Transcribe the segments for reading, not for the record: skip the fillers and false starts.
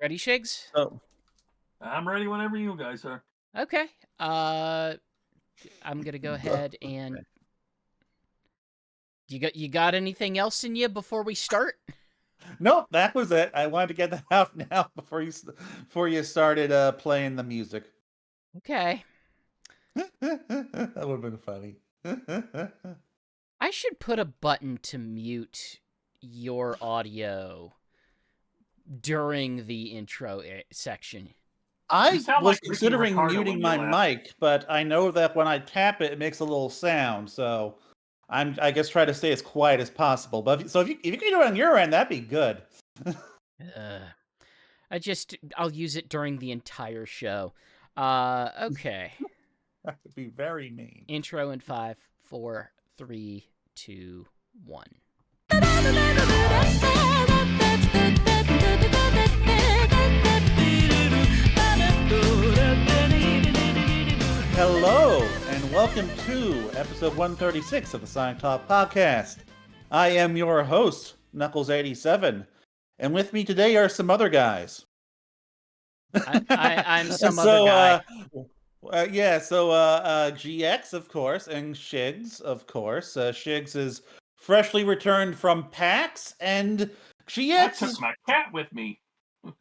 Ready, Shigs? Oh, I'm ready whenever you guys are. Okay. I'm gonna go ahead and you got anything else in you before we start? nope, that was it. I wanted to get that out now before you started playing the music. Okay. That would have been funny. I should put a button to mute your audio during the intro section. I sound was like Ricky considering Ricardo muting when you my laugh. mic, but I know that when I tap it, it makes a little sound. So I guess try to stay as quiet as possible. But if you can do it on your end, that'd be good. I'll use it during the entire show. Okay. That would be very mean. Intro in 5, 4, 3, 2, 1. Hello, and welcome to episode 136 of the Sonic Talk podcast. I am your host, Knuckles87, and with me today are some other guys. I'm some other guy. GX, of course, and Shigs, of course. Shigs is freshly returned from PAX, and I took my cat with me.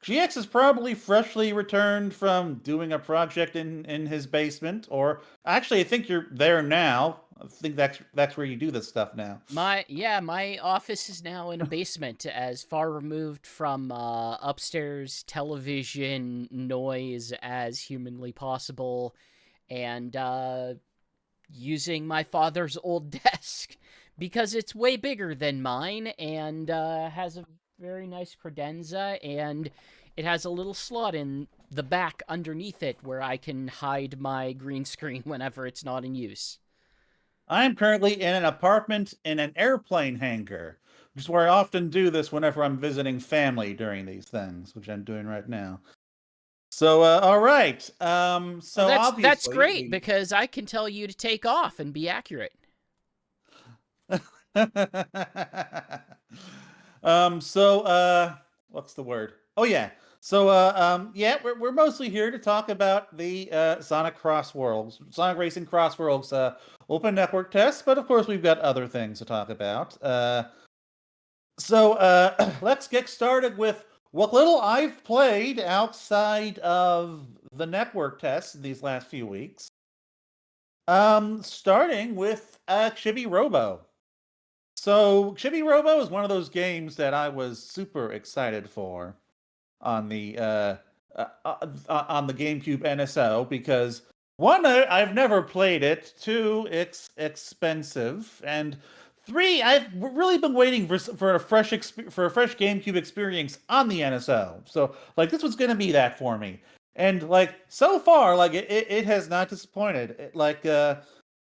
GX is probably freshly returned from doing a project in his basement, or actually, I think you're there now. I think that's where you do this stuff now. My office is now in a basement, as far removed from upstairs television noise as humanly possible, and using my father's old desk because it's way bigger than mine and has a very nice credenza, and it has a little slot in the back underneath it where I can hide my green screen whenever it's not in use. I am currently in an apartment in an airplane hangar, which is where I often do this whenever I'm visiting family during these things, which I'm doing right now. So, all right. That's great because I can tell you to take off and be accurate. What's the word? Oh yeah. We're mostly here to talk about the Sonic Racing CrossWorlds open network test, but of course we've got other things to talk about. Let's get started with what little I've played outside of the network tests these last few weeks. Starting with Chibi Robo. So, Chibi Robo is one of those games that I was super excited for on the GameCube NSO because one, I've never played it. Two, it's expensive, and three, I've really been waiting for a fresh GameCube experience on the NSO. So, like, this was gonna be that for me, and like so far, like it has not disappointed.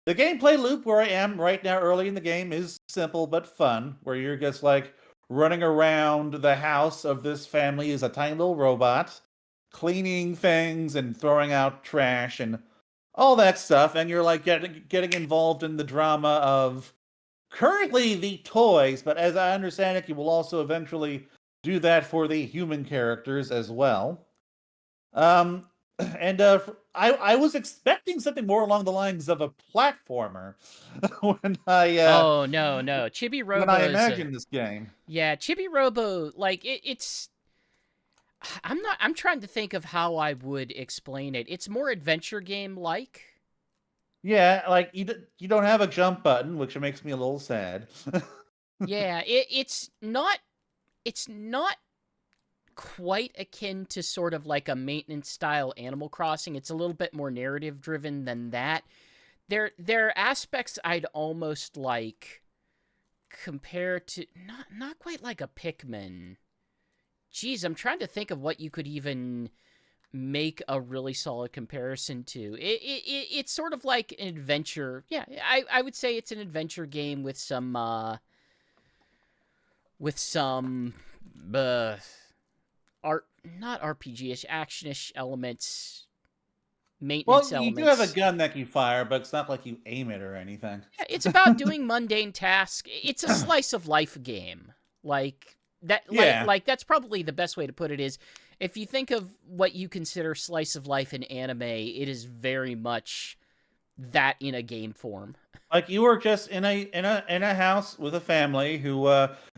The gameplay loop where I am right now early in the game is simple but fun, where you're just like running around the house of this family as a tiny little robot, cleaning things and throwing out trash and all that stuff, and you're like getting involved in the drama of currently the toys, but as I understand it, you will also eventually do that for the human characters as well. I was expecting something more along the lines of a platformer when I oh no, Chibi Robo. When I imagined this game. Yeah, Chibi Robo, like it's. I'm trying to think of how I would explain it. It's more adventure game like. Yeah, like you don't have a jump button, which makes me a little sad. Yeah, it's not quite akin to sort of like a maintenance style Animal Crossing. It's a little bit more narrative driven than that. There are aspects I'd almost like compare to not quite like a Pikmin. Geez, I'm trying to think of what you could even make a really solid comparison to. It's sort of like an adventure. Yeah, I would say it's an adventure game with some not RPG-ish, action-ish elements, maintenance elements. You do have a gun that you fire, but it's not like you aim it or anything. Yeah, it's about doing mundane tasks. It's a slice of life game. Like that. Like that's probably the best way to put it. Is if you think of what you consider slice of life in anime, it is very much that in a game form. Like you were just in a house with a family who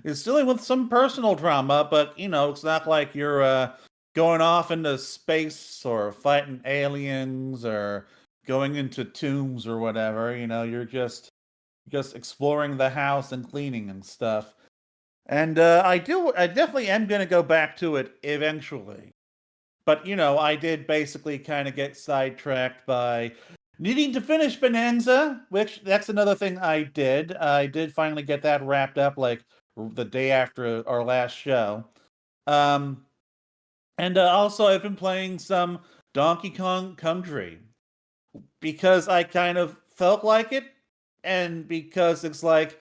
is dealing with some personal drama, but it's not like you're going off into space or fighting aliens or going into tombs or whatever. You're just exploring the house and cleaning and stuff. And I definitely am gonna go back to it eventually. But I did basically kind of get sidetracked by needing to finish Bonanza, which that's another thing I did. I did finally get that wrapped up like the day after our last show. Um, and also I've been playing some Donkey Kong Country because I kind of felt like it, and because it's like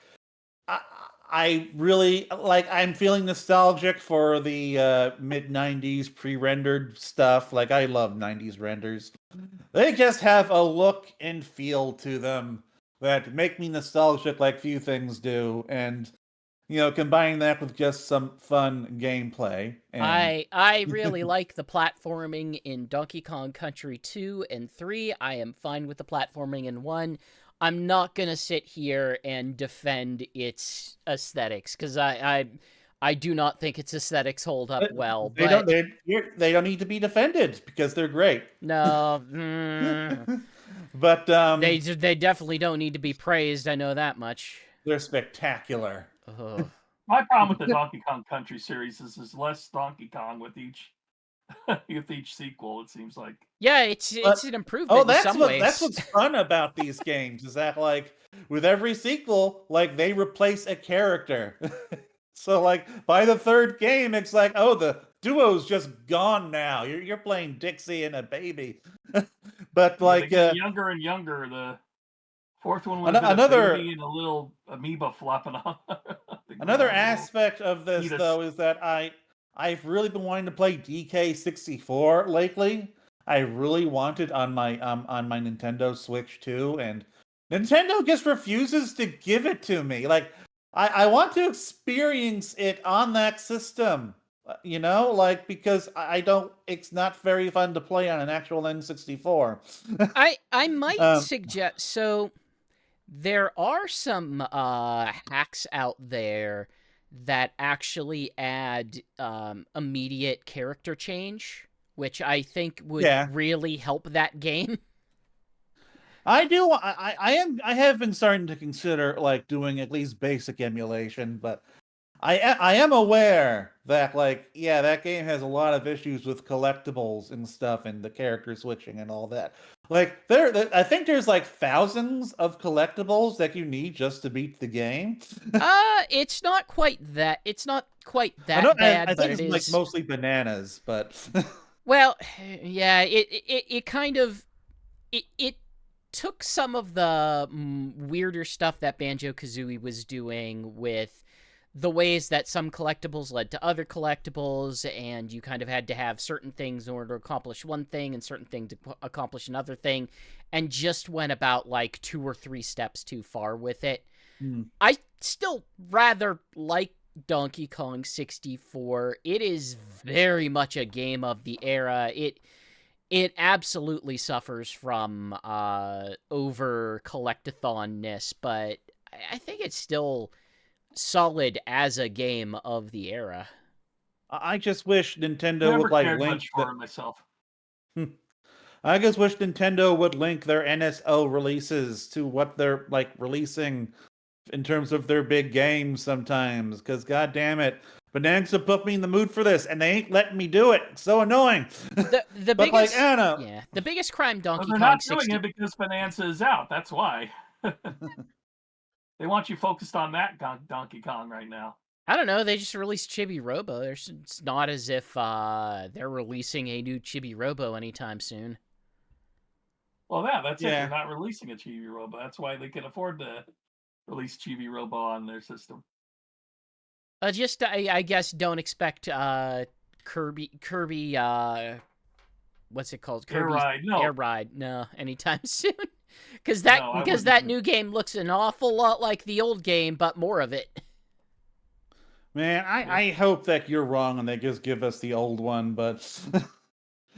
I really like. I'm feeling nostalgic for the mid '90s pre-rendered stuff. Like I love '90s renders. They just have a look and feel to them that make me nostalgic like few things do. And combining that with just some fun gameplay. And I really like the platforming in Donkey Kong Country 2 and 3. I am fine with the platforming in 1. I'm not gonna sit here and defend its aesthetics because I do not think its aesthetics hold up well. They But they don't need to be defended because they're great. no, but they definitely don't need to be praised. I know that much. They're spectacular. My problem with the Donkey Kong Country series is there's less Donkey Kong with each sequel. It seems like. Yeah, it's an improvement in some ways. That's what's fun about these games is that like with every sequel, like they replace a character. So like by the third game, it's like, oh, the duo's just gone now. You're playing Dixie and a baby. But like they get younger and younger. The fourth one was another a baby and a little amoeba flopping on. Another aspect of this though is that I've really been wanting to play DK64 lately. I really wanted on my Nintendo Switch too, and Nintendo just refuses to give it to me. Like I want to experience it on that system, like because I don't. It's not very fun to play on an actual N64. I might suggest so. There are some hacks out there that actually add immediate character change, which I think would really help that game. I do. I have been starting to consider like doing at least basic emulation, but I am aware that like that game has a lot of issues with collectibles and stuff and the character switching and all that. Like I think there's like thousands of collectibles that you need just to beat the game. It's not quite that. It's not quite that bad. I but think it's like mostly bananas, but well, yeah, it kind of it took some of the weirder stuff that Banjo-Kazooie was doing with the ways that some collectibles led to other collectibles, and you kind of had to have certain things in order to accomplish one thing and certain thing to accomplish another thing, and just went about like 2 or 3 steps too far with it. I still rather like Donkey Kong 64. It is very much a game of the era. It absolutely suffers from over collectathon-ness, but I think it's still solid as a game of the era. I just wish Nintendo would like link myself. I just wish Nintendo would link their NSO releases to what they're like releasing in terms of their big games sometimes, because god damn it, Bonanza put me in the mood for this and they ain't letting me do it. It's so annoying. The but biggest, like, I don't know. Yeah, the biggest crime Donkey they're Kong not 60... doing it because Bonanza is out. That's why. They want you focused on that Donkey Kong right now. I don't know. They just released Chibi Robo. It's not as if they're releasing a new Chibi Robo anytime soon. Well, that's it. They're not releasing a Chibi Robo. That's why they can afford to release Chibi Robo on their system. Just, I guess, don't expect Kirby. What's it called? Air Ride. No. Air Ride. No, anytime soon. Because that new game looks an awful lot like the old game, but more of it. Man, I hope that you're wrong and they just give us the old one, but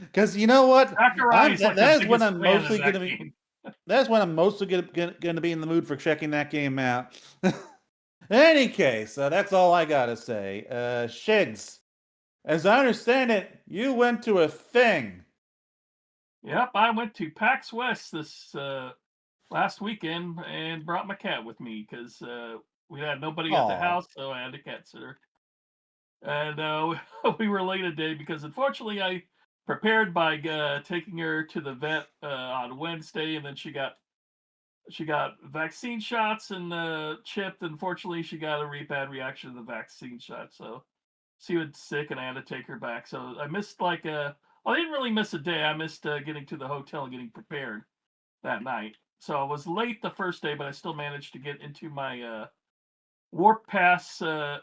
because you know what, Sakurai's like the that is when biggest I'm fan mostly of gonna that be. game. That's when I'm mostly gonna be in the mood for checking that game out. In any case, that's all I gotta say. Shigs, as I understand it, you went to a thing. Yep, I went to PAX West this last weekend and brought my cat with me because we had nobody at the Aw. house, so I had a cat sitter. And we were late a day because unfortunately I prepared by taking her to the vet on Wednesday, and then she got vaccine shots and chipped. Unfortunately, she got a really bad reaction to the vaccine shot, so she was sick, and I had to take her back. So I missed I didn't really miss a day. I missed getting to the hotel and getting prepared that night. So I was late the first day, but I still managed to get into my Warp Pass for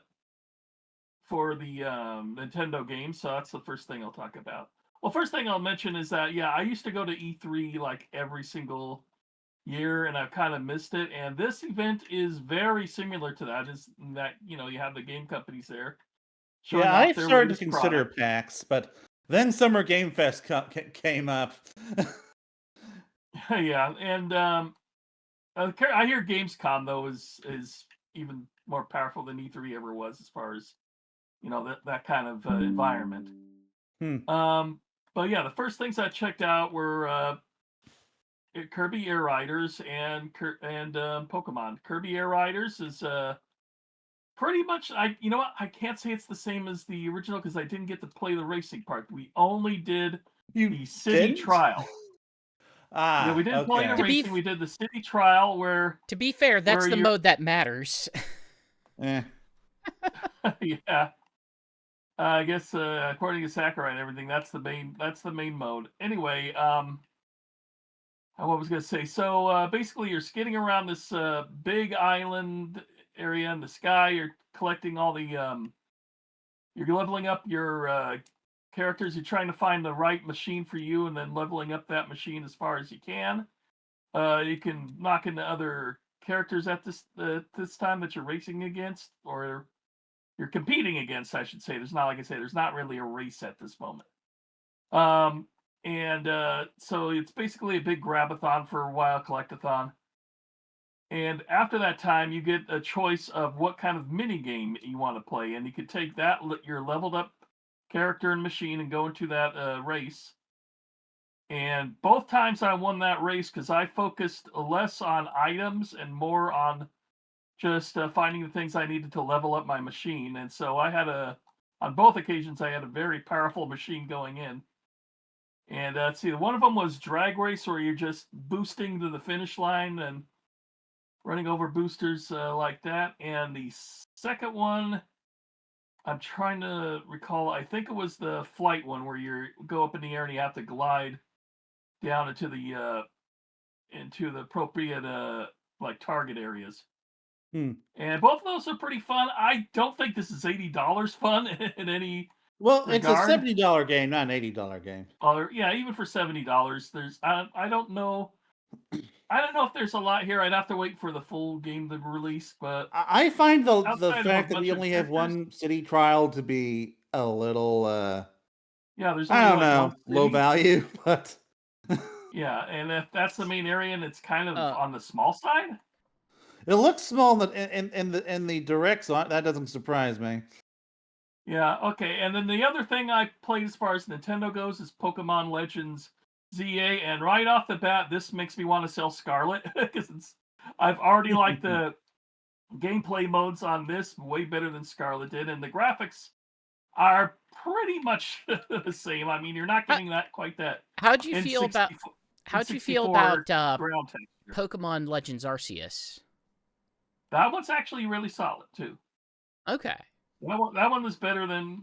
the Nintendo game. So that's the first thing I'll talk about. Well, first thing I'll mention is that I used to go to E3 like every single year, and I've kind of missed it. And this event is very similar to that. Is that you have the game companies there showing Yeah, off I've their started to latest consider product. PAX, but then Summer Game Fest came up. Yeah, and I hear Gamescom though is even more powerful than E3 ever was as far as that kind of environment. Hmm. But yeah, the first things I checked out were Kirby Air Riders and Pokemon. Kirby Air Riders is pretty much I can't say it's the same as the original because I didn't get to play the racing part. We only did You the city didn't? trial. Yeah, we didn't play the Okay. racing. We did the city trial To be fair, that's where the you're mode that matters. Eh. yeah. I guess according to Sakurai and everything, that's the main mode. Anyway, what was gonna say? So basically, you're skidding around this big island area in the sky. You're collecting all the you're leveling up your characters. You're trying to find the right machine for you, and then leveling up that machine as far as you can. You can knock into other characters at this time that you're racing against, or you're competing against, I should say. There's not, like I say, there's not really a race at this moment. And so it's basically a big grabathon for a while, collectathon. And after that time, you get a choice of what kind of mini game you want to play, and you can take that your leveled up character and machine and go into that race. And both times I won that race because I focused less on items and more on just finding the things I needed to level up my machine. And so on both occasions, I had a very powerful machine going in. And let's see, one of them was drag race, where you're just boosting to the finish line and running over boosters like that. And the second one, I'm trying to recall. I think it was the flight one, where you go up in the air and you have to glide down into the appropriate like target areas. Hmm. And both of those are pretty fun. I don't think this is $80 fun in any Well, it's a regard. $70 game, not an $80 game. Or yeah, even for $70, there's I don't know. I don't know if there's a lot here. I'd have to wait for the full game to release. But I find the outside of a fact that we bunch of only have characters, one city trial to be a little yeah, there's I only don't like one know, low city. value, but Yeah, and if that's the main area and it's kind of Uh, on the small side. it looks small in the direct, so that doesn't surprise me. Yeah, okay. And then the other thing I played as far as Nintendo goes is Pokemon Legends ZA, and right off the bat, this makes me want to sell Scarlet because I've already liked the gameplay modes on this way better than Scarlet did, and the graphics are pretty much the same. I mean, you're not how, getting that quite that how'd you feel N64 about ground texture. Pokemon Legends Arceus? That one's actually really solid too. Okay. That one was better than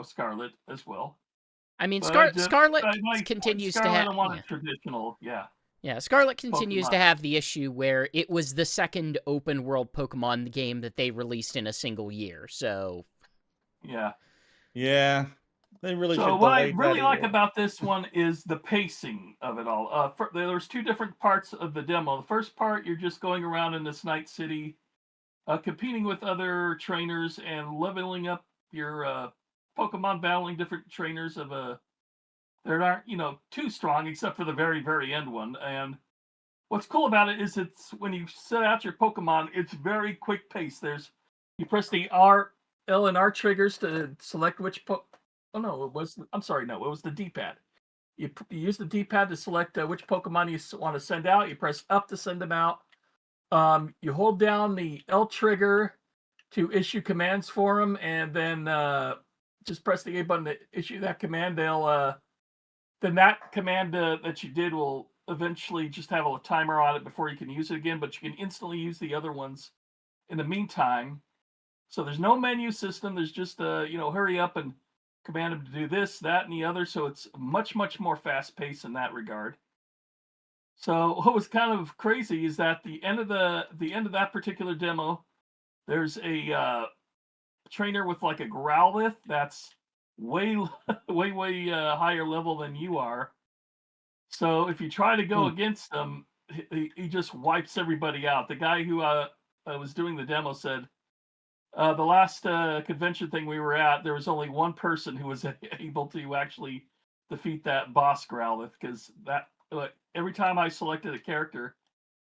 Scarlet as well. I mean, But Scarlet I like continues to Scarlet. have I want a traditional, Scarlet continues Pokemon. to have the issue where it was the second open world Pokemon game that they released in a single year. So Yeah. Yeah, they really So should what I delay that really like even. about this one is the pacing of it all. There's two different parts of the demo. The first part, you're just going around in this night city, competing with other trainers and leveling up your Pokemon, battling different trainers of that aren't too strong, except for the very, very end one. And what's cool about it is it's when you set out your Pokemon, it's very quick pace. You press the L and R triggers to select which oh no, it was the D-pad. You use the D-pad to select which Pokemon you want to send out. You press up to send them out. You hold down the L trigger to issue commands for them, and then just press the A button to issue that command. Then that command that you did will eventually just have a timer on it before you can use it again, but you can instantly use the other ones in the meantime. So there's no menu system. There's just hurry up and command them to do this, that, and the other. So it's much, much more fast paced in that regard. So what was kind of crazy is that the end of that particular demo, there's a trainer with like a Growlithe that's way higher level than you are. So if you try to go against him, he just wipes everybody out. The guy who was doing the demo said the last convention thing we were at, there was only one person who was able to actually defeat that boss Growlithe, because every time I selected a character,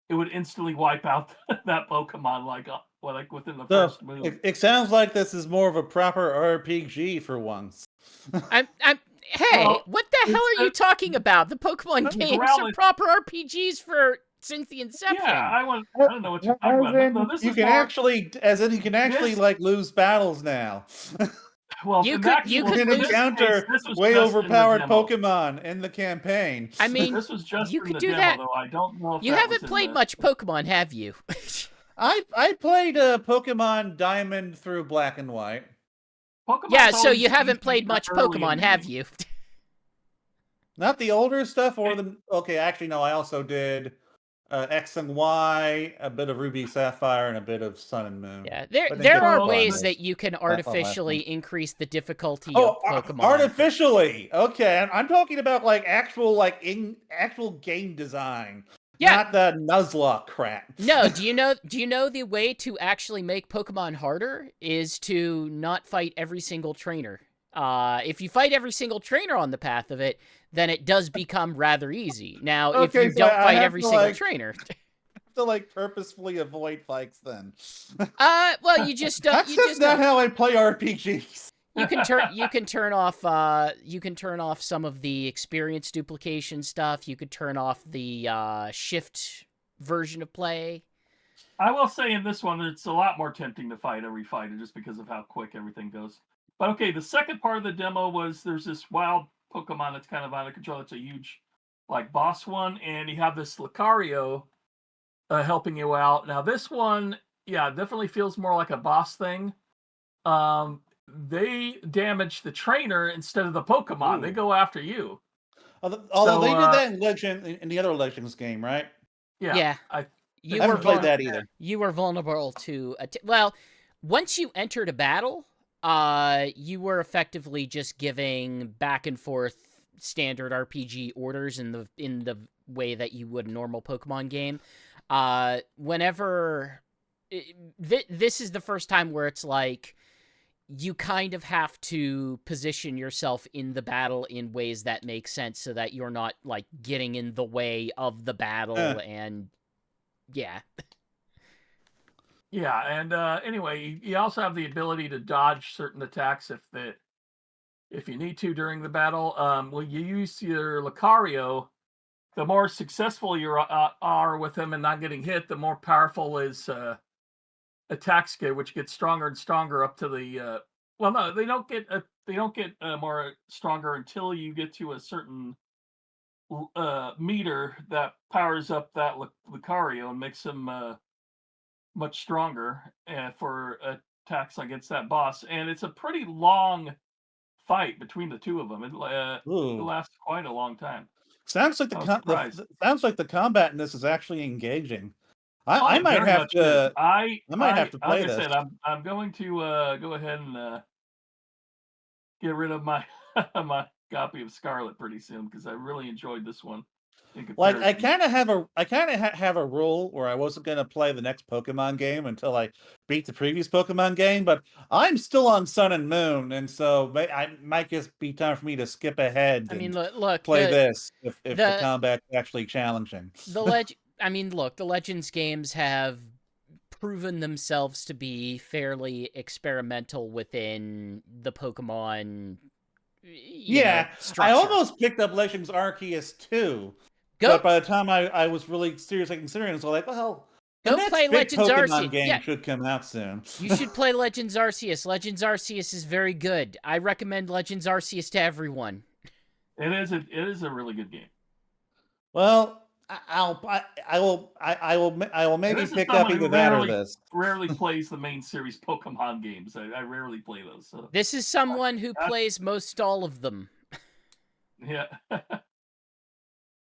it would instantly wipe out that Pokemon like within the first move. It sounds like this is more of a proper RPG for once. Hey, what the hell are you talking about? The Pokemon games are proper RPGs since the inception. Yeah, I don't know what you're talking about. No, you can actually like lose battles now. Well, you could encounter way overpowered Pokemon in the campaign. I mean, this was just you in could the do demo, that. Though I don't know if you haven't played much Pokemon, have you? I played Pokemon Diamond through Black and White. Yeah, so you haven't played much Pokemon, have you? Not the older stuff, or the okay. Actually, no. I also did X and Y, a bit of Ruby Sapphire, and a bit of Sun and Moon. Yeah, there are ways that you can artificially increase the difficulty of Pokemon. Artificially, okay. I'm talking about like actual game design. Yeah. Not the Nuzlocke crap. No, do you know the way to actually make Pokemon harder is to not fight every single trainer. If you fight every single trainer on the path of it, then it does become rather easy. Now, if you don't fight every single trainer, to purposefully avoid fights, then. well, you just don't. That's just not how I play RPGs. You can turn off some of the experience duplication stuff. You could turn off the shift version of play. I will say in this one, it's a lot more tempting to fight every fighter just because of how quick everything goes. But okay, the second part of the demo was there's this wild Pokemon that's kind of out of control. It's a huge, boss one, and you have this Lucario helping you out. Now this one, definitely feels more like a boss thing. They damage the trainer instead of the Pokemon. Ooh. They go after you. Although they did that in the other Legends game, right? Yeah. I haven't played that either. You were vulnerable to once you entered a battle, you were effectively just giving back and forth standard RPG orders in the way that you would a normal Pokemon game. This is the first time where it's like you kind of have to position yourself in the battle in ways that make sense so that you're not getting in the way of the battle and yeah. Yeah, and anyway, you also have the ability to dodge certain attacks if you need to during the battle. When you use your Lucario, the more successful you are with him and not getting hit, the more powerful his attacks get, which gets stronger and stronger up to the. Well, no, they don't get more stronger until you get to a certain meter that powers up that Lucario and makes him much stronger for attacks against that boss. And it's a pretty long fight between the two of them. It lasts quite a long time. Sounds like the combat in this is actually engaging. I might have to. I might have to play this. Like I said, I'm going to go ahead and get rid of my my copy of Scarlet pretty soon because I really enjoyed this one. in Like comparison. I kind of have a rule where I wasn't going to play the next Pokemon game until I beat the previous Pokemon game, but I'm still on Sun and Moon, and so I might just be time for me to skip ahead I mean, and look, play this if the the combat's actually challenging. I mean, look, the Legends games have proven themselves to be fairly experimental within the Pokemon, Yeah, I structure. almost picked up Legends Arceus too, Go but by the time I was really seriously considering it, I was like, well, the go play next big Legends Pokemon Arceus. game Yeah, should come out soon. you should play Legends Arceus. Legends Arceus is very good. I recommend Legends Arceus to everyone. It is a really good game. Well, I will And maybe this is pick up someone who either that or this. rarely plays the main series Pokemon games. I rarely play those. So This is someone who plays most all of them. yeah.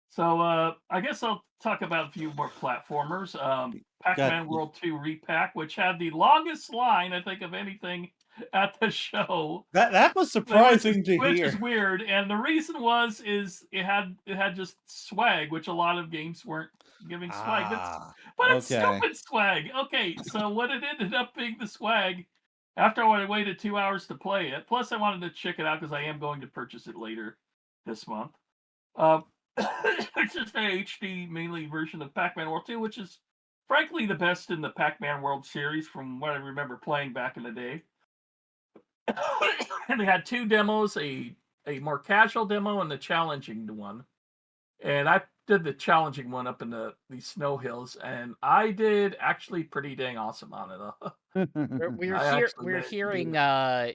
So I guess I'll talk about a few more platformers. Pac-Man World 2 Repack, which had the longest line, I think, of anything at the show. That was surprising to Which is hear. weird, and the reason is it had just swag, which a lot of games weren't giving swag. But it's Okay. stupid swag. Okay, so what it ended up being the swag after I waited 2 hours to play it. Plus, I wanted to check it out because I am going to purchase it later this month. It's just an HD mainly version of Pac-Man World 2, which is frankly the best in the Pac-Man World series from what I remember playing back in the day. And they had two demos, a more casual demo and the challenging one. And I did the challenging one up in the snow hills, and I did actually pretty dang awesome on it. We're hearing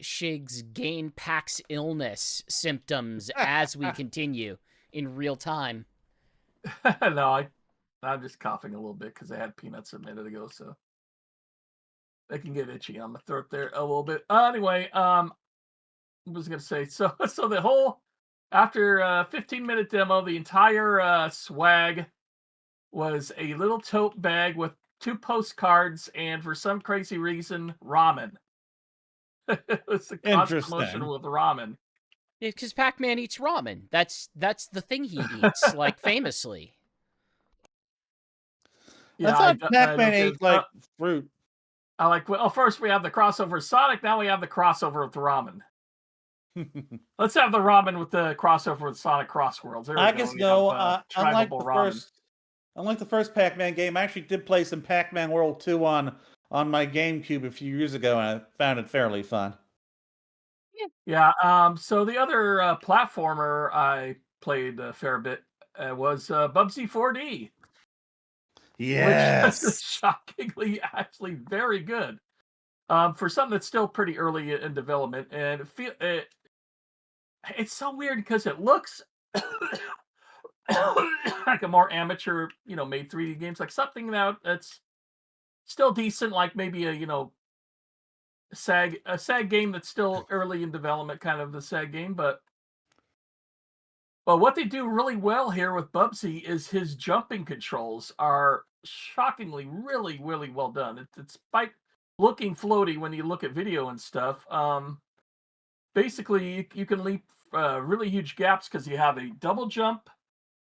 Shig's gain Pax illness symptoms as we continue in real time. No, I'm just coughing a little bit because I had peanuts a minute ago, so I can get itchy on my throat there a little bit. Anyway, I was gonna say so the whole after 15-minute demo, the entire swag was a little tote bag with 2 postcards and for some crazy reason ramen. It was the cross promotion with ramen. Because Pac-Man eats ramen. That's the thing he eats, like famously. Yeah, I thought Pac-Man ate like fruit. I like. Well, first we have the crossover with Sonic. Now we have the crossover with ramen. Let's have the ramen with the crossover with Sonic CrossWorlds. I guess no. Unlike the first Pac-Man game, I actually did play some Pac-Man World 2 on my GameCube a few years ago, and I found it fairly fun. Yeah. So the other platformer I played a fair bit was PUBG 4D. Yes. Which is shockingly actually very good. For something that's still pretty early in development, and it's so weird because it looks like a more amateur, made 3D games, like something that's still decent, like maybe a SAG game that's still early in development, kind of the SAG game, but what they do really well here with Bubsy is his jumping controls are shockingly really, really well done. Despite looking floaty when you look at video and stuff, basically you can leap really huge gaps because you have a double jump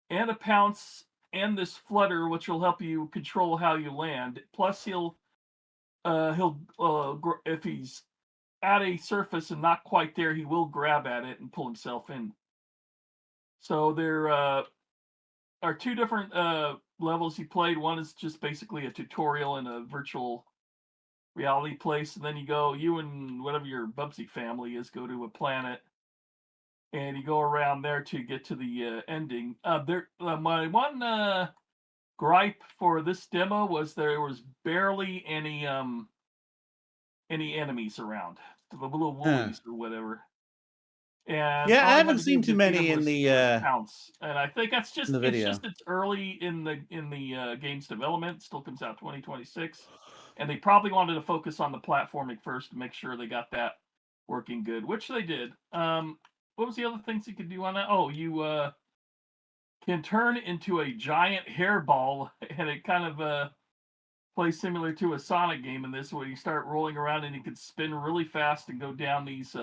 and a pounce and this flutter, which will help you control how you land. Plus, he'll if he's at a surface and not quite there, he will grab at it and pull himself in. So there are 2 different levels you played. One is just basically a tutorial in a virtual reality place, and then you and whatever your Bubsy family is, go to a planet, and you go around there to get to the ending. My one gripe for this demo was there was barely any enemies around, the little woolies or whatever. And yeah, I haven't seen too many in the pounce, and I think that's just video. It's early in the game's development. It still comes out 2026, and they probably wanted to focus on the platforming first to make sure they got that working good, which they did. What was the other things you could do on that? Oh, you can turn into a giant hairball, and it kind of plays similar to a Sonic game in this, where you start rolling around and you can spin really fast and go down these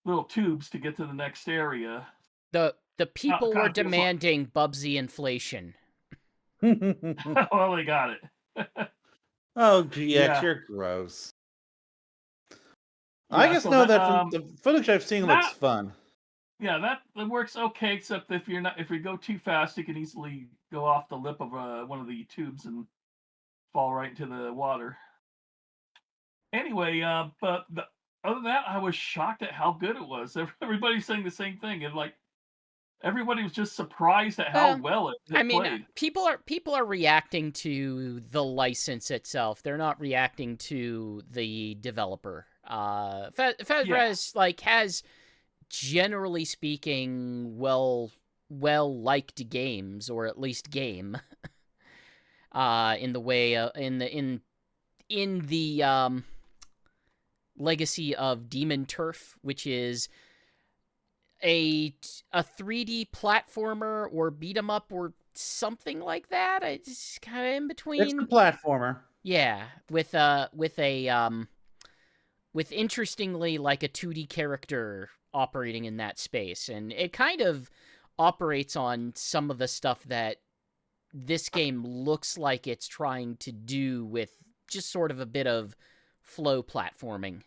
little tubes to get to the next area. The The people were kinda feels like- demanding Bubsy inflation. Well, they got it. Oh, GX, Yeah. you're gross. Yeah, I just so know that, that from the footage I've seen looks that- fun. Yeah, that works okay, except if you go too fast, you can easily go off the lip of one of the tubes and fall right into the water. Anyway, but other than that, I was shocked at how good it was. Everybody's saying the same thing, and like everybody was just surprised at how well it I mean, played. people are reacting to the license itself. They're not reacting to the developer. Fez like has, generally speaking, well liked games, or at least game. In the way in the legacy of Demon Turf, which is a 3D platformer or beat 'em up or something like that. It's kind of in between. It's a platformer. Yeah, with interestingly like a 2D character operating in that space, and it kind of operates on some of the stuff that this game looks like it's trying to do, with just sort of a bit of flow platforming.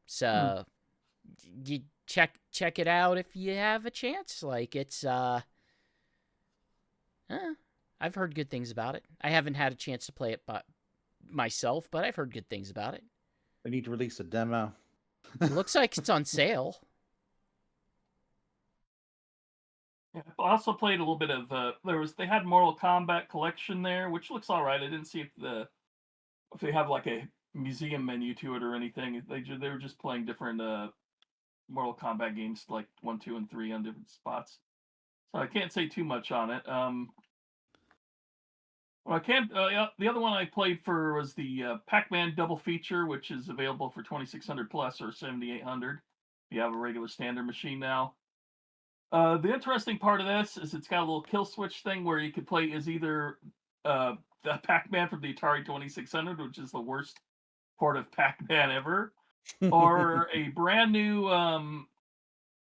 So you check it out if you have a chance. Like, it's I've heard good things about it. I haven't had a chance to play it myself, but I've heard good things about it. They need to release a demo. It looks like it's on sale. Yeah, I also played a little bit of they had Mortal Kombat Collection there, which looks all right. I didn't see if they have like a museum menu to it or anything. They were just playing different Mortal Kombat games, like 1, 2, and 3 on different spots. So I can't say too much on it. Well, I can't. The other one I played for was the Pac-Man double feature, which is available for 2600 plus or 7800 if you have a regular standard machine now. The interesting part of this is it's got a little kill switch thing where you could play as either the Pac-Man from the Atari 2600, which is the worst port of Pac-Man ever, or a brand new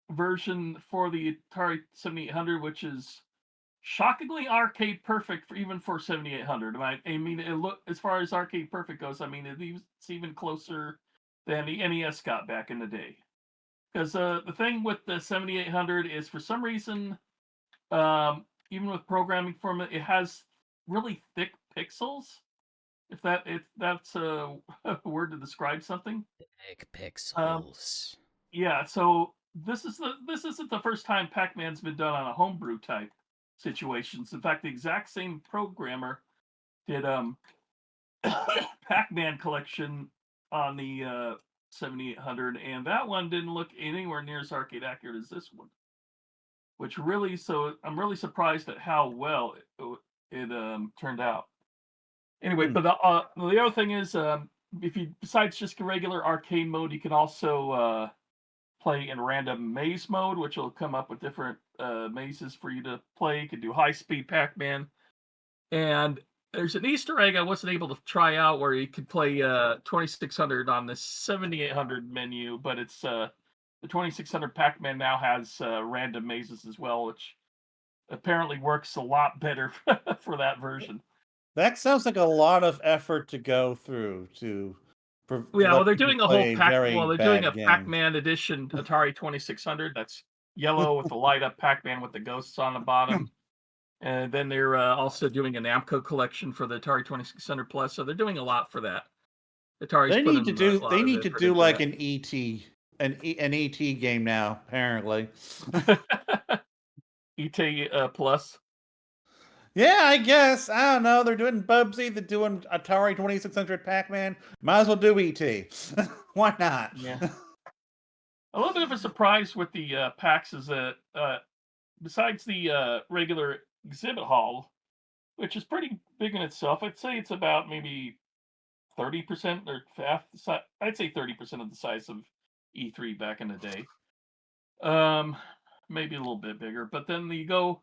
version for the Atari 7800, which is shockingly arcade perfect even for 7800. I mean, as far as arcade perfect goes, I mean, it's even closer than the NES got back in the day. Because the thing with the 7800 is, for some reason, even with programming from it, it has really thick pixels. If that's a word to describe something. Thick pixels. Yeah. So this isn't the first time Pac-Man's been done on a homebrew type situations. In fact, the exact same programmer did Pac-Man Collection on the 7800, and that one didn't look anywhere near as arcade accurate as this one. Which really, so I'm really surprised at how well it turned out. Anyway, but the other thing is, if you, besides just the regular arcade mode, you can also play in random maze mode, which will come up with different mazes for you to play. You can do high speed Pac-Man, and there's an Easter egg I wasn't able to try out where you could play 2600 on the 7800 menu, but it's the 2600 Pac-Man now has random mazes as well, which apparently works a lot better for that version. That sounds like a lot of effort to go through to. Yeah, well, they're doing a whole they're doing a game. Pac-Man edition Atari 2600 that's yellow with the light up Pac-Man with the ghosts on the bottom. And then they're also doing an Namco collection for the Atari 2600 Plus, so they're doing a lot for that. Atari's They need to do. They need to do like that. an ET game now. Apparently, ET Plus. Yeah, I guess. I don't know. They're doing Bubsy. They're doing Atari 2600 Pac-Man. Might as well do ET. Why not? Yeah. A little bit of a surprise with the PAX is that besides the regular exhibit hall, which is pretty big in itself, I'd say it's about maybe 30% or half the size. I'd say 30% of the size of E3 back in the day. Maybe a little bit bigger. But then you go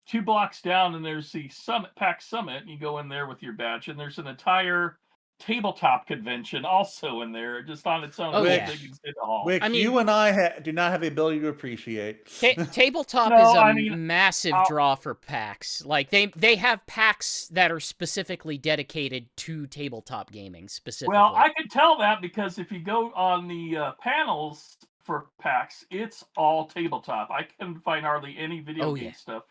2 blocks down and there's the Summit, PAX Summit, and you go in there with your badge, and there's an entire tabletop convention also in there, just on its own. Oh, It's a yeah. big exhibit hall. Which I mean- you and I do not have the ability to appreciate. Tabletop No, is a I mean, massive I'll- draw for PAX. Like they have PAX that are specifically dedicated to tabletop gaming specifically. Well, I can tell that because if you go on the panels for PAX, it's all tabletop. I couldn't find hardly any video game stuff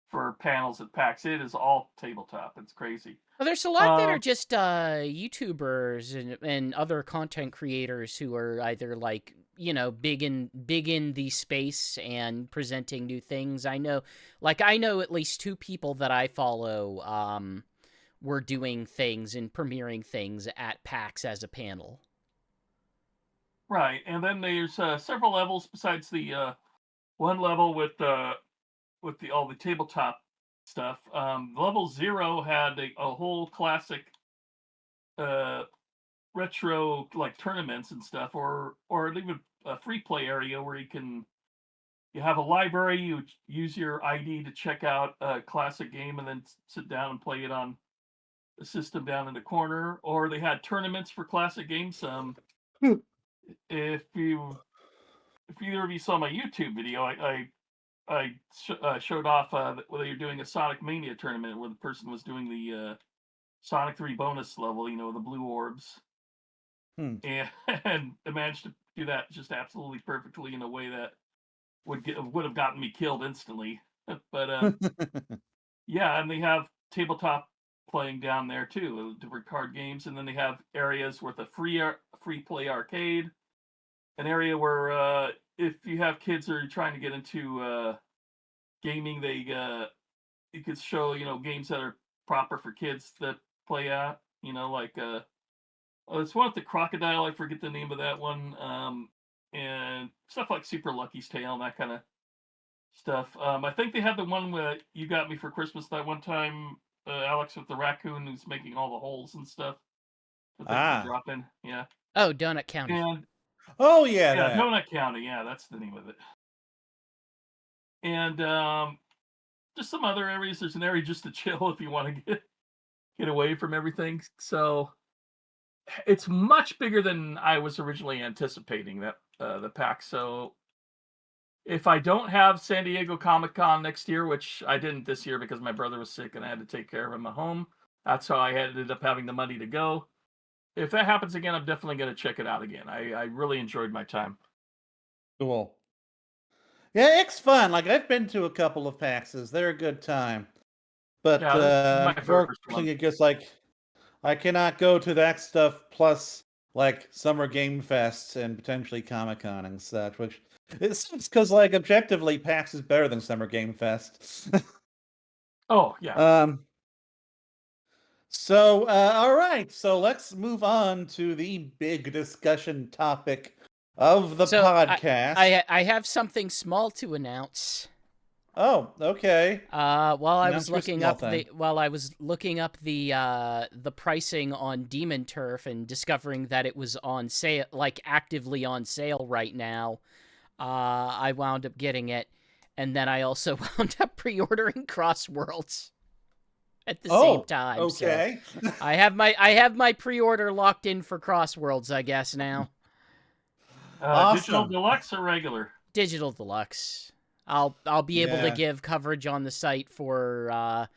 for panels at PAX. It is all tabletop. It's crazy. Well, there's a lot that are just YouTubers and other content creators who are either like, you know, big in the space and presenting new things. I know at least 2 people that I follow were doing things and premiering things at PAX as a panel. Right, and then there's several levels besides the one level with all the tabletop stuff. Level 0 had a whole classic retro like tournaments and stuff, or even a free play area where you have a library, you use your ID to check out a classic game and then sit down and play it on the system down in the corner. Or they had tournaments for classic games. If either of you saw my YouTube video, I showed off where you're doing a Sonic Mania tournament where the person was doing the Sonic 3 bonus level, you know, the blue orbs. And they managed to do that just absolutely perfectly in a way that would have gotten me killed instantly. But yeah, and they have tabletop playing down there too, different card games, and then they have areas with a free play arcade, an area where if you have kids that are trying to get into gaming, you could show, you know, games that are proper for kids that play at, you know, like it's one with the crocodile, I forget the name of that one, and stuff like Super Lucky's Tale and that kind of stuff. I think they had the one where you got me for Christmas that one time, Alex, with the raccoon who's making all the holes and stuff. Drop in, yeah. Oh, Donut County. And oh yeah, Donut County, yeah, that's the name of it. And just some other areas. There's an area just to chill if you want to get away from everything. So it's much bigger than I was originally anticipating, that the PAX. So if I don't have San Diego Comic-Con next year, which I didn't this year because my brother was sick and I had to take care of him at home, that's how I ended up having the money to go. If that happens again, I'm definitely going to check it out again. I really enjoyed my time. Cool. Yeah, it's fun. Like, I've been to a couple of PAXs. They're a good time. But unfortunately, it gets like I cannot go to that stuff plus like Summer Game Fests and potentially Comic-Con and such, which it's because like objectively PAX is better than Summer Game Fest. Oh, yeah. So, all right. So let's move on to the big discussion topic of the podcast. I have something small to announce. Oh, okay. While I was looking up the pricing on Demon Turf and discovering that it was on sale, like actively on sale right now, I wound up getting it, and then I also wound up pre-ordering CrossWorlds at the same time. Okay. So I have my pre-order locked in for CrossWorlds, I guess now. Awesome. Digital Deluxe or regular? Digital Deluxe. I'll be able to give coverage on the site for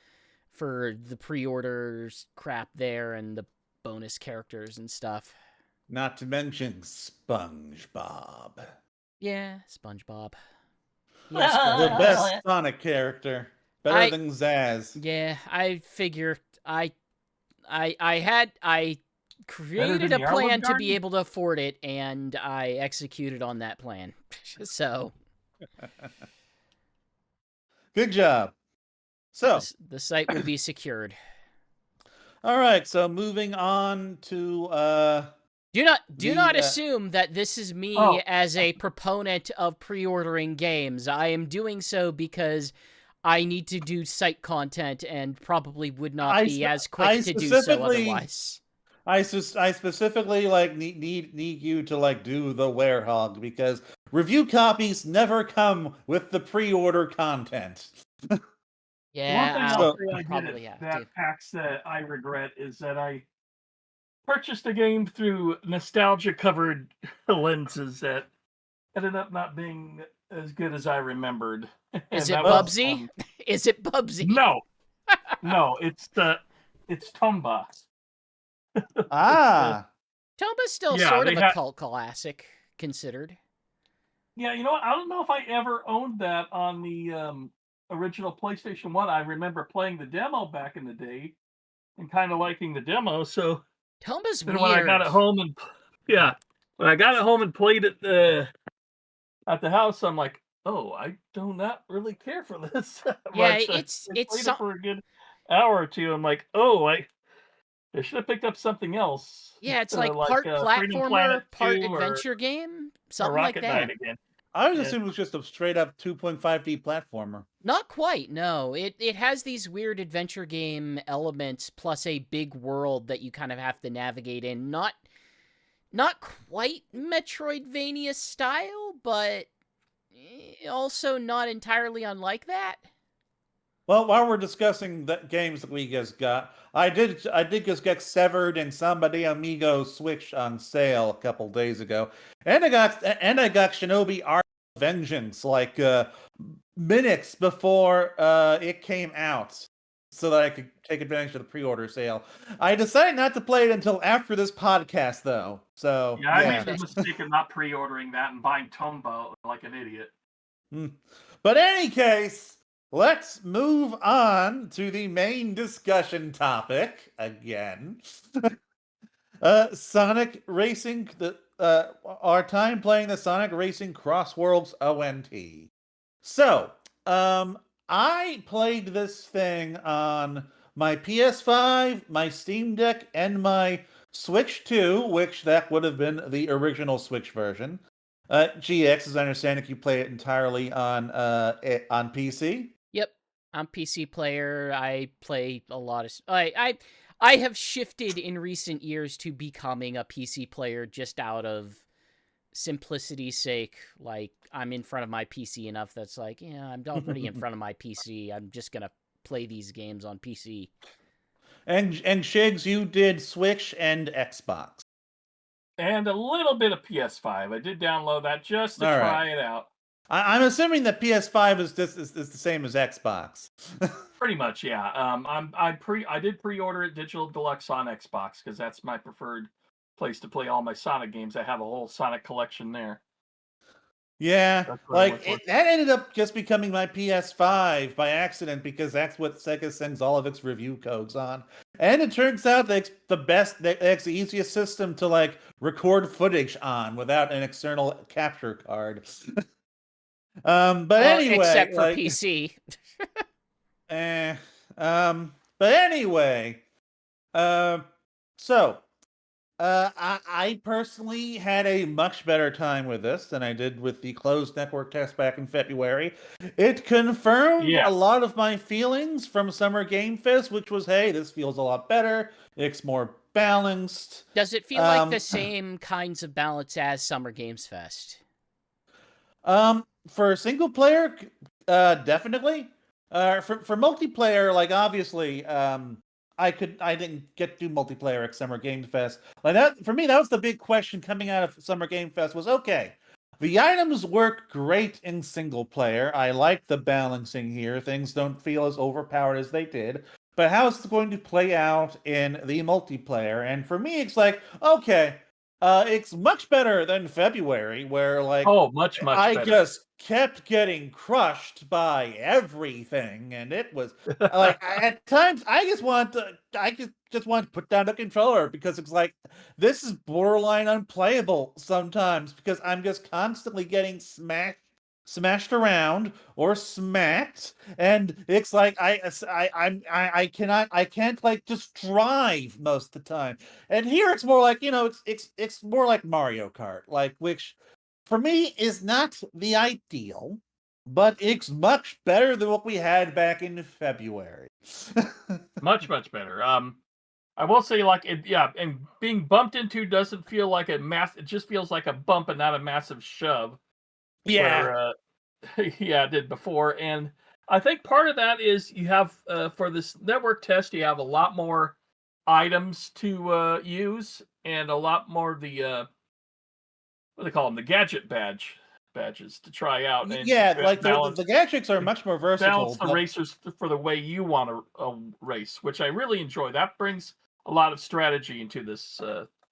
the pre-orders crap there and the bonus characters and stuff. Not to mention SpongeBob. Yeah, SpongeBob. Yes, the best Sonic character. Better than Zaz. Yeah, I figure I created a plan to be able to afford it, and I executed on that plan. So good job. So the site will be secured. All right, so moving on to do not assume that this is me as a proponent of pre-ordering games. I am doing so because I need to do site content and probably would not be as quick to do so otherwise. I specifically like need you to like do the werehog because review copies never come with the pre-order content. Yeah, one thing I'll say I did at that PAX that I regret is that I purchased a game through nostalgia-covered lenses that ended up not being as good as I remembered. Is And it that was Bubsy? Is it Bubsy? no, it's Tomba. Ah, Tomba's still Yeah, sort they of a had. cult classic, considered. Yeah, you know what? I don't know if I ever owned that on the original PlayStation 1. I remember playing the demo back in the day and kind of liking the demo. So Tomba's then when I got weird. it home and yeah, when I got it home and played it at the house, I'm like, oh, I do not really care for this Yeah, much. I it's played some. it for a good hour or two. I'm like, oh, I should have picked up something else, Yeah, it's like like part Freedom Planet platformer, part 2 or adventure game, or something like Rocket Knight that. again. I was Yeah. assuming it was just a straight up 2.5D platformer. Not quite, no. It has these weird adventure game elements plus a big world that you kind of have to navigate in. Not quite Metroidvania style, but also not entirely unlike that. Well, while we're discussing the games that we just got, I did just get Severed and Somebody Amigo Switch on sale a couple days ago, and I got Shinobi Art of Vengeance like minutes before it came out, so that I could take advantage of the pre-order sale. I decided not to play it until after this podcast, though. So Yeah, I yeah. made the mistake of not pre-ordering that and buying Tomba like an idiot. But in any case, let's move on to the main discussion topic again. Sonic Racing, our time playing the Sonic Racing CrossWorlds ONT. So, I played this thing on my PS5, my Steam Deck, and my Switch 2, which that would have been the original Switch version. GX, as I understand it, you play it entirely on PC. Yep, I'm PC player. I play a lot of. I have shifted in recent years to becoming a PC player just out of simplicity's sake. Like, I'm in front of my PC enough that's like, yeah, I'm already in front of my PC. I'm just gonna play these games on PC. And Shigs, you did Switch and Xbox. And a little bit of PS5. I did download that just to All right. try it out. I'm assuming that PS5 is the same as Xbox. Pretty much, yeah. I did pre-order it digital deluxe on Xbox because that's my preferred place to play all my Sonic games. I have a whole Sonic collection there. Yeah, That's what I went for. that ended up just becoming my PS5 by accident because that's what Sega sends all of its review codes on. And it turns out that it's the easiest system to like record footage on without an external capture card. But anyway, except for like, PC. but anyway, so I personally had a much better time with this than I did with the closed network test back in February. It confirmed a lot of my feelings from Summer Game Fest, which was, hey, this feels a lot better. It's more balanced. Does it feel like the same kinds of balance as Summer Games Fest? For single player, definitely. For multiplayer, like obviously, I didn't get to do multiplayer at Summer Game Fest. Like that for me, that was the big question coming out of Summer Game Fest was, okay, the items work great in single player. I like the balancing here. Things don't feel as overpowered as they did. But how is it going to play out in the multiplayer? And for me, it's like, okay, it's much better than February, where like much I better. just kept getting crushed by everything, and it was like at times I just want to put down the controller because it's like this is borderline unplayable sometimes because I'm just constantly getting smashed around or smacked, and it's like I can't like just drive most of the time. And here it's more like, it's more like Mario Kart, like, which for me is not the ideal, but it's much better than what we had back in February. much better. I will say, like, and being bumped into doesn't feel like a it just feels like a bump and not a massive shove. Yeah. Where, yeah, it did before. And I think part of that is you have, for this network test, you have a lot more items to use, and a lot more of the what do they call them, the gadget badges to try out, and Yeah, like balance the gadgets are much more versatile. the racers for the way you want to race, which I really enjoy. That brings a lot of strategy into this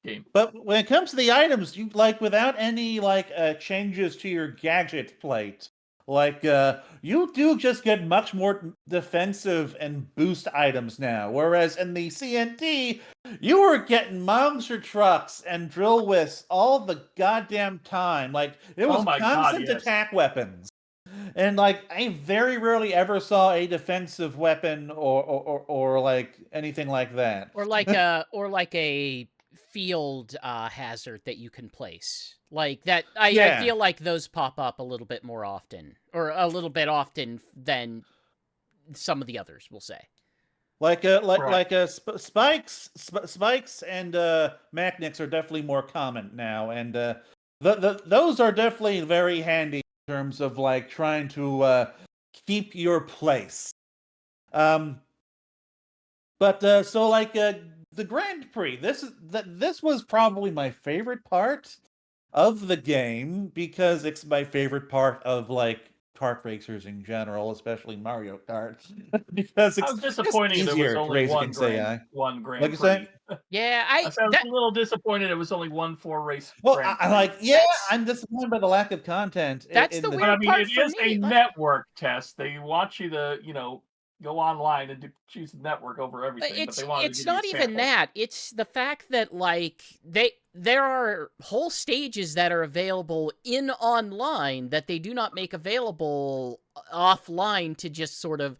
game. But when it comes to the items, you like without any changes to your gadget plate, you do just get much more defensive and boost items now. Whereas in the CNT, you were getting monster trucks and drill whisks all the goddamn time. Like it was constant yes. attack weapons. And like I very rarely ever saw a defensive weapon or like anything like that. Or like a field hazard that you can place. Like that I feel like those pop up a little bit more often, or a little bit often than some of the others, we'll say. Spikes and magnets are definitely more common now, and those are definitely very handy in terms of like trying to keep your place. The Grand Prix, this was probably my favorite part of the game because it's my favorite part of like kart racers in general, especially Mario Kart. Because it's I was disappointed there was only one Grand Prix. Yeah, I was a little disappointed it was only one 4-race. Well, I'm disappointed by the lack of content. That's the weird part. It is a network test. They want you to, go online and choose the network over everything. It's not even that. It's the fact that like there are whole stages that are available in online that they do not make available offline to just sort of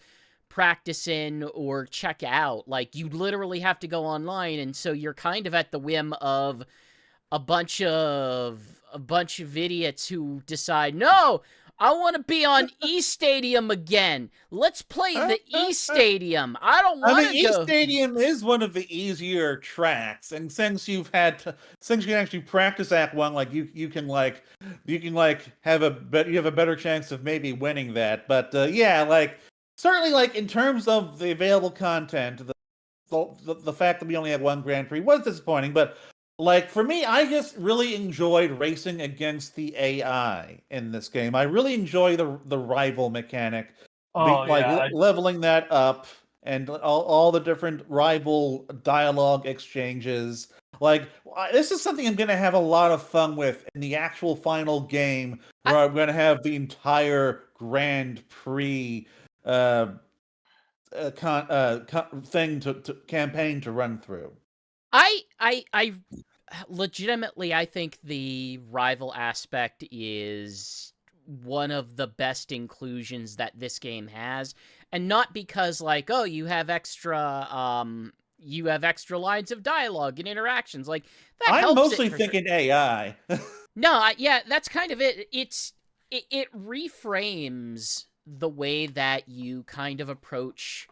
practice in or check out. Like you literally have to go online, and so you're kind of at the whim of a bunch of idiots who decide, no, I want to be on E-Stadium again. Let's play the E-Stadium. I don't want to go. E-Stadium is one of the easier tracks, and since you can actually practice Act 1, like you can have a better chance of maybe winning that. But certainly like in terms of the available content, the fact that we only had one Grand Prix was disappointing, but like, for me, I just really enjoyed racing against the AI in this game. I really enjoy the rival mechanic. Leveling that up and all the different rival dialogue exchanges. Like, this is something I'm going to have a lot of fun with in the actual final game, where I'm going to have the entire Grand Prix campaign to run through. I legitimately, I think the rival aspect is one of the best inclusions that this game has, and not because like, oh, you have extra lines of dialogue and interactions. Like that I'm helps mostly thinking sure. AI. No, yeah, that's kind of it. It reframes the way that you kind of approach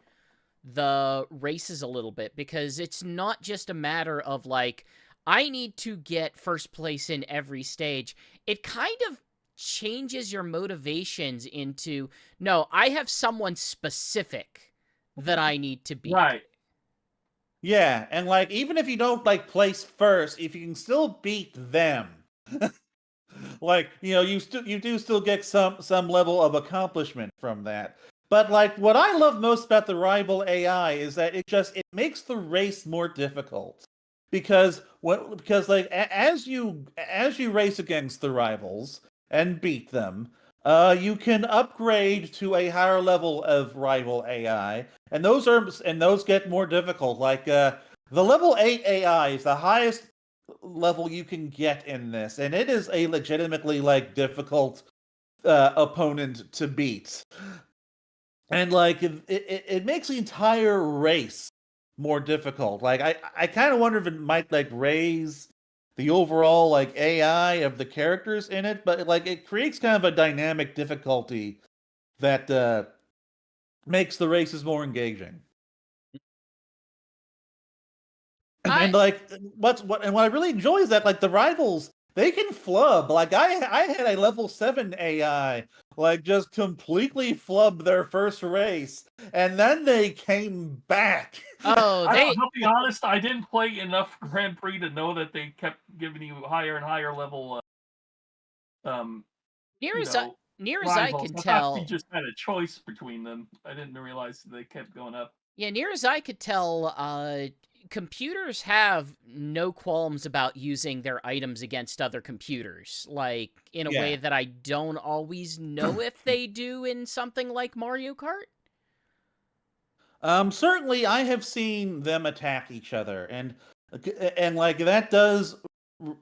the races a little bit, because it's not just a matter of like, I need to get first place in every stage. It kind of changes your motivations into, no, I have someone specific that I need to beat. Right. Yeah, and like even if you don't like place first, if you can still beat them, like you do still get some level of accomplishment from that. But like what I love most about the rival AI is that it makes the race more difficult. Because like as you race against the rivals and beat them, you can upgrade to a higher level of rival AI, and those get more difficult. Like the level 8 AI is the highest level you can get in this, and it is a legitimately like difficult opponent to beat. And like it makes the entire race more difficult. Like I kind of wonder if it might like raise the overall like AI of the characters in it, but like it creates kind of a dynamic difficulty that makes the races more engaging. And like what I really enjoy is that like the rivals, they can flub. Like I had a level 7 AI like just completely flubbed their first race, and then they came back. Oh, I'll be honest, I didn't play enough Grand Prix to know that they kept giving you higher and higher level, near you as I, know, near as I rivals. can I thought you tell, just had a choice between them. I didn't realize they kept going up. yeah, near as I could tell, computers have no qualms about using their items against other computers, like in a way Yeah. that I don't always know if they do in something like Mario Kart. Certainly, I have seen them attack each other, and like that does,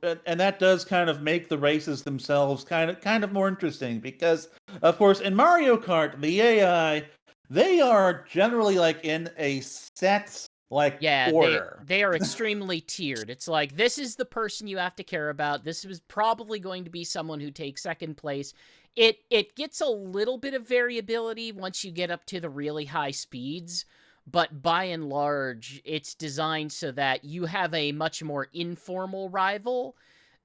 and that does kind of make the races themselves kind of more interesting because, of course, in Mario Kart, the AI they are generally like in a set like Yeah, order. they are extremely tiered. It's like this is the person you have to care about. This is probably going to be someone who takes second place. It gets a little bit of variability once you get up to the really high speeds, but by and large, it's designed so that you have a much more informal rival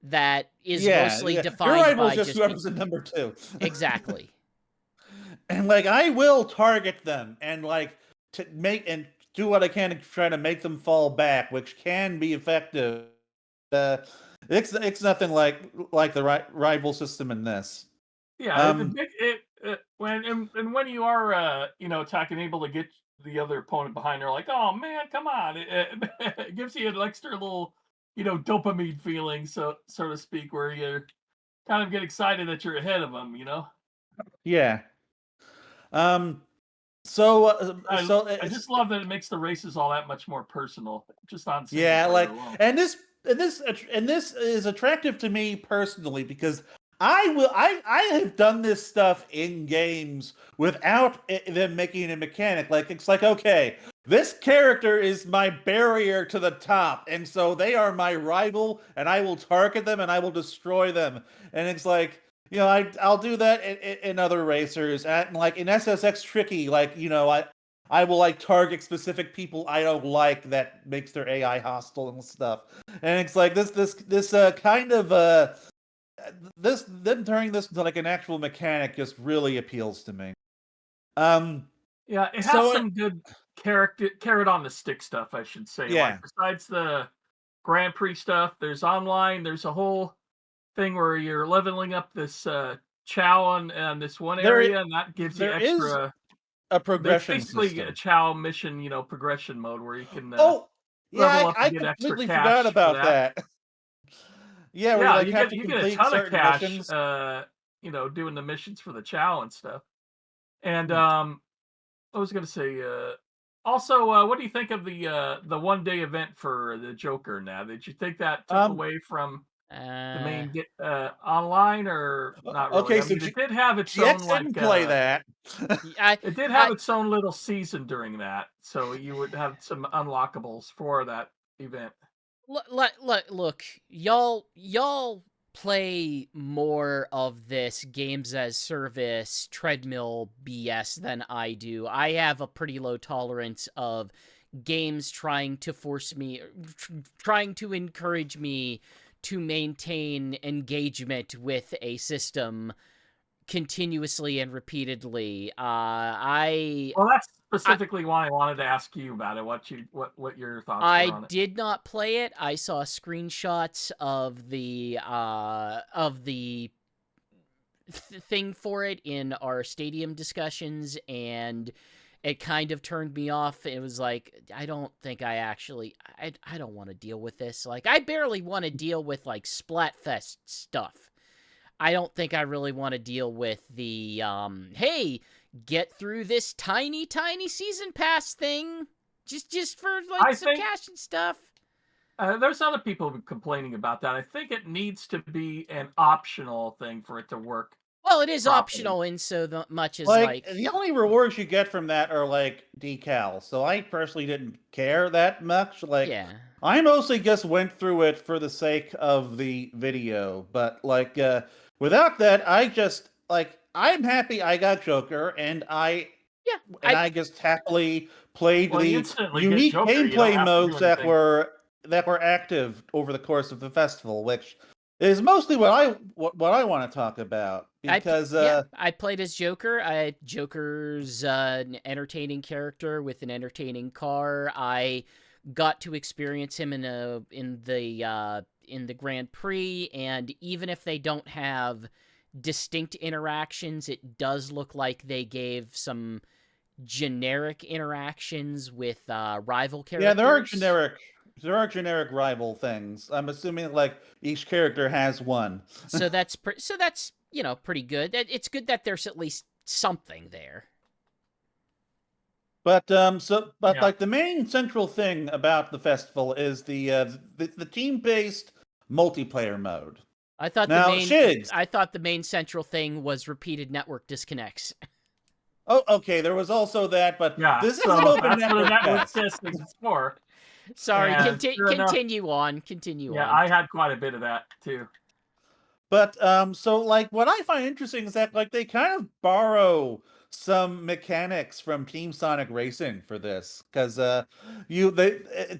that is Yeah, mostly yeah. Your defined rival's by just just whoever's in number two. exactly. And like I will target them and like to make and do what I can to try to make them fall back, which can be effective. Uh, it's nothing like the rival system in this. Yeah, Um, when you are attacking, able to get the other opponent behind, they're like, oh man, come on! It gives you an extra little, dopamine feeling, so to speak, where you kind of get excited that you're ahead of them. yeah. Um, so I so I just love that it makes the races all that much more personal, just on single yeah, player like alone. and this is attractive to me personally because I have done this stuff in games without them making it a mechanic. Like it's like okay, this character is my barrier to the top, and so they are my rival, and I will target them and I will destroy them. And it's like I'll do that in other racers, and like in SSX Tricky, like I will like target specific people I don't like that makes their AI hostile and stuff. And it's like this kind of this them turning this into like an actual mechanic just really appeals to me. Um Yeah, it has so some good carrot on the stick stuff, I should say. Like yeah. besides the Grand Prix stuff, there's online. There's a whole thing where you're leveling up this Chow on this one There area, and that gives you there is extra. a There's progression basically a system. Chow mission, progression mode where you can Oh, yeah, level up I and get extra completely forgot cash for about that. that. Yeah, where you Yeah, like have to you get a complete ton of certain cash, missions. doing the missions for the Chow and stuff. And Hmm. I was gonna say, also, what do you think of the 1 day event for the Joker? Now, did you think that took Um away from the Uh, main get online, or not really? okay, I so mean, it did have its own Jets didn't play that. I it did have I its own little season during that, so you would have some unlockables for that event. look, y'all play more of this games as service treadmill BS than I do. I have a pretty low tolerance of games trying to force me, trying to encourage me to maintain engagement with a system continuously and repeatedly. Well, that's I specifically why I wanted to ask you about it. What your thoughts were I on it? did not play it. I saw screenshots of the thing for it in our stadium discussions, and it kind of turned me off. It was like I don't think I don't want to deal with this. Like I barely want to deal with like Splatfest stuff. I don't think I really want to deal with the hey, get through this tiny season pass thing just for like I some think cash and stuff. there's other people complaining about that. I think it needs to be an optional thing for it to work Well, it is properly. optional in so much as Like like the only rewards you get from that are like decals. So I personally didn't care that much. Like yeah. I mostly just went through it for the sake of the video. But like without that, I just like I'm happy I got Joker Yeah, and I just happily played Well, you the instantly get unique Joker. You don't gameplay have to do modes anything. that were active over the course of the festival, which is mostly what I want to talk about because I played as Joker. Joker's an entertaining character with an entertaining car. I got to experience him in the Grand Prix, and even if they don't have distinct interactions, it does look like they gave some generic interactions with rival characters. yeah, there are generic rival things. I'm assuming like each character has one. So that's pretty good. It's good that there's at least something there. But Yeah. like the main central thing about the festival is the team-based multiplayer mode. I thought the main central thing was repeated network disconnects. Oh, okay. There was also that, but Yeah, this is so an open that's what a network network test. testing is for. Sorry, And sure enough- continue on. Continue Yeah, on. I had quite a bit of that too. But so like what I find interesting is that like they kind of borrow some mechanics from Team Sonic Racing for this because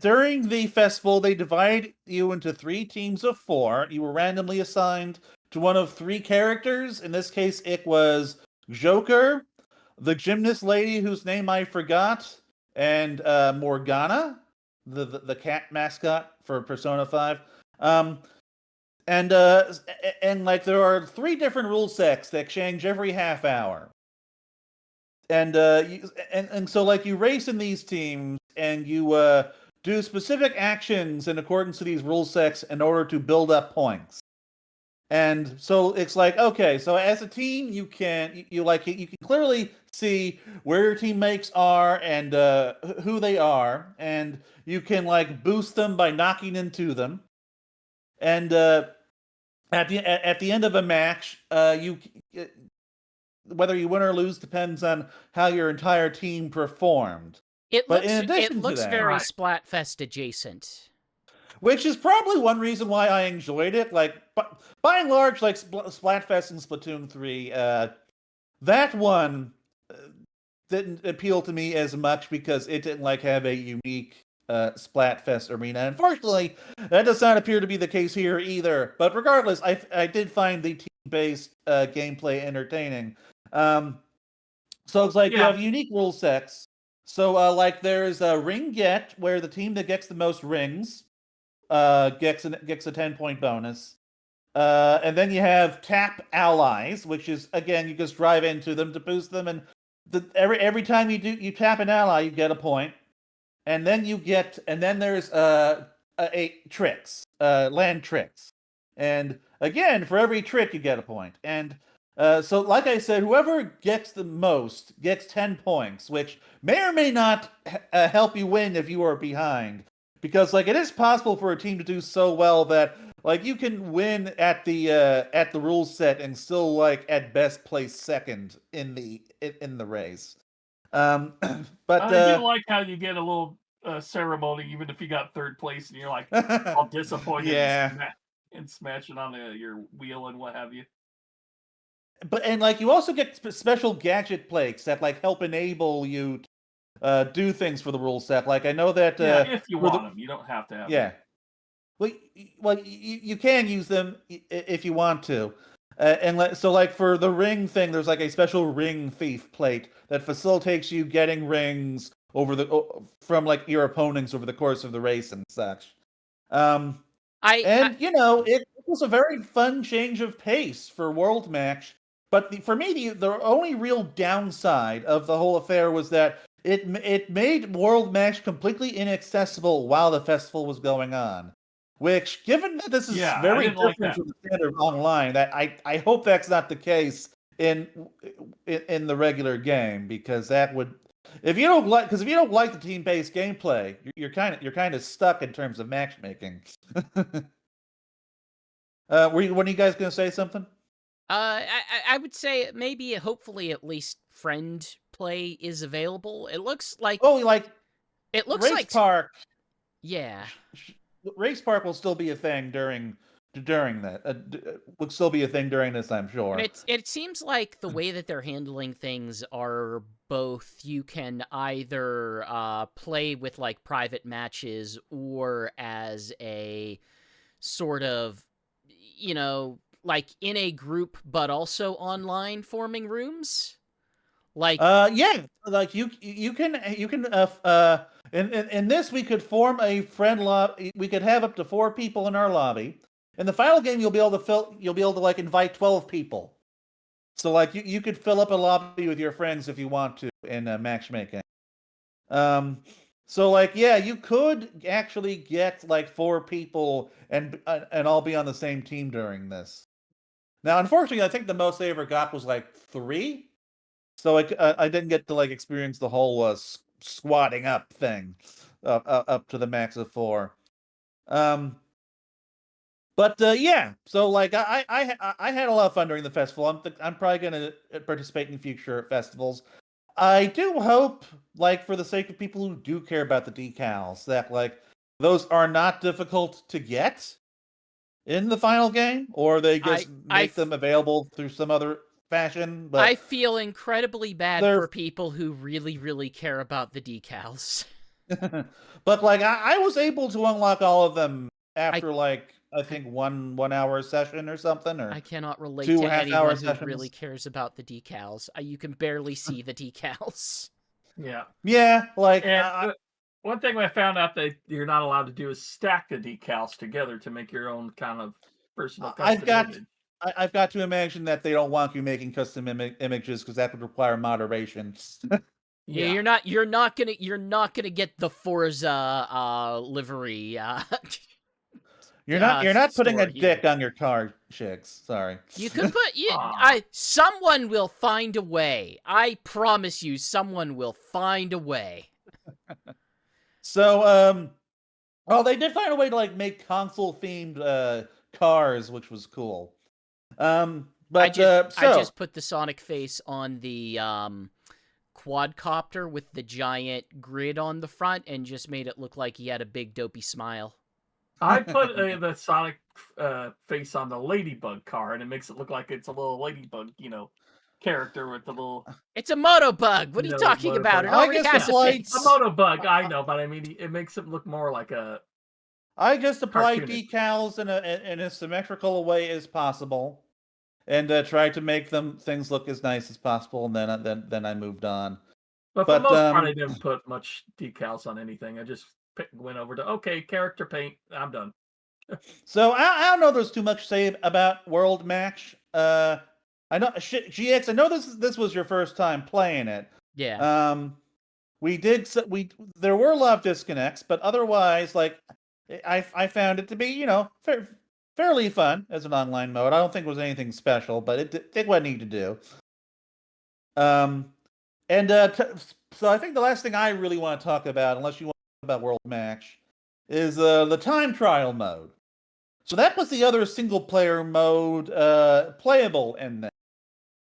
during the festival they divide you into 3 teams of 4. You were randomly assigned to one of 3 characters. In this case, it was Joker, the gymnast lady whose name I forgot, and Morgana, the cat mascot for Persona 5. And like there are 3 different rule sets that change every half hour. And so like you race in these teams and you do specific actions in accordance to these rule sets in order to build up points. And so it's like, okay, so as a team you can clearly see where your teammates are and who they are, and you can like boost them by knocking into them. And at the end of a match, whether you win or lose depends on how your entire team performed. It But in addition to looks that, very Right. Splatfest adjacent. which is probably one reason why I enjoyed it. Like, by and large, like Splatfest and Splatoon 3, that one didn't appeal to me as much because it didn't like have a unique Splatfest arena. Unfortunately, that does not appear to be the case here either. But regardless, I did find the team-based gameplay entertaining. So it's like you Yeah. have unique rule sets. So like there's a ring get where the team that gets the most rings gets a 10-point bonus. And then you have tap allies, which is again you just drive into them to boost them, and every time you tap an ally, you get a point. And then there's tricks, land tricks, and again for every trick you get a point. And so, like I said, whoever gets the most gets 10 points, which may or may not help you win if you are behind. Because like it is possible for a team to do so well that like you can win at the rules set and still like at best place second in the race. But I do like how you get a little ceremony, even if you got 3rd place, and you're like all disappointed yeah. and smashing on your wheel and what have you. But and like you also get special gadget plates that like help enable you to do things for the rule set. Like I know that Yeah, if you want them, you don't have to have yeah. them. Well, you can use them if you want to. So like for the ring thing, there's like a special ring thief plate that facilitates you getting rings from like your opponents over the course of the race and such. It was a very fun change of pace for World Match. But for me, the only real downside of the whole affair was that it made World Match completely inaccessible while the festival was going on. Which, given that this is very different from the standard online, that I hope that's not the case in the regular game, because that would, if you don't like the team-based gameplay, you're kind of stuck in terms of matchmaking. Were you guys going to say something? I would say maybe, hopefully, at least friend play is available. It looks like Race Park. Yeah. Race Park will still be a thing during that. Will still be a thing during this, I'm sure. And it seems like the way that they're handling things are both you can either play with like private matches or as a sort of like in a group, but also online forming rooms. Like, yeah, like you can in this we could form a friend lobby. We could have up to 4 people in our lobby. In the final game, you'll be able to like invite 12 people. So like you could fill up a lobby with your friends if you want to in matchmaking. So like yeah, you could actually get like 4 people and all be on the same team during this. Now, unfortunately, I think the most they ever got was like 3. So I didn't get to like experience the whole squatting up thing up to the max of 4. But yeah, so like I had a lot of fun during the festival. I'm probably gonna participate in future festivals. I do hope, like for the sake of people who do care about the decals, that like those are not difficult to get in the final game, or they just make them available through some other fashion. But I feel incredibly bad for people who really, really care about the decals. But like I was able to unlock all of them after like I think 1 hour session or something, or I cannot relate 2 to anyone who sessions. really cares about the decals. You can barely see the decals. Yeah. Yeah, like and one thing I found out that you're not allowed to do is stack the decals together to make your own kind of personal custom image. I've got to imagine that they don't want you making custom images because that would require moderation. Yeah, you're not gonna get the Forza livery. You're not putting a dick on your car, chicks. Sorry. You could put someone will find a way. I promise you, someone will find a way. So well, they did find a way to like make console themed cars, which was cool. But I just put the Sonic face on the quadcopter with the giant grid on the front and just made it look like he had a big dopey smile. I put the Sonic face on the Ladybug car, and it makes it look like it's a little Ladybug, character with the little... It's a Motobug! What are you talking about? It already has a face! A Motobug, I know, but I mean, it makes it look more like a... I just applied decals in a symmetrical way as possible, and tried to make things look as nice as possible, and then I moved on. But for the most part, I didn't put much decals on anything. I just went over to, okay, character paint, I'm done. So I don't know there's too much to say about World Match. I know GX, I know this was your first time playing it. Yeah. There were a lot of disconnects, but otherwise, like I found it to be, fairly fun as an online mode. I don't think it was anything special, but it did what it needed to do. So I think the last thing I really want to talk about, unless you want to talk about World Match, is the time trial mode. So that was the other single player mode playable in there.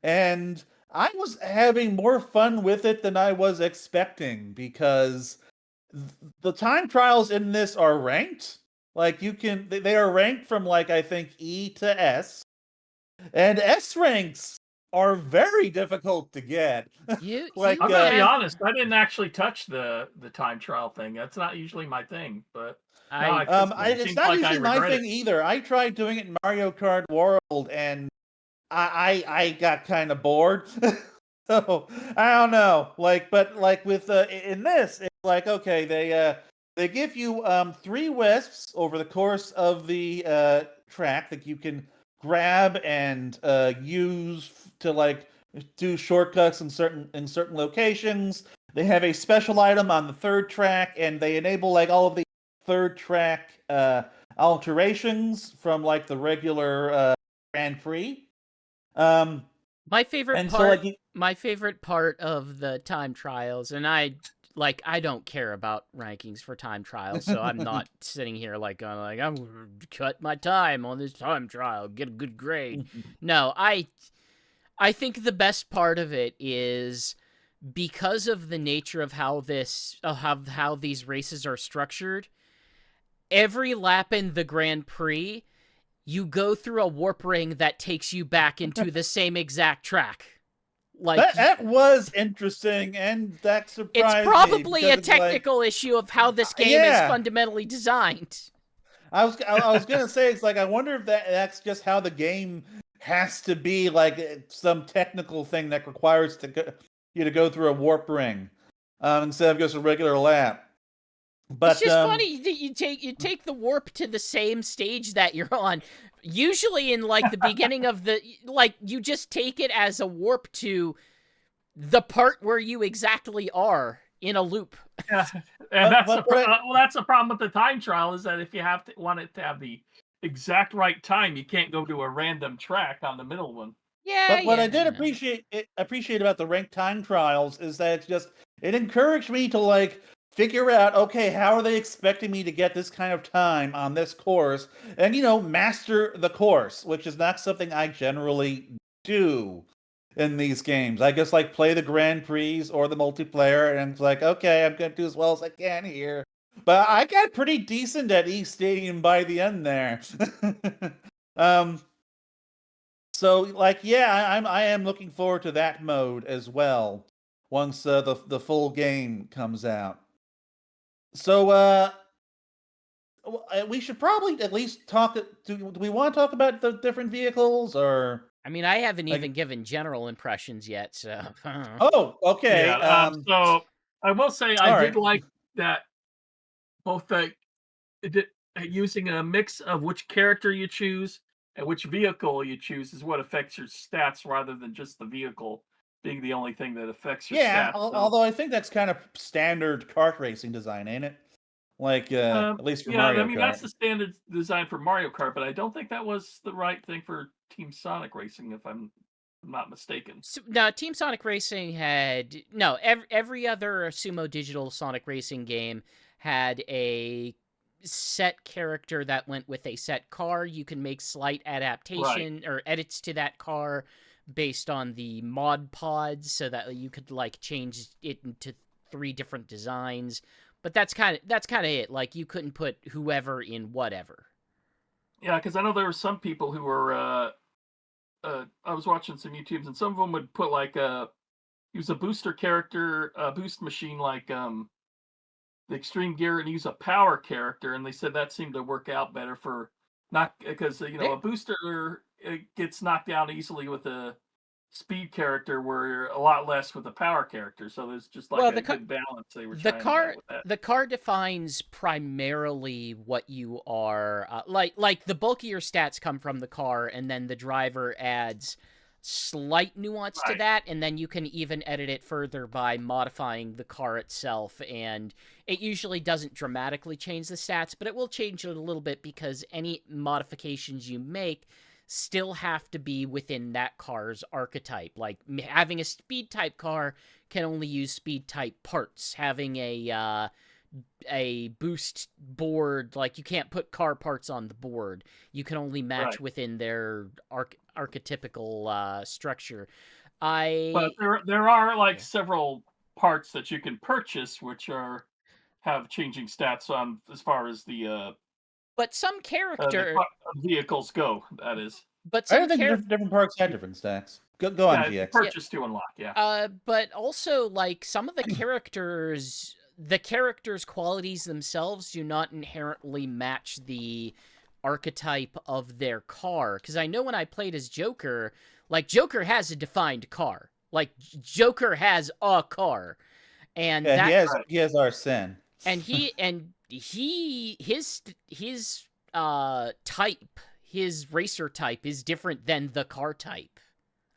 And I was having more fun with it than I was expecting, because the time trials in this are ranked. Like they are ranked from like I think E to S. And S ranks are very difficult to get. I'm gonna be honest, I didn't actually touch the time trial thing. That's not usually my thing, but it's not usually my thing either. I tried doing it in Mario Kart World, and I got kind of bored. So I don't know. But with in this, it's like, okay, they give you 3 wisps over the course of the track that you can grab and use to like do shortcuts in certain locations. They have a special item on the 3rd track, and they enable like all of the 3rd track alterations from like the regular Grand Prix. My favorite part of the time trials, and I don't care about rankings for time trials, so I'm not sitting here like going like, I'm gonna cut my time on this time trial, get a good grade. No, I think the best part of it is because of the nature of how these races are structured. Every lap in the Grand Prix, you go through a warp ring that takes you back into the same exact track. Like that was interesting, and that surprised me. It's probably a technical issue of how this game is fundamentally designed. I was gonna say, it's like, I wonder if that's just how the game has to be, like some technical thing that requires you to go through a warp ring instead of just a regular lap. It's But just funny that you take the warp to the same stage that you're on. Usually in like the beginning of the you just take it as a warp to the part where you exactly are in a loop. Yeah, and that's but the problem with the time trial is that if you want it to have the exact right time, you can't go to a random track on the middle one. Yeah, But what I did yeah. appreciate about the ranked time trials is that it encouraged me to like figure out, okay, how are they expecting me to get this kind of time on this course, and master the course, which is not something I generally do in these games. I just like play the Grand Prix or the multiplayer, and it's like, okay, I'm gonna do as well as I can here. But I got pretty decent at East Stadium by the end there. um, so like, yeah, I am looking forward to that mode as well once the full game comes out. So we should probably at least talk. Do we want to talk about the different vehicles, or I mean, I haven't like? even given general impressions yet, so. Oh, okay. Yeah. So I will say I All did right. like that both using a mix of which character you choose and which vehicle you choose is what affects your stats rather than just the vehicle being the only thing that affects your Yeah, stats. So, although I think that's kind of standard kart racing design, ain't it? Like, at least for yeah, I Mario mean that's Kart. the standard design for Mario Kart, but I don't think that was the right thing for Team Sonic Racing, if I'm not mistaken. So, no, Team Sonic Racing had no every other Sumo Digital Sonic Racing game had a set character that went with a set car. You can make slight Right. adaptation or edits to that car based on the mod pods, so that you could like change it into 3 different designs. But that's kind of it. Like you couldn't put whoever in whatever. Yeah, because I know there were some people who were. I was watching some YouTubes, and some of them would put like use a booster character, a boost machine like the extreme gear, and use a power character, and they said that seemed to work out better for not because There, a booster it gets knocked down easily with a speed character, where a lot less with a power character. So there's just like well, a good balance they were the trying to have car with that. the car defines primarily what you are. Like the bulk of your stats come from the car, and then the driver adds slight nuance to Right. that, and then you can even edit it further by modifying the car itself. And it usually doesn't dramatically change the stats, but it will change it a little bit because any modifications you make still have to be within that car's archetype. Like having a speed type car can only use speed type parts. Having a boost board, like you can't put car parts on the board. You can only match Right. within their archetypical structure. But I there are like Yeah. several parts that you can purchase which have changing stats on as far as But some character, vehicles go. That is, but I some don't think character, different parts had different stacks. Go on, yeah, you GX. yeah. purchase to unlock. Yeah, But also like some of the characters' qualities themselves do not inherently match the archetype of their car. Because I know when I played as Joker, like Joker has a defined car. Like Joker has a car, and Yeah, that right. he has Arsene. and his type, his racer type is different than the car type.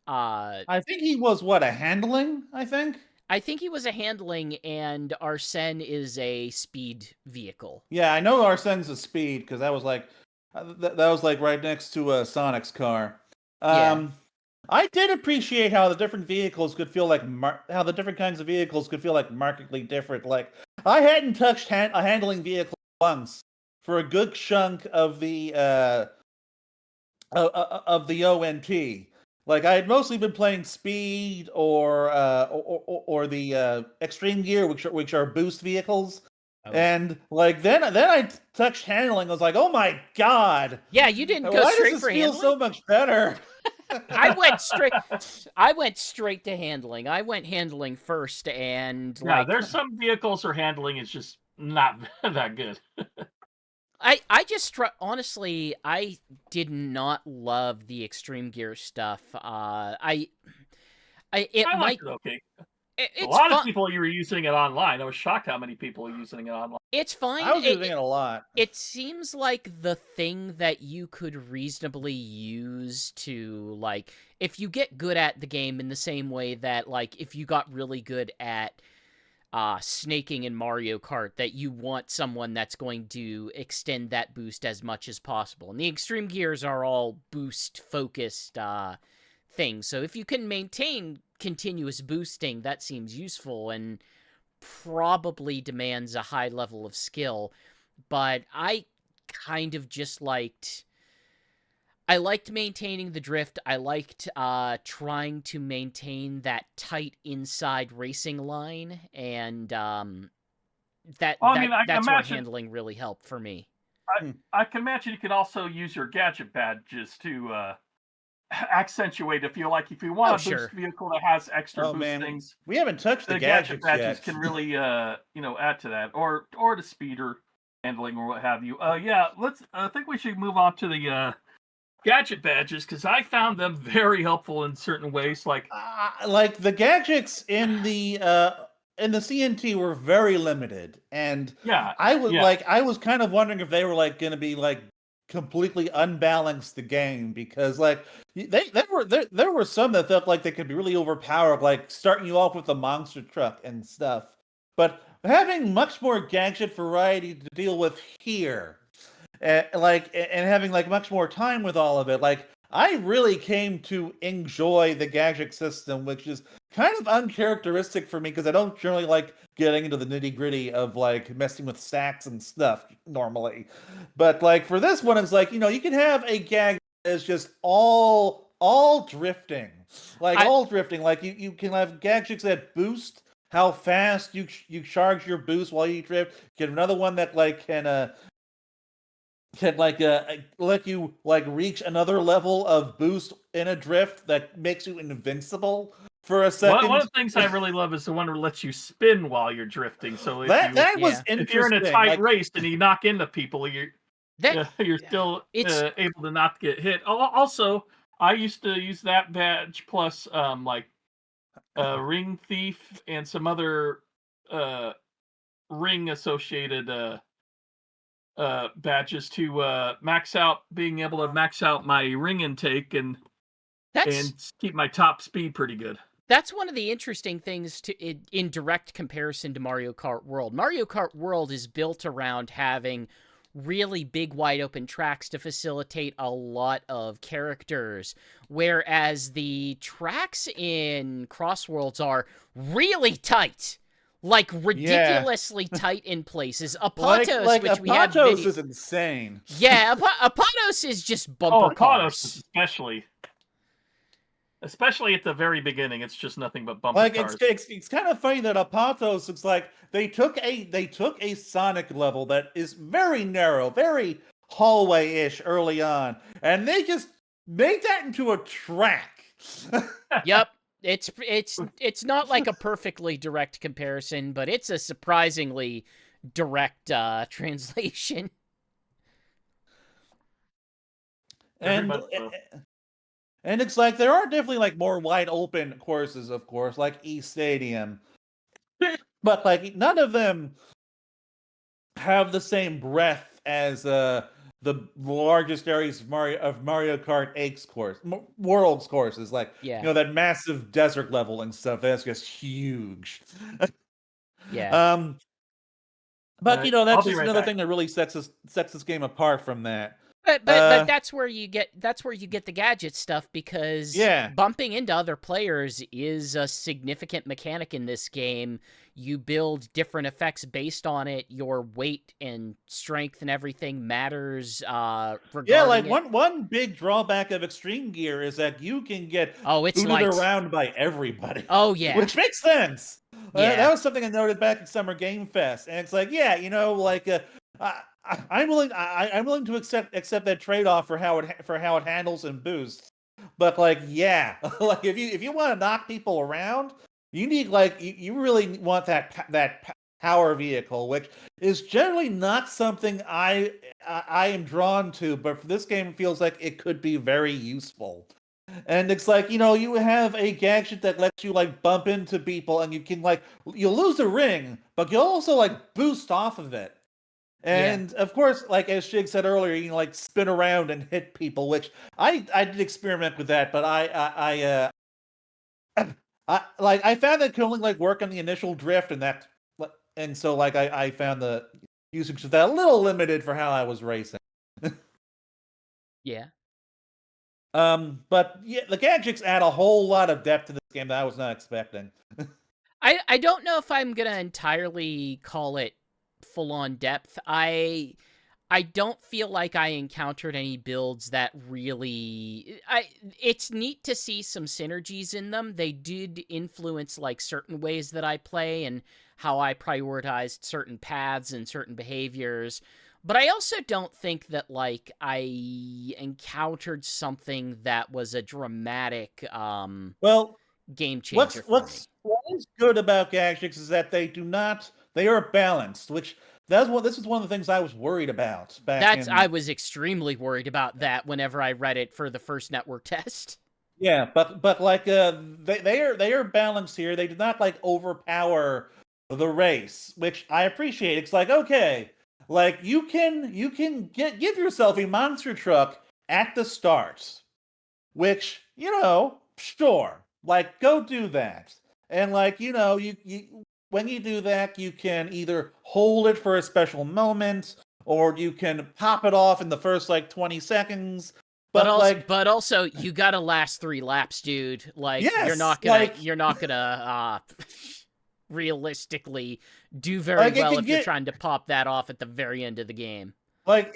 Uh, I think he was what, a handling, I think? I think he was a handling, and Arsene is a speed vehicle. Yeah, I know Arsene's a speed because that was like that was like right next to Sonic's car. Yeah. I did appreciate how the different vehicles could feel like how the different kinds of vehicles could feel like markedly different. Like I hadn't touched a handling vehicle once for a good chunk of the ONT. Like I had mostly been playing speed or the extreme gear, which are boost vehicles. Oh. And like then I touched handling. I was like, oh my god, Yeah, you didn't go why does straight this for feel handling? so much better? I went straight to handling. I went handling first, and Yeah, like there's some vehicles or handling is just not that good. Honestly, I did not love the Extreme Gear stuff. It I liked might, it okay. A it's lot of fun. people were using it online. I was shocked how many people are using it online. It's fine. I was using it a lot. It seems like the thing that you could reasonably use to, like, if you get good at the game in the same way that, like, if you got really good at snaking in Mario Kart, that you want someone that's going to extend that boost as much as possible. And the Extreme Gears are all boost-focused things. So if you can maintain continuous boosting, that seems useful and probably demands a high level of skill. But I kind of just liked... I liked maintaining the drift. I liked trying to maintain that tight inside racing line, and Well, I mean, I can that's where imagine. handling really helped for me. I can imagine you could also use your gadget badges to accentuate if you like. If you want Oh, a boost sure. vehicle that has extra Oh boost man, things, we haven't touched the the gadget gadgets badges yet. can really add to that, or the speeder handling or what have you. Yeah, let's. I think we should move on to the gadget badges because I found them very helpful in certain ways. Like the gadgets in the CNT were very limited, and Yeah, I was yeah. I was kind of wondering if they were like going to be like completely unbalance the game, because like there were some that felt like they could be really overpowered, like starting you off with the monster truck and stuff. But having much more gadget variety to deal with here, and having like much more time with all of it, like I really came to enjoy the gadget system, which is kind of uncharacteristic for me because I don't generally like getting into the nitty gritty of like messing with stacks and stuff normally. But like for this one, it's like, you can have a gag that is just all drifting, all drifting. Like you can have gadgets that boost how fast you charge your boost while you drift. Get another one that like can let you like reach another level of boost in a drift that makes you invincible for a second. One of the things I really love is the one that lets you spin while you're drifting. So that was interesting. if you're in a tight like, race and you knock into people, you're still able to not get hit. Also, I used to use that badge plus Ring Thief and some other ring associated badges to being able to max out my ring intake and keep my top speed pretty good. That's one of the interesting things in direct comparison to Mario Kart World. Mario Kart World is built around having really big wide open tracks to facilitate a lot of characters, whereas the tracks in CrossWorlds are really tight. Like ridiculously tight in places. Apatos, like which Apatos we have is insane. Yeah, Apatos is just bumper cars. Especially at the very beginning, it's just nothing but bumper cars. It's kind of funny that Apatos, it's like they took a Sonic level that is very narrow, very hallway-ish early on, and they just made that into a track. Yep. It's not like a perfectly direct comparison, but it's a surprisingly direct translation. And it's like there are definitely like more wide open courses, of course, like East Stadium, but like none of them have the same breadth as the largest areas of Mario Kart 8's World's courses, like that massive desert level and stuff. That's just huge. Yeah. But that's just another thing that really sets this game apart from that. But that's where you get the gadget stuff, because bumping into other players is a significant mechanic in this game. You build different effects based on it. Your weight and strength and everything matters. One big drawback of Extreme Gear is that you can get booted around by everybody. Oh yeah, which makes sense. That was something I noted back at Summer Game Fest, and it's like I'm willing to accept that trade-off for how it handles and boosts. But like if you want to knock people around, you need you really want that power vehicle, which is generally not something I am drawn to, but for this game, it feels like it could be very useful. And it's like, you have a gadget that lets you like bump into people, and you can like you'll lose a ring, but you'll also like boost off of it. Yeah. And of course, like as Shig said earlier, you can like spin around and hit people, which I did experiment with that, but I found that it could only like work on the initial drift, and so like I found the usage of that a little limited for how I was racing. Yeah. But yeah, the gadgets add a whole lot of depth to this game that I was not expecting. I don't know if I'm gonna entirely call it full-on depth. I don't feel like I encountered any builds that really... It's neat to see some synergies in them. They did influence, like, certain ways that I play and how I prioritized certain paths and certain behaviors. But I also don't think that, like, I encountered something that was a dramatic Well, game changer for me. what is good about gadgets is that they are balanced, which this is one of the things I was worried about back I in. was extremely worried about that whenever I read it for the first network test. Yeah, but like they are balanced here. They did not like overpower the race, which I appreciate. It's like, okay, like you can give yourself a monster truck at the start, which, sure, like go do that. And like, you when you do that, you can either hold it for a special moment, or you can pop it off in the first like 20 seconds. But like, But also, you gotta last 3 laps, dude. Like, yes, like you're not gonna, realistically do very like it well can if you're get trying to pop that off at the very end of the game. like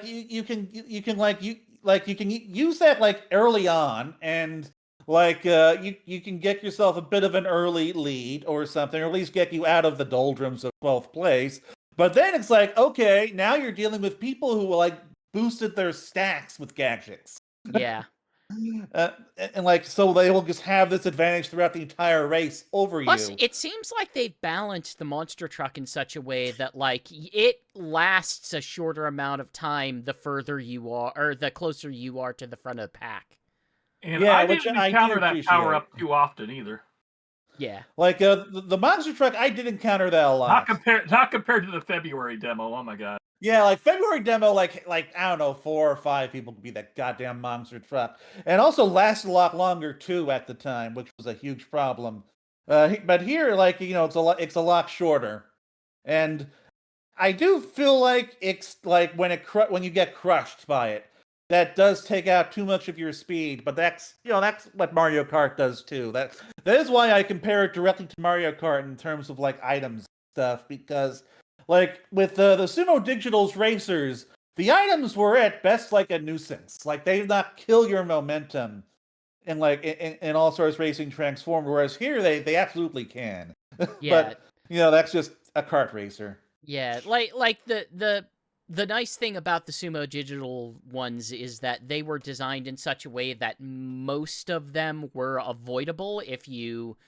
you can like you can use that like early on, and like you can get yourself a bit of an early lead or something, or at least get you out of the doldrums of 12th place. But then it's like, okay, now you're dealing with people who like boosted their stacks with gadgets. Yeah. uh, and like, so they will just have this advantage throughout the entire race over Plus, you. it seems like they've balanced the monster truck in such a way that, like, it lasts a shorter amount of time the further you are, or the closer you are to the front of the pack. And Yeah, I which didn't I do encounter that power appreciate. up too often either. Yeah. Like the monster truck, I did encounter that a lot. Not compared to the February demo. Oh my god. Yeah, like February demo, like I don't know, 4 or 5 people could be that goddamn monster truck, and also lasted a lot longer too at the time, which was a huge problem. But here, like, it's a lot shorter, and I do feel like it's like when you get crushed by it, that does take out too much of your speed. But that's what Mario Kart does too. That is why I compare it directly to Mario Kart in terms of like items and stuff, because like with the Sumo Digital's racers, the items were at best like a nuisance. Like they did not kill your momentum in like in all stars racing transform, whereas here they absolutely can. Yeah. But that's just a kart racer. Yeah, like the nice thing about the Sumo Digital ones is that they were designed in such a way that most of them were avoidable if you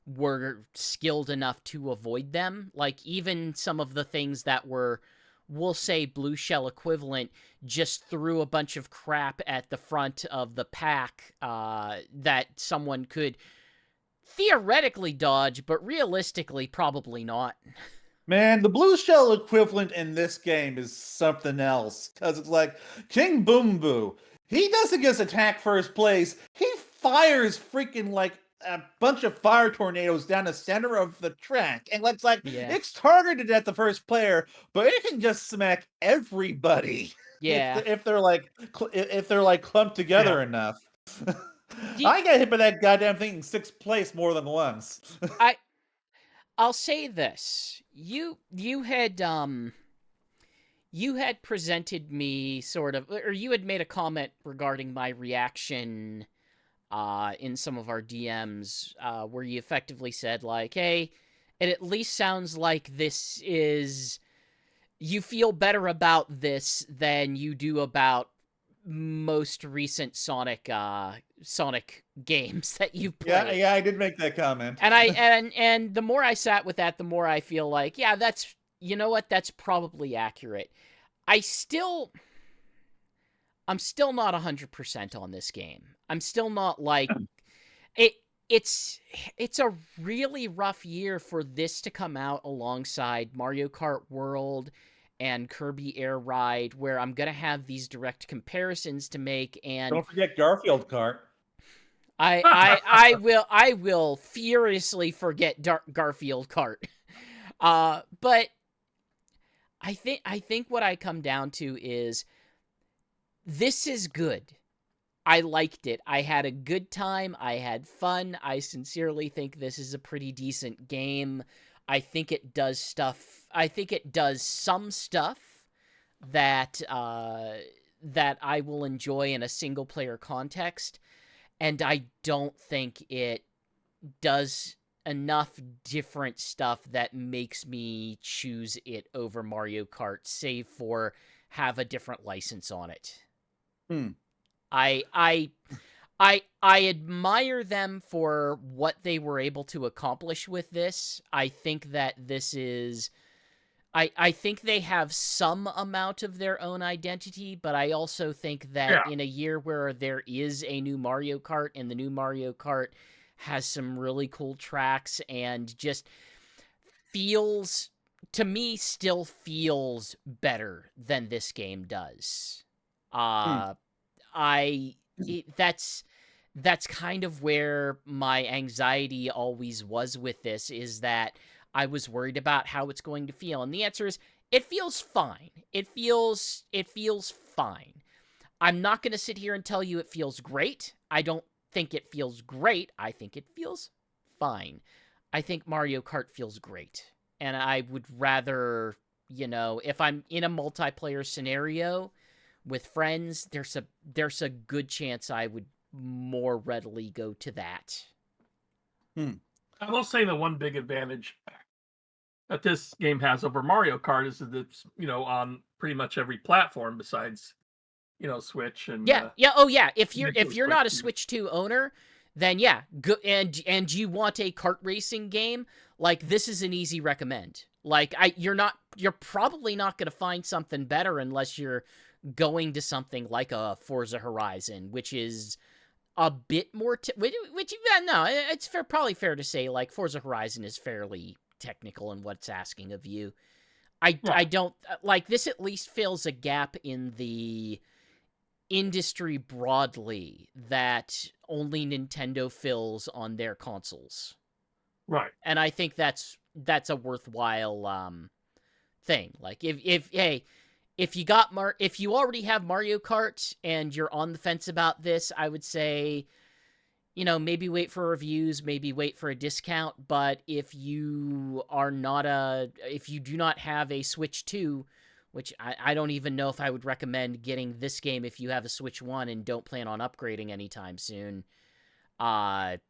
were skilled enough to avoid them. Like, even some of the things that were, we'll say, blue shell equivalent, just threw a bunch of crap at the front of the pack that someone could theoretically dodge, but realistically probably not. Man, the blue shell equivalent in this game is something else. Because it's like, King Boom Boo, he doesn't just attack first place, he fires freaking like a bunch of fire tornadoes down the center of the track. And Yeah. it's targeted at the first player, but it can just smack everybody Yeah. if they're like clumped together Yeah. enough. Do- I got hit by that goddamn thing in 6th place more than once. I'll say this. You had presented me sort of, or you had made a comment regarding my reaction in some of our DMs where you effectively said, like, hey, it at least sounds like this is, you feel better about this than you do about most recent Sonic games that you've played. Yeah, I did make that comment. And and the more I sat with that, the more I feel like, yeah, that's, you know what, that's probably accurate. I'm still not 100% on this game. I'm still not like it's a really rough year for this to come out alongside Mario Kart World and Kirby Air Ride, where I'm gonna have these direct comparisons to make. And don't forget Garfield Kart. I will furiously forget Garfield Kart. But I think what I come down to is this is good. I liked it. I had a good time. I had fun. I sincerely think this is a pretty decent game. I think it does stuff. I think it does some stuff that that I will enjoy in a single player context, and I don't think it does enough different stuff that makes me choose it over Mario Kart, save for have a different license on it. I admire them for what they were able to accomplish with this. I think that this is... I think they have some amount of their own identity, but I also think that in a year where there is a new Mario Kart, and the new Mario Kart has some really cool tracks and just feels, to me, still feels better than this game does. That's kind of where my anxiety always was with this, is that I was worried about how it's going to feel. And the answer is, it feels fine. It feels fine. I'm not going to sit here and tell you it feels great. I don't think it feels great. I think it feels fine. I think Mario Kart feels great. And I would rather, you know, if I'm in a multiplayer scenario with friends, there's a good chance I would more readily go to that. I will say the one big advantage that this game has over Mario Kart is that it's, you know, on pretty much every platform besides, you know, Switch and If you're not a Switch 2 owner, then and you want a kart racing game, like, this is an easy recommend. Like, you're probably not going to find something better unless you're going to something like a Forza Horizon, which is a bit more it's probably fair to say, like, Forza Horizon is fairly technical in what it's asking of you. I don't like this. At least fills a gap in the industry broadly that only Nintendo fills on their consoles, right? And I think that's a worthwhile thing. Like, if you already have Mario Kart and you're on the fence about this, I would say, you know, maybe wait for reviews, maybe wait for a discount. But if you do not have a Switch 2, which I don't even know if I would recommend getting this game if you have a Switch 1 and don't plan on upgrading anytime soon. Get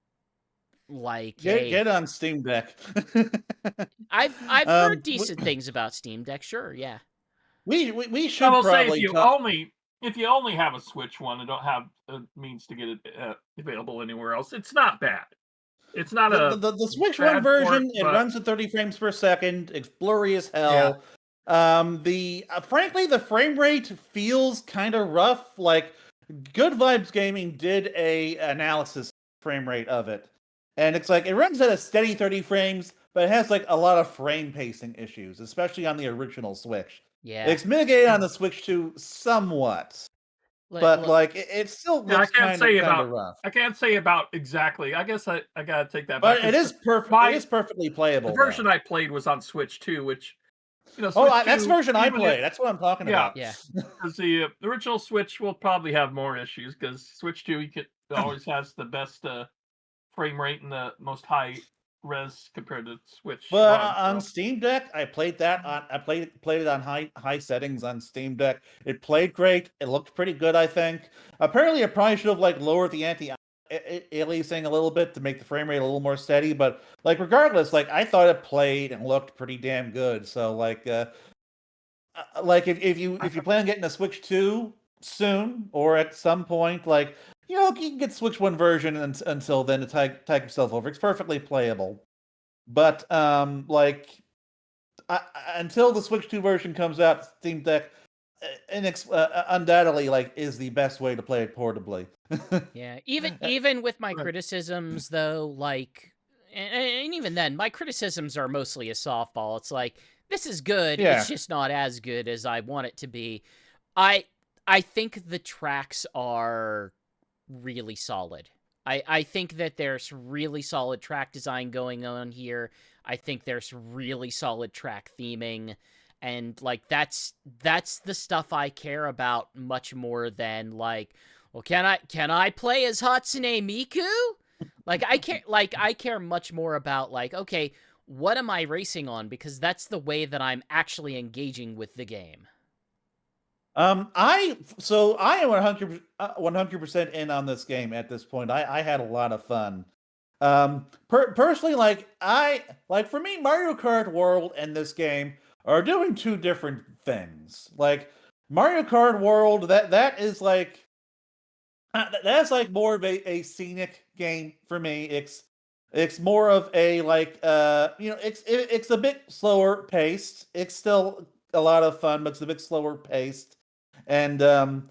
on Steam Deck. I've heard decent things about Steam Deck. Sure, yeah. We should probably if you only have a Switch 1 and don't have a means to get it available anywhere else, it's not bad. It's not the Switch 1 version. It runs at 30 frames per second. It's blurry as hell. Yeah. Frankly, the frame rate feels kind of rough. Like, Good Vibes Gaming did a analysis frame rate of it, and it's like it runs at a steady 30 frames, but it has like a lot of frame pacing issues, especially on the original Switch. Yeah, it's mitigated on the Switch 2 somewhat, but like it still looks kind of rough. I can't say about exactly. I guess I gotta take that back. But it is perfect. It is perfectly playable. The version I played was on Switch 2, which, you know, that's the version I played. That's what I'm talking about. Yeah, because the original Switch will probably have more issues, because Switch 2 always has the best frame rate and the most high res compared to Switch. But on Steam Deck, I played that on. I played it on high settings on Steam Deck. It played great. It looked pretty good, I think. Apparently, I probably should have like lowered the anti-aliasing a little bit to make the frame rate a little more steady. But like, regardless, like, I thought it played and looked pretty damn good. So like if you plan on getting a Switch 2, soon or at some point. Like, you can get Switch One version until then to tag yourself over. It's perfectly playable. But like until the Switch 2 version comes out, Steam Deck undoubtedly like is the best way to play it portably. Yeah, even with my criticisms though, like, and even then, my criticisms are mostly a softball. It's like, this is good, Yeah. it's just not as good as I want it to be. I think the tracks are really solid. I think that there's really solid track design going on here. I think there's really solid track theming. And like that's the stuff I care about much more than like, well, can I play as Hatsune Miku? Like I care much more about like, okay, what am I racing on? Because that's the way that I'm actually engaging with the game. I am 100% in on this game at this point. I had a lot of fun. Personally, for me, Mario Kart World and this game are doing two different things. Like Mario Kart World, that is like that's like more of a scenic game for me. It's more of a like it's a bit slower paced. It's still a lot of fun, but it's a bit slower paced. And I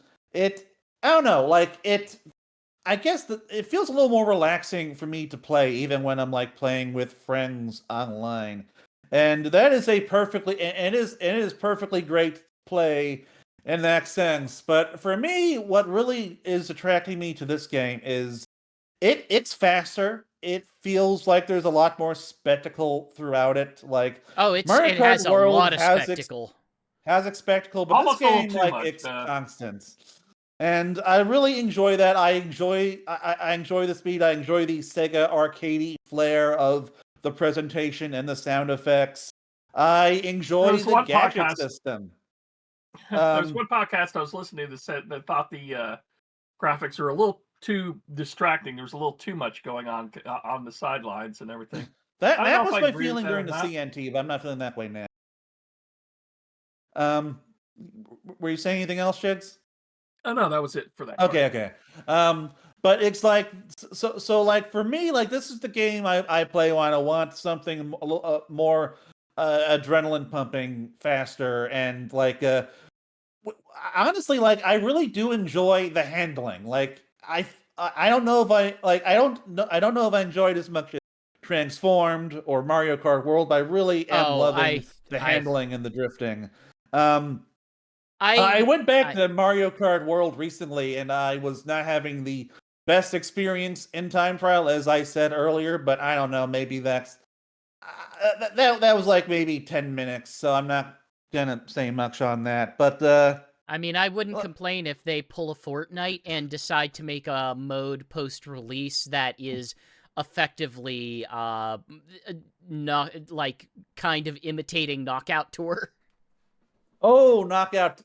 don't know, like I guess it feels a little more relaxing for me to play even when I'm like playing with friends online. And that is it is perfectly great play in that sense. But for me, what really is attracting me to this game is it's faster. It feels like there's a lot more spectacle throughout it. Like it Mario Kart has a World lot of spectacle. has its spectacle, but Almost this a little game too like much, it's constant. And I really enjoy that. I enjoy the speed. I enjoy the Sega arcadey flair of the presentation and the sound effects. I enjoy There's the one gadget podcast. system. There's one podcast I was listening to that thought the graphics are a little too distracting. There's a little too much going on the sidelines and everything. That was I my agree with feeling that or during the not. CNT, but I'm not feeling that way now. Were you saying anything else, Shigs? Oh no, that was it for that. Okay. But it's like so like for me, like this is the game I play when I want something a little more adrenaline pumping, faster, and like honestly, like I really do enjoy the handling. Like I don't know if I don't know if I enjoyed as much as Transformed or Mario Kart World, but I really am loving the handling and the drifting. I went back to Mario Kart World recently, and I was not having the best experience in time trial, as I said earlier. But I don't know, maybe that's that was like maybe 10 minutes, so I'm not gonna say much on that. But I mean, I wouldn't complain if they pull a Fortnite and decide to make a mode post-release that is effectively not like kind of imitating Knockout Tour. Oh, Knockout!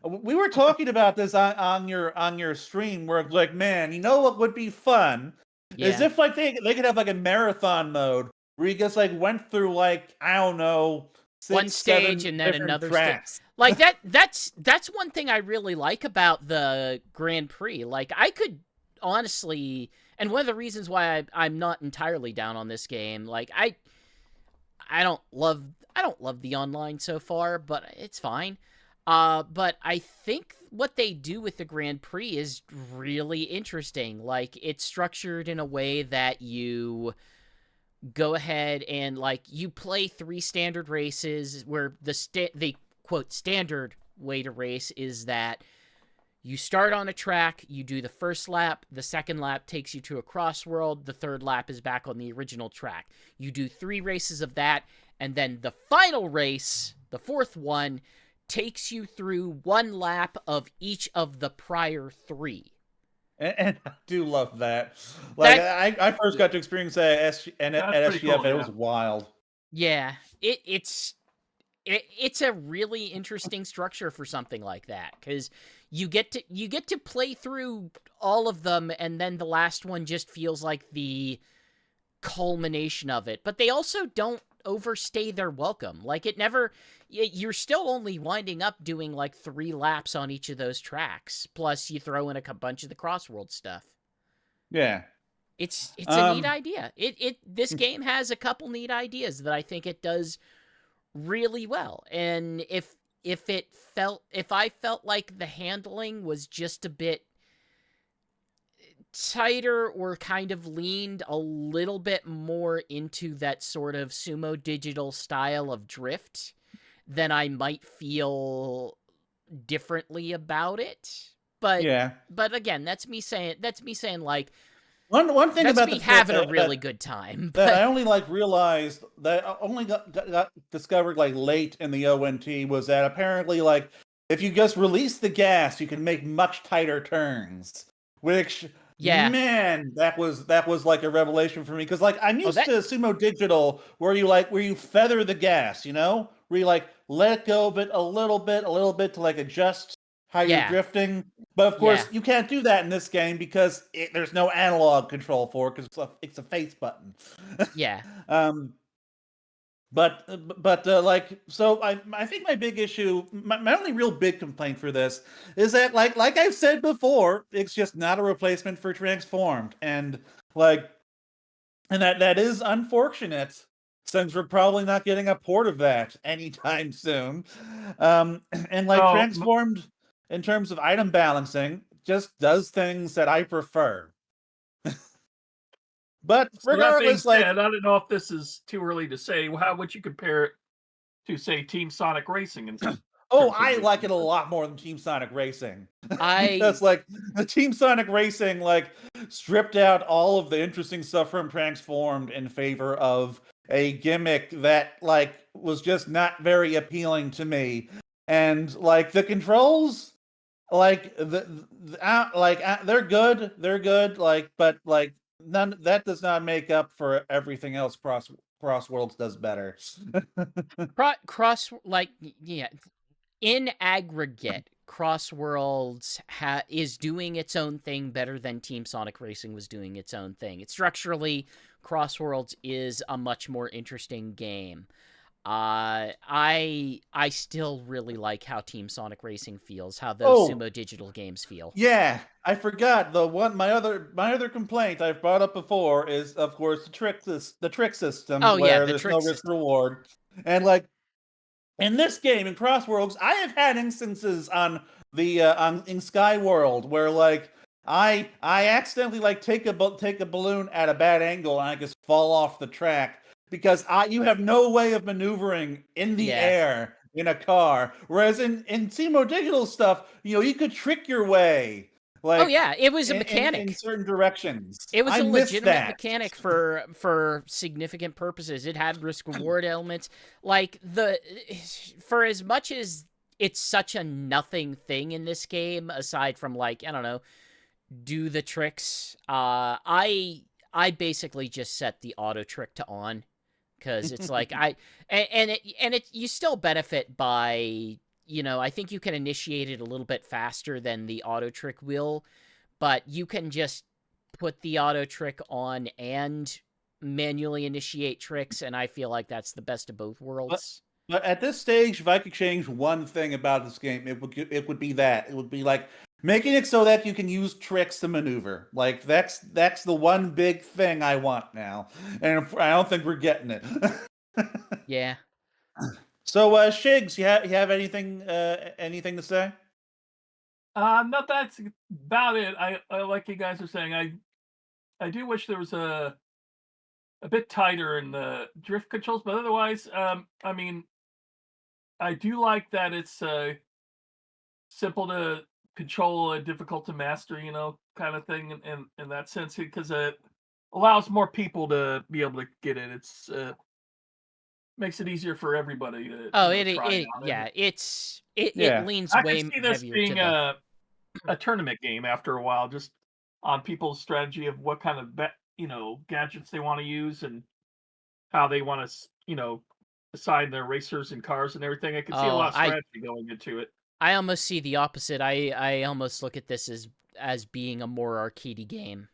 We were talking about this on your stream, where it's like, man, you know what would be fun? Yeah. Is if like they could have like a marathon mode where you just like went through like I don't know, one stage and then another tracks. Like that's one thing I really like about the Grand Prix. Like I could honestly, and one of the reasons why I'm not entirely down on this game, like I don't love the online so far, but it's fine. But I think what they do with the Grand Prix is really interesting. Like it's structured in a way that you go ahead and like you play 3 standard races where the quote standard way to race is that you start on a track, you do the first lap, the second lap takes you to a CrossWorld, the third lap is back on the original track. You do 3 races of that, and then the final race, the 4th one, takes you through 1 lap of each of the prior 3. And I do love that. Like I first got to experience that at SGF, cool, and it was wild. Yeah, it's a really interesting structure for something like that, because you get to play through all of them, and then the last one just feels like the culmination of it. But they also don't overstay their welcome. Like, it never... You're still only winding up doing, like, 3 laps on each of those tracks. Plus, you throw in a bunch of the CrossWorld stuff. Yeah. It's a neat idea. This game has a couple neat ideas that I think it does really well. And if I felt like the handling was just a bit tighter or kind of leaned a little bit more into that sort of sumo digital style of drift, then I might feel differently about it. But again, that's me saying like, one thing that's about me having a really good time. That I only realized that I only got discovered late in the ONT was that apparently if you just release the gas, you can make much tighter turns. Which man, that was a revelation for me because I'm used to Sumo Digital where you feather the gas, where you let go of it a little bit to adjust how you're drifting. But of course, you can't do that in this game because there's no analog control for it because it's a face button. Yeah. So I think my big issue, my only real big complaint for this is that like I've said before, it's just not a replacement for Transformed, and that is unfortunate since we're probably not getting a port of that anytime soon. Transformed in terms of item balancing just does things that I prefer. But regardless, said, I don't know if this is too early to say. How would you compare it to, say, Team Sonic Racing? I like it a lot more than Team Sonic Racing. Because the Team Sonic Racing stripped out all of the interesting stuff from Transformed in favor of a gimmick that was just not very appealing to me. And the controls, they're good, but none that does not make up for everything else CrossWorlds does better. In aggregate, CrossWorlds is doing its own thing better than Team Sonic Racing was doing its own thing. Structurally, CrossWorlds is a much more interesting game. I still really like how Team Sonic Racing feels, how those Sumo Digital games feel. Yeah, I forgot my other complaint I've brought up before is of course the trick system where there's no risk reward. And in this game in CrossWorlds, I have had instances on the in Skyworld where I accidentally take a balloon at a bad angle and I just fall off the track. Because you have no way of maneuvering in the air in a car, whereas in Sumo Digital stuff, you could trick your way. It was a mechanic in certain directions. It was a legitimate mechanic for significant purposes. It had risk reward elements. For as much as it's such a nothing thing in this game, aside from I don't know, do the tricks. I basically just set the auto trick to on. Because it's you still benefit by, I think you can initiate it a little bit faster than the auto trick will, but you can just put the auto trick on and manually initiate tricks, and I feel like that's the best of both worlds. But at this stage, if I could change one thing about this game, it would be that. It would be making it so that you can use tricks to maneuver. That's the one big thing I want now, and I don't think we're getting it. Yeah. So, Shigs, you have anything to say? No, that's about it. I like you guys are saying. I do wish there was a bit tighter in the drift controls, but otherwise, I mean, I do like that it's simple to control and difficult to master, kind of thing in that sense, because it allows more people to be able to get it. It's makes it easier for everybody to it leans I way can see this heavier being to a tournament game after a while, just on people's strategy of what kind of gadgets they want to use and how they want to assign their racers and cars and everything. I can see a lot of strategy going into it. I almost see the opposite. I almost look at this as being a more arcadey game.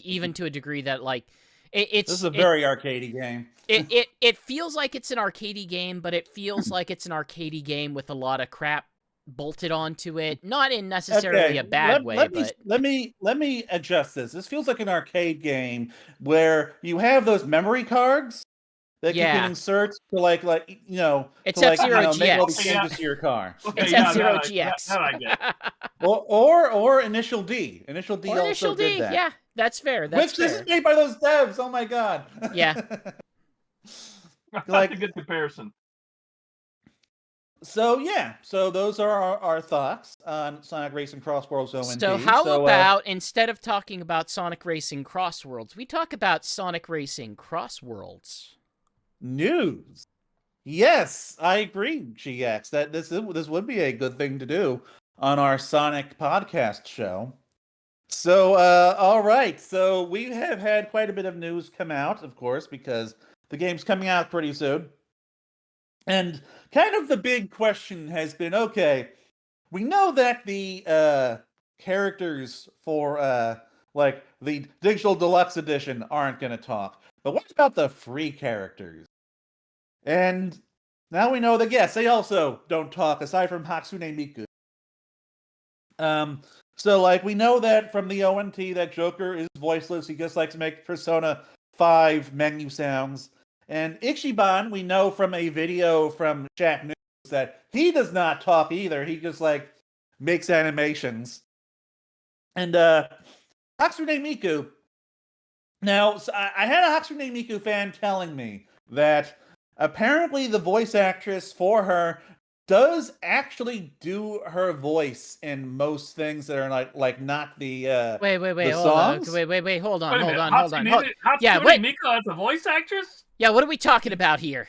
Even to a degree that This is a very arcadey game. It feels like it's an arcadey game, but it feels like it's an arcadey game with a lot of crap bolted onto it. Not in necessarily a bad way, but let me adjust this. This feels like an arcade game where you have those memory cards that you can insert to like it's to F-Zero make all GX. these changes to your car. Okay, It's yeah, F-Zero that GX. I get. Or Initial D. Initial D Or also Initial D, did that. yeah, that's fair. That's Which fair. isn't made by those devs. Oh my god. Yeah. That's a good comparison. So yeah, so those are our thoughts on Sonic Racing CrossWorlds ONT. So how about instead of talking about Sonic Racing CrossWorlds, we talk about Sonic Racing CrossWorlds news? Yes, I agree, GX. That this would be a good thing to do on our Sonic podcast show. So all right, so we have had quite a bit of news come out, of course, because the game's coming out pretty soon. And kind of the big question has been, okay, we know that the characters for like the Digital Deluxe Edition aren't going to talk. But what about the free characters? And now we know that, yes, they also don't talk, aside from Hatsune Miku. So, like, we know that from the ONT that Joker is voiceless. He just likes to make Persona 5 menu sounds. And Ichiban, we know from a video from Chat News that he does not talk either. He just, like, makes animations. And Hatsune Miku. Now, so I had a Hatsune Miku fan telling me that apparently the voice actress for her does actually do her voice in most things that are like not the wait, the hold songs. on. Wait, hold on. Yeah, wait. Miku as a voice actress? Yeah, what are we talking about here?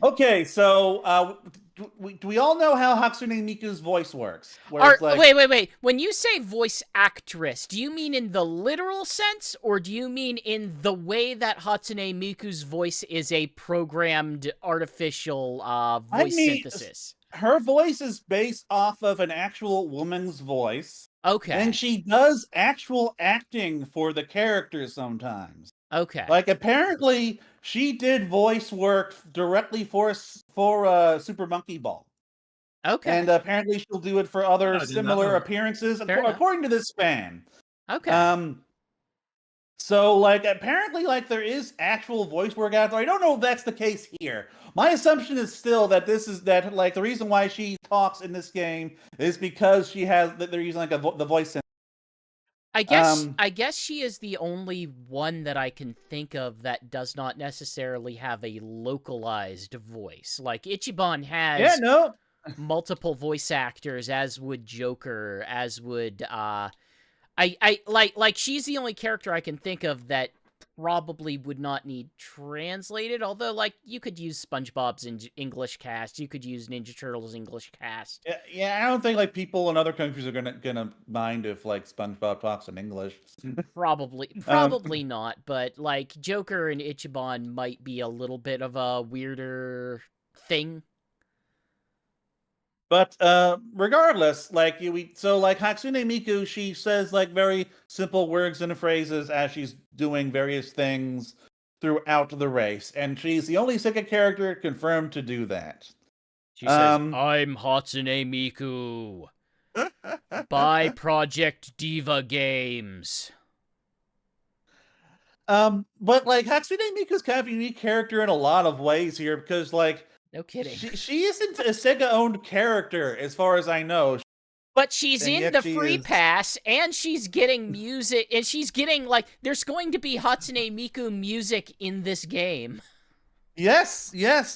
Okay, so do we all know how Hatsune Miku's voice works? Where it's like, wait. When you say voice actress, do you mean in the literal sense, or do you mean in the way that Hatsune Miku's voice is a programmed artificial voice synthesis? Her voice is based off of an actual woman's voice. Okay. And she does actual acting for the characters sometimes. Okay. Like, apparently, she did voice work directly for Super Monkey Ball. Okay. And apparently she'll do it for other similar appearances, according to this fan. Okay. So, like, apparently, like, there is actual voice work out there. I don't know if that's the case here. My assumption is still that like, the reason why she talks in this game is because they're using, like, the voice synth. I guess she is the only one that I can think of that does not necessarily have a localized voice. Like, Ichiban has multiple voice actors, as would Joker, as would she's the only character I can think of that probably would not need translated, although, like, you could use SpongeBob's English cast, you could use Ninja Turtles' English cast. Yeah, I don't think, like, people in other countries are gonna mind if, like, SpongeBob talks in English. Probably not, but, like, Joker and Ichiban might be a little bit of a weirder thing. But regardless, like, Hatsune Miku, she says, like, very simple words and phrases as she's doing various things throughout the race, and she's the only SEGA character confirmed to do that. She says, "I'm Hatsune Miku by Project Diva Games." But, like, Hatsune Miku's kind of a unique character in a lot of ways here, because, like, no kidding, she isn't a SEGA-owned character as far as I know. But she's in the free pass, and she's getting music, and she's getting, like, there's going to be Hatsune Miku music in this game. Yes,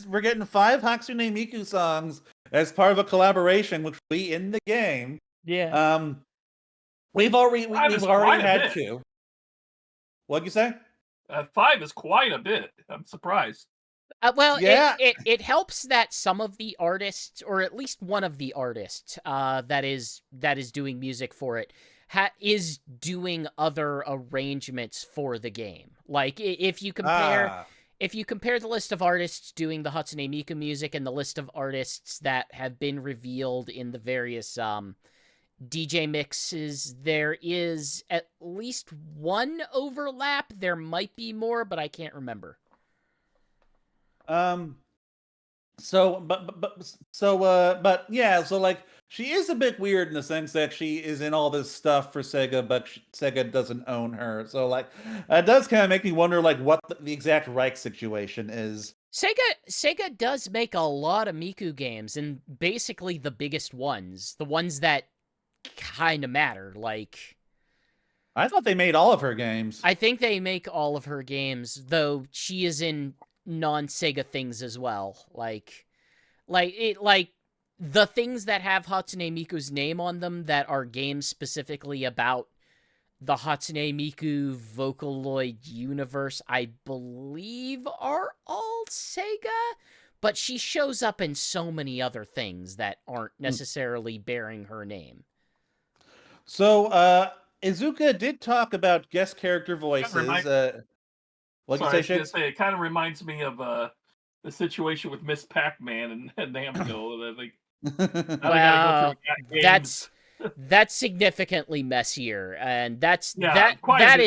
we're getting 5 Hatsune Miku songs as part of a collaboration, which will be in the game. Yeah. We've already had 2. What'd you say? 5 is quite a bit. I'm surprised. Well, yeah. It helps that some of the artists, or at least one of the artists that is doing music for it, is doing other arrangements for the game. Like, if you compare the list of artists doing the Hatsune Miku music and the list of artists that have been revealed in the various DJ mixes, there is at least one overlap. There might be more, but I can't remember. But yeah, so like she is a bit weird in the sense that she is in all this stuff for Sega, but Sega doesn't own her. So like, it does kind of make me wonder like what the exact Reich situation is. Sega does make a lot of Miku games, and basically the biggest ones, the ones that kind of matter. Like, I thought they made all of her games. I think they make all of her games, though she is in non-Sega things as well. Like the things that have Hatsune Miku's name on them that are games specifically about the Hatsune Miku Vocaloid universe, I believe are all Sega, but she shows up in so many other things that aren't necessarily bearing her name. So, Izuka did talk about guest character voices. What did you say, Shiggs? It kind of reminds me of the situation with Miss Pac-Man and Namco. Well, that's significantly messier, and that is Namco.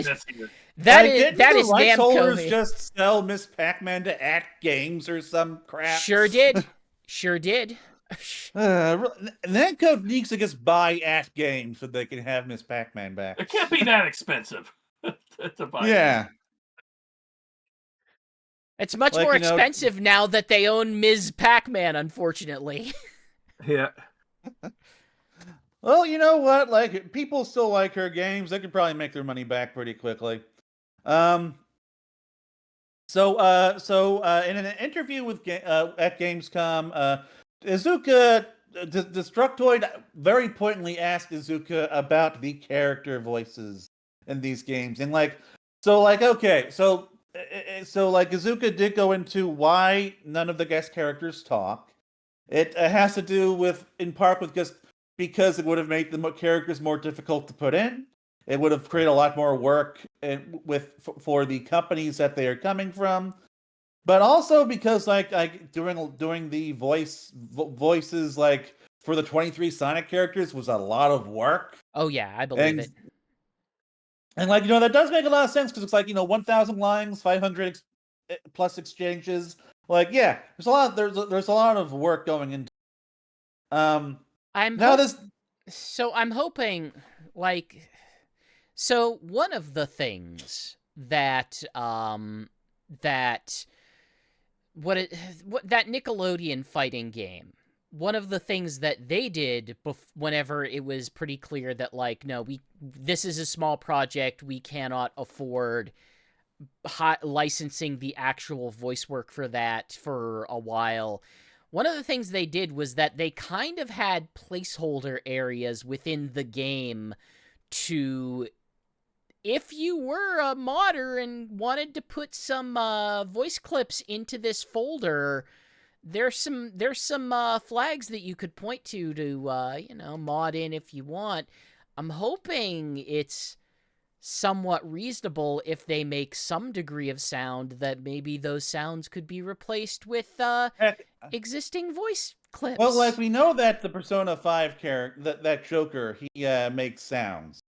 Just sell Miss Pac-Man to Act Games or some crap. Sure did. Namco needs to just buy Act Games so they can have Miss Pac-Man back. It can't be that expensive to buy. Yeah. It's much more expensive now that they own Ms. Pac-Man, unfortunately. Yeah. Well, you know what? Like, people still like her games. They could probably make their money back pretty quickly. So in an interview with at Gamescom, Izuka, Destructoid very pointedly asked Izuka about the character voices in these games, and Izuka did go into why none of the guest characters talk. It has to do with, in part, with just because it would have made the characters more difficult to put in. It would have created a lot more work for the companies that they are coming from, but also because doing the voices like for the 23 Sonic characters was a lot of work. Oh yeah, I believe it. And that does make a lot of sense because it's 1,000 lines, 500 plus exchanges. There's a lot. There's a lot of work going into. I'm hoping one of the things that that Nickelodeon fighting game, one of the things that they did whenever it was pretty clear that this is a small project, we cannot afford licensing the actual voice work for that for a while. One of the things they did was that they kind of had placeholder areas within the game to, if you were a modder and wanted to put some voice clips into this folder, there's some flags that you could point to mod in if you want. I'm hoping it's somewhat reasonable if they make some degree of sound that maybe those sounds could be replaced with existing voice clips. Well, we know that the Persona 5 character, that Joker, he makes sounds.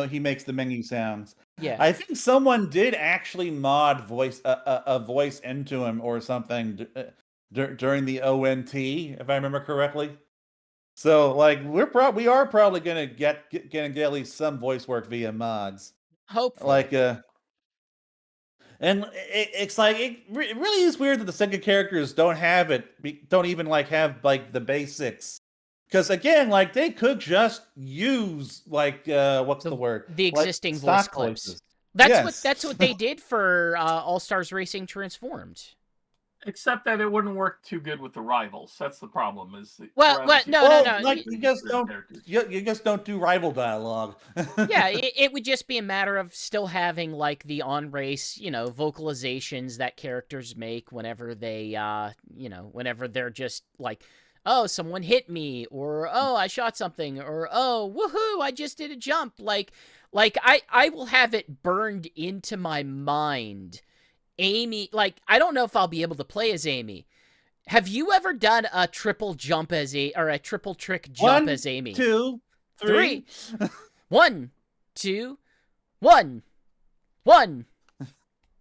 He makes the menu sounds. Yeah. I think someone did actually mod a voice into him or something during the ONT, if I remember correctly. So, we are probably gonna get at least some voice work via mods. Hopefully. And it really is weird that the Sega characters don't have don't even have the basics. Because again, they could just use what's the word? The existing voice clips. That's what they did for All Stars Racing Transformed. Except that it wouldn't work too good with the rivals. That's the problem. No. You just don't do rival dialogue. Yeah, it would just be a matter of still having the on-race, vocalizations that characters make whenever they, whenever they're just oh, someone hit me, or oh, I shot something, or oh, woohoo, I just did a jump. I will have it burned into my mind. Amy, I don't know if I'll be able to play as Amy. Have you ever done a triple jump or a triple trick jump as Amy? 1, 2, 3, 1, 2, 1, 1,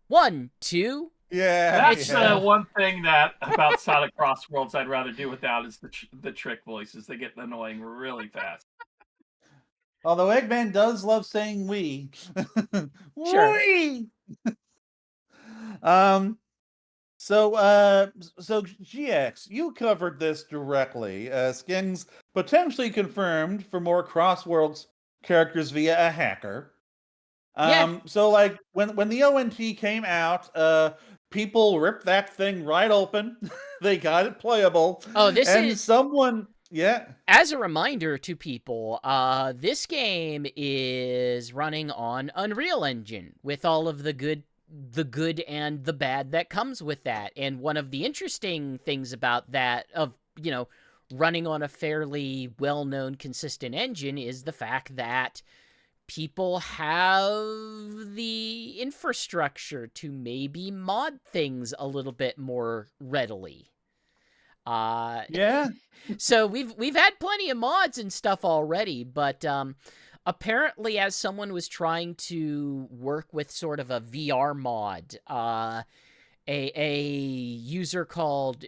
1, 2. Yeah, That's yeah. one thing that about Sonic CrossWorlds I'd rather do without is the trick voices. They get annoying really fast. Although Eggman does love saying "we." Sure. We. Um. So GX, you covered this directly. Skins potentially confirmed for more CrossWorlds characters via a hacker. Yeah. So like when the ONT came out, people ripped that thing right open. They got it playable. Oh, this And is someone, yeah. as a reminder to people, this game is running on Unreal Engine with all of the good and the bad that comes with that. And one of the interesting things about that of, running on a fairly well-known consistent engine is the fact that people have the infrastructure to maybe mod things a little bit more readily. Yeah. So we've had plenty of mods and stuff already, but apparently, as someone was trying to work with sort of a VR mod, a user called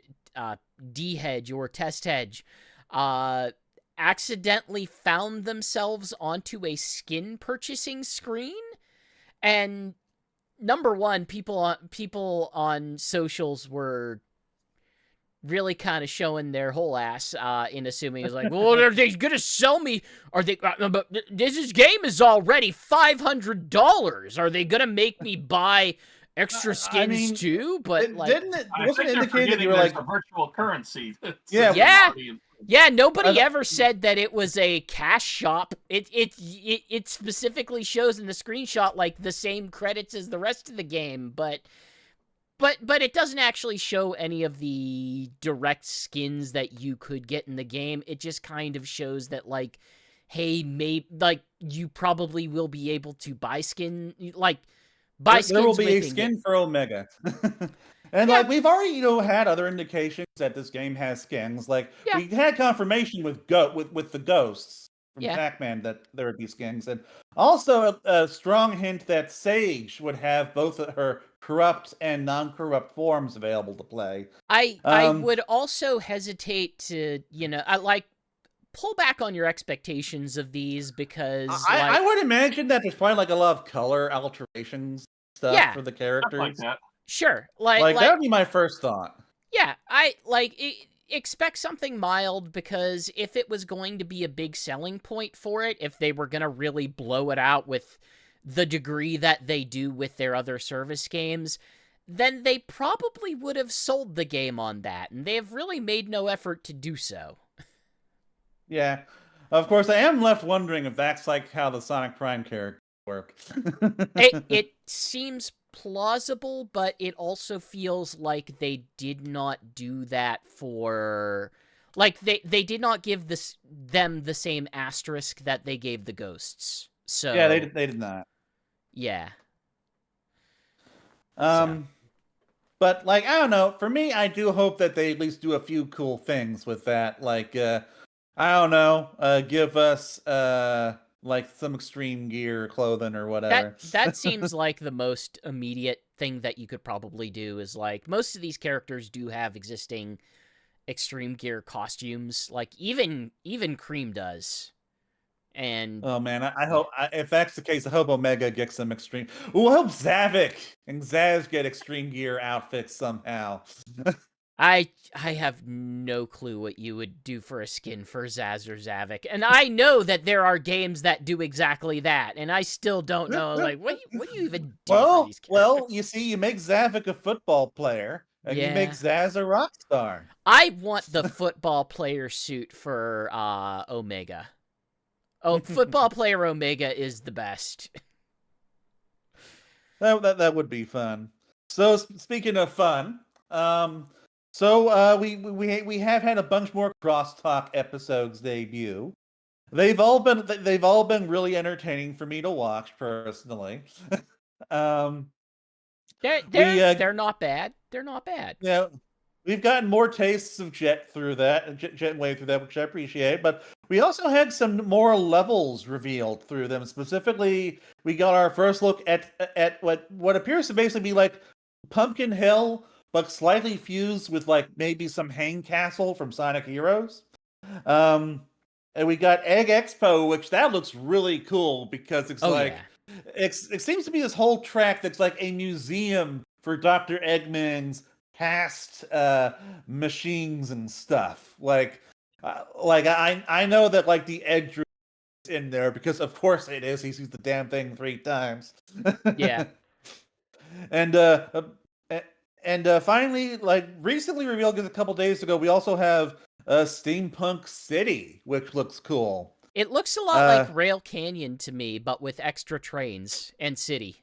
D-Hedge or Test Hedge, accidentally found themselves onto a skin purchasing screen, and number one, people on socials were really kind of showing their whole ass in assuming it's like, well, are they gonna sell me? Are they? But this game is already $500. Are they gonna make me buy extra skins too? But didn't it? I Wasn't think they're indicated that forgetting you were there's like, a virtual currency. Yeah. Yeah, nobody I- ever said that it was a cash shop. It specifically shows in the screenshot like the same credits as the rest of the game, but it doesn't actually show any of the direct skins that you could get in the game. It just kind of shows that, like, hey, maybe, like, you probably will be able to buy skins there will be a within skin it. for Omega. And Yeah. like we've already, had other indications that this game has skins. Like Yeah. we had confirmation with the ghosts from Yeah. Pac-Man that there would be skins, and also a strong hint that Sage would have both of her corrupt and non-corrupt forms available to play. I would also hesitate to, pull back on your expectations of these because, I would imagine that there's probably like a lot of color alterations stuff Yeah. for the Stuff characters. like that. sure, Like that would be my first thought. yeah, expect something mild, because if it was going to be a big selling point for it, if they were going to really blow it out with the degree that they do with their other service games, then they probably would have sold the game on that, and they have really made no effort to do so. Yeah. Of course, I am left wondering if that's like how the Sonic Prime characters work. It seems plausible, but it also feels like they did not do that for... Like, they did not give them the same asterisk that they gave the ghosts. So Yeah, they did not. Yeah. But like I don't know. For me, I do hope that they at least do a few cool things with that. Like I don't know, give us like some extreme gear, clothing, or whatever. That seems like the most immediate thing that you could probably do, is like most of these characters do have existing extreme gear costumes. Like even Cream does. And Oh man, I hope if that's the case, I hope Omega gets some extreme. Ooh, I hope Zavik and Zaz get extreme gear outfits somehow. I have no clue what you would do for a skin for Zaz or Zavik. And I know that there are games that do exactly that, and I still don't know, like, what do you even do for these characters? Well, you see, you make Zavik a football player, and you make Yeah. Zaz a rock star. I want the football player suit for Omega. Oh, football player Omega is the best. That would be fun. So speaking of fun, we have had a bunch more CrossTalk episodes debut. They've all been really entertaining for me to watch personally. They're not bad. They're not bad. Yeah. we've gotten more tastes of Jet through that, Jet and Wave through that, which I appreciate. But we also had some more levels revealed through them. Specifically, we got our first look at what appears to basically be like Pumpkin Hill, but slightly fused with like maybe some Hang Castle from Sonic Heroes. And we got Egg Expo, which that looks really cool because it's it seems to be this whole track that's like a museum for Dr. Eggman's past machines and stuff. Like I know that like the egg droid is in there because of course it is. He's used the damn thing 3 times. Yeah. And finally, like recently revealed a couple days ago, we also have Steampunk City, which looks cool. It looks a lot like Rail Canyon to me, but with extra trains and city.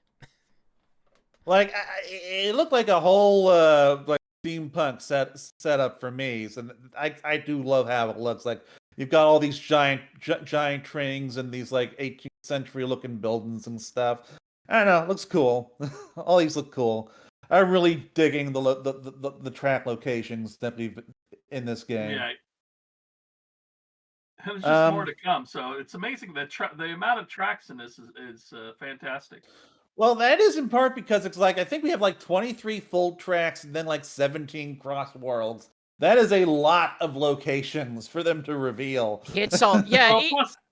Like it looked like a whole like steampunk setup for me. So I do love how it looks. Like you've got all these giant trains and these like 18th century looking buildings and stuff. I don't know, it looks cool. All these look cool. I'm really digging the track locations that we've in this game. Yeah. There's just more to come. So it's amazing that the amount of tracks in this is fantastic. Well, that is in part because it's like I think we have like 23 full tracks and then like 17 CrossWorlds. That is a lot of locations for them to reveal. It's all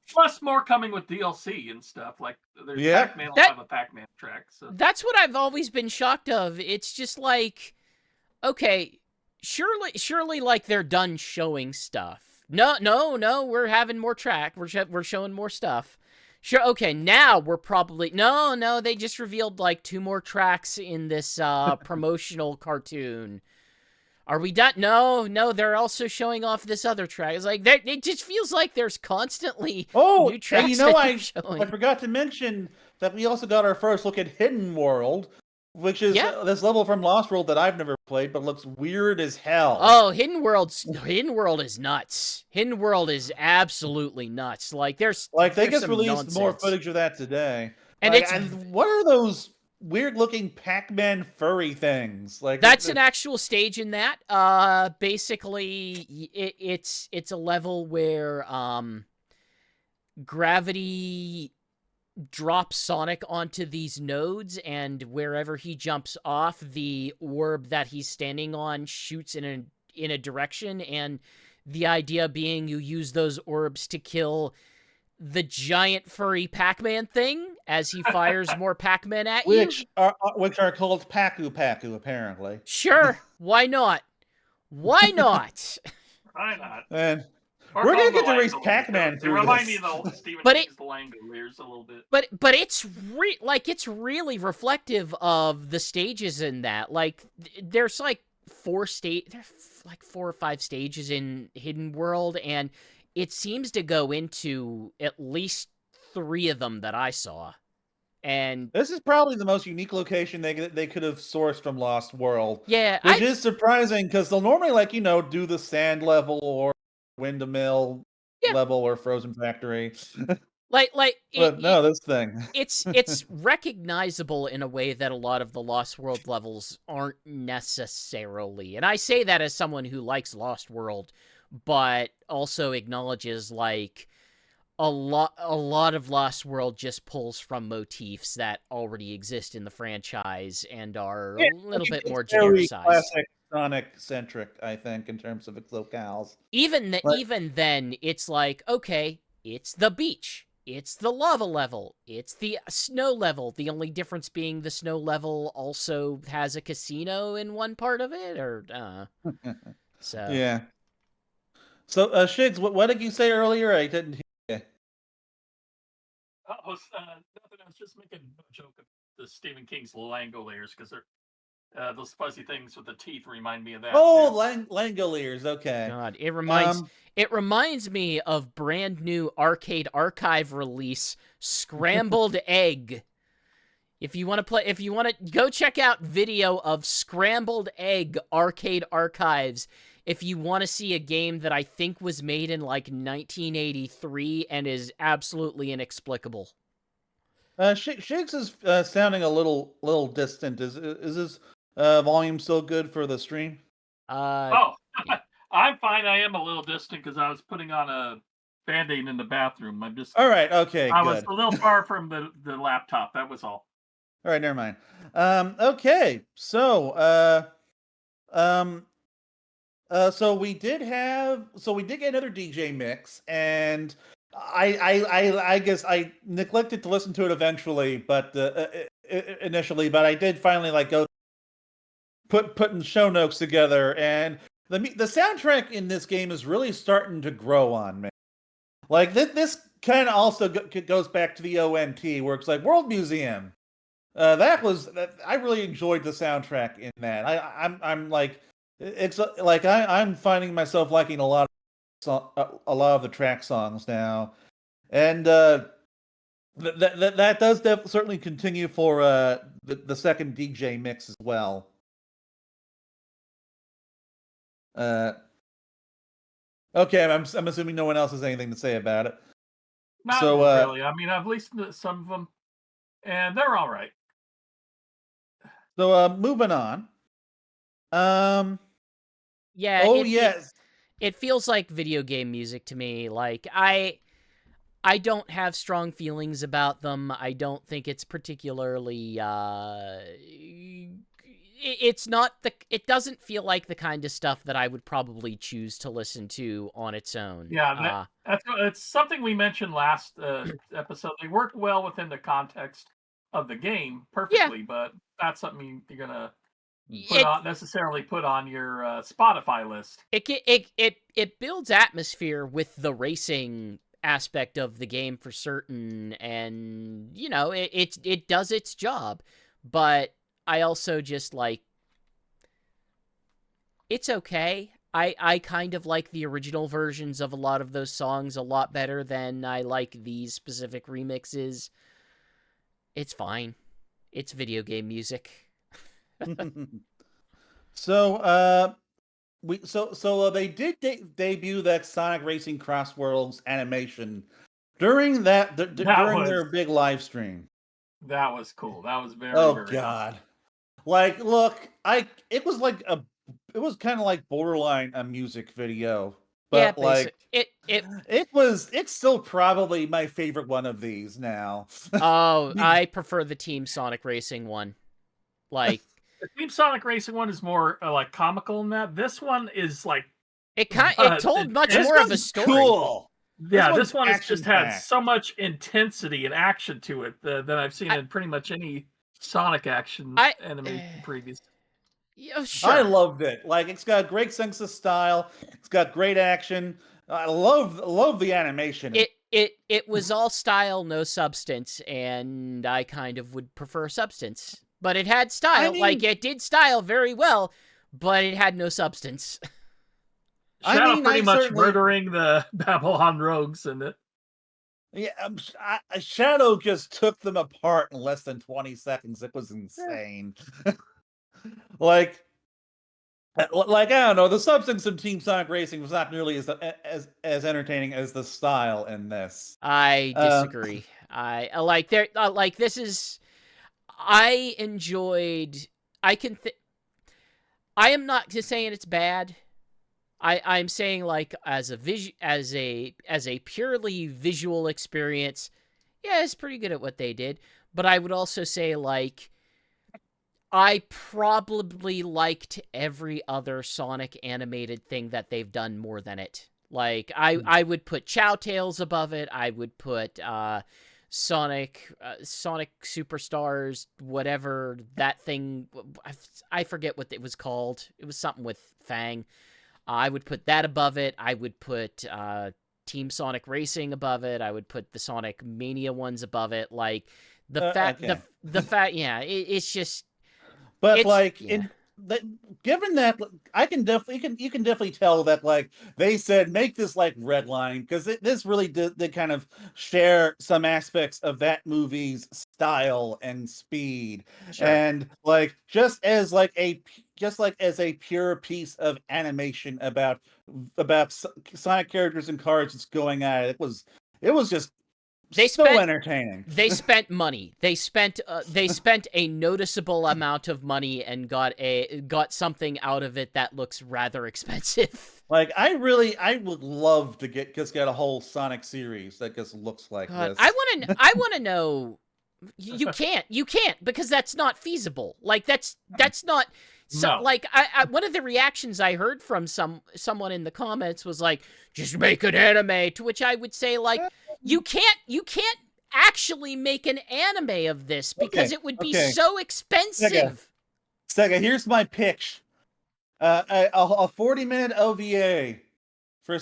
plus more coming with DLC and stuff. Like there's Pac-Man will have a Pac-Man track. So that's what I've always been shocked of. It's just like, okay, surely like they're done showing stuff. No, we're having more track. We're showing more stuff. Sure, okay, now we're probably... No, they just revealed, like, 2 more tracks in this promotional cartoon. Are we done? No, they're also showing off this other track. It's like, it just feels like there's constantly new tracks and you know, I showing. forgot to mention that we also got our first look at Hidden World, which is this level from Lost World that I've never played, but looks weird as hell. Oh, Hidden World is nuts. Hidden World is absolutely nuts. Like they just released more footage of that today. And and what are those weird looking Pac-Man furry things? Like that's an actual stage in that. Basically it's a level where gravity drops Sonic onto these nodes, and wherever he jumps off, the orb that he's standing on shoots in a direction, and the idea being you use those orbs to kill the giant furry Pac-Man thing as he fires more Pac-Man at you. Which are called Paku, apparently. Sure, why not? Why not? Why not? And we're gonna get to race Pac-Man through this. It reminds me of the Stephen King's The Langoliers a little bit. But it's really reflective of the stages in that. Like there's like 4 or 5 stages in Hidden World, and it seems to go into at least 3 of them that I saw. And this is probably the most unique location they could have sourced from Lost World. Yeah, which is surprising because they'll normally do the sand level or windmill level or frozen factory. This thing. It's recognizable in a way that a lot of the Lost World levels aren't necessarily. And I say that as someone who likes Lost World, but also acknowledges like a lot of Lost World just pulls from motifs that already exist in the franchise and are a little bit more genericized. Classic Sonic-centric, I think, in terms of its locales. Even then, it's like, okay, it's the beach. It's the lava level. It's the snow level. The only difference being the snow level also has a casino in one part of it, or so. Yeah. So, Shigs, what did you say earlier? I didn't hear you. Nothing. I was just making a joke of the Stephen King's Langoliers because they're those fuzzy things with the teeth remind me of that. Oh, Langoliers. Okay. God, it reminds me of brand new Arcade Archive release Scrambled Egg. If you want to go check out video of Scrambled Egg Arcade Archives. If you want to see a game that I think was made in like 1983 and is absolutely inexplicable. Shigs is sounding a little distant. Is his volume still good for the stream? Oh, I'm fine. I am a little distant because I was putting on a Band-Aid in the bathroom. All right. Okay. I was Good. a little far from the laptop. That was all. All right. Never mind. Okay. Um, so we did get another DJ mix, and I guess I neglected to listen to it eventually, but initially, but I did finally like go putting show notes together, and the soundtrack in this game is really starting to grow on me. Like this kind of also goes back to the ONT, where it's like World Museum. I really enjoyed the soundtrack in that. I'm like it's like I'm finding myself liking a lot a lot of the track songs now, and that does certainly continue for the second DJ mix as well. Okay, I'm assuming no one else has anything to say about it. Not So really. I mean, I've listened to some of them, and they're all right. So moving on. Yeah, Oh yes. It feels like video game music to me. Like I don't have strong feelings about them. I don't think it's particularly it's not the it doesn't feel like the kind of stuff that I would probably choose to listen to on its own. Yeah, it's something we mentioned last episode. They work well within the context of the game perfectly, but not something you're gonna necessarily put on your Spotify list. It builds atmosphere with the racing aspect of the game for certain, and you know it does its job, but I also just like it's okay. I kind of like the original versions of a lot of those songs a lot better than I like these specific remixes. It's fine. It's video game music. So they did debut that Sonic Racing CrossWorlds animation during during their big live stream. That was cool. That was very Oh very god. Like look, it was kind of like borderline a music video, but Yeah, like it's still probably my favorite one of these now. Oh, I prefer the Team Sonic Racing one. Like the Team Sonic Racing one is more like comical in that. This one is like it told much more of a story. Cool. Yeah, this one has just had so much intensity and action to it that I've seen in pretty much any Sonic action animation previous. Yeah, sure. I loved it. Like it's got a great sense of style. It's got great action. I love the animation. It was all style, no substance, and I kind of would prefer substance. But it had style. I mean, like it did style very well, but it had no substance. Shadow pretty much murdering the Babylon rogues in it. Yeah, Shadow just took them apart in less than 20 seconds. It was insane. like I don't know, the substance of Team Sonic Racing was not nearly as entertaining as the style in this. I disagree. I like there like this is I enjoyed I am not just saying it's bad. I'm saying like as a purely visual experience, yeah, it's pretty good at what they did. But I would also say like I probably liked every other Sonic animated thing that they've done more than it. Like I would put Chow Tales above it. I would put Sonic Superstars, whatever that thing. I forget what it was called. It was something with Fang. I would put that above it. I would put Team Sonic Racing above it. I would put the Sonic Mania ones above it. Like the fact, yeah, it's just. But like given that, you can definitely tell that like they said make this like Redline because this really did kind of share some aspects of that movie's style and speed, and like just as a pure piece of animation about Sonic characters and cards that's going at it, it was just They so spent entertaining. they spent money. They spent a noticeable amount of money and got something out of it that looks rather expensive. Like I would love to get a whole Sonic series that just looks like God, this. I want to know. You can't because that's not feasible. Like that's not. So, No. like, I one of the reactions I heard from someone in the comments was like, just make an anime, to which I would say, like, you can't actually make an anime of this because it would be so expensive. SEGA, here's my pitch. A 40-minute OVA for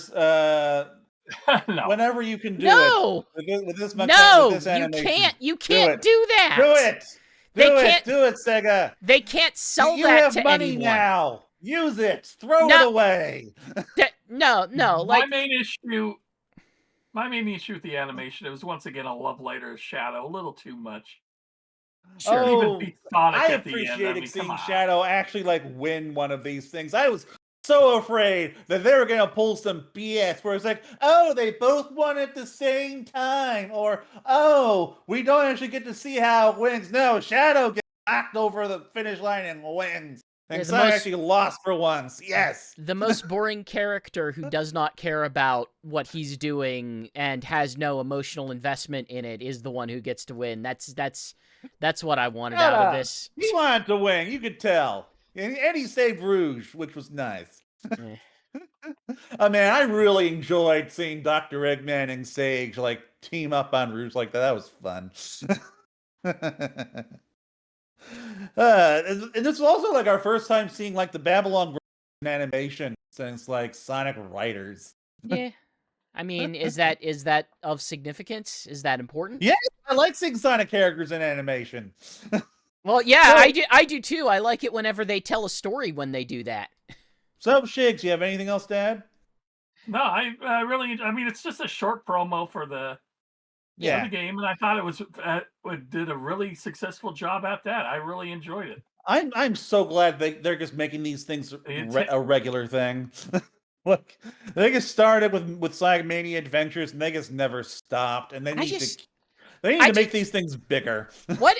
No. whenever you can do No! it with this animation. You can't do that. Do it. Do it, SEGA. They can't sell you that have to money anyone. now. Use it. Throw it away. No. Like my main issue with the animation, it was once again a love letter of Shadow, a little too much. Sure. Even beat Sonic I at the end. appreciated seeing Shadow actually like win one of these things. I was so afraid that they were gonna pull some BS where it's like, oh, they both won at the same time, or oh, we don't actually get to see how it wins. No, Shadow gets knocked over the finish line and wins. And Sonic actually lost for once. Yes. The most boring character who does not care about what he's doing and has no emotional investment in it is the one who gets to win. That's what I wanted out of this. He wanted to win. You could tell. And he saved Rouge, which was nice. I mean, I really enjoyed seeing Dr. Eggman and Sage like team up on Rouge like that. That was fun. And this was also like our first time seeing like the Babylon animation since like Sonic Riders. Yeah. I mean, is that of significance? Is that important? Yeah, I like seeing Sonic characters in animation. Well, yeah, I do too. I like it whenever they tell a story when they do that. So, Shigs, you have anything else to add? No, I mean, it's just a short promo for the game, and I thought it did a really successful job at that. I really enjoyed it. I'm so glad they're just making these things a regular thing. Look, they just started with Sonic Mania Adventures, and they just never stopped, and they need to make these things bigger. What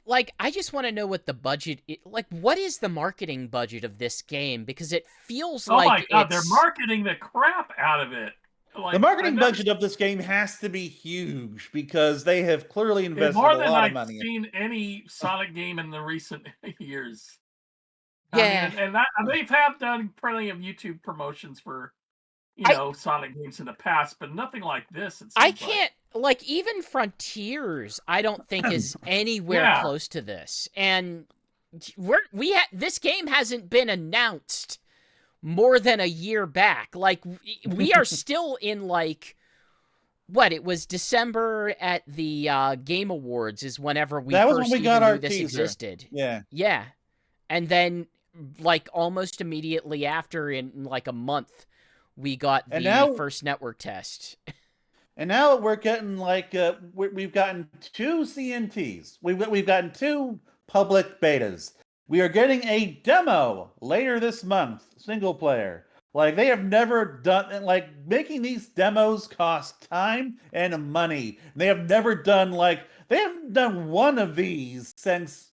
like I just want to know what the budget what is the marketing budget of this game, because it feels like my god, they're marketing the crap out of it. Like, the marketing budget of this game has to be huge because they have clearly invested a lot of money. I've seen any Sonic game in the recent years. Yeah, I mean, and they've done plenty of YouTube promotions for Sonic games in the past, but nothing like this. I can't like even Frontiers. I don't think is anywhere close to this, and this game hasn't been announced more than a year back. Like we are still in like what it was December at the Game Awards is whenever we knew this existed. Yeah, and then like almost immediately after, in like a month, we got the first network test. And now we're getting like we've gotten 2 CNTs. We've gotten 2 public betas. We are getting a demo later this month, single player. Like they have never done making these demos cost time and money. They have never done they haven't done one of these since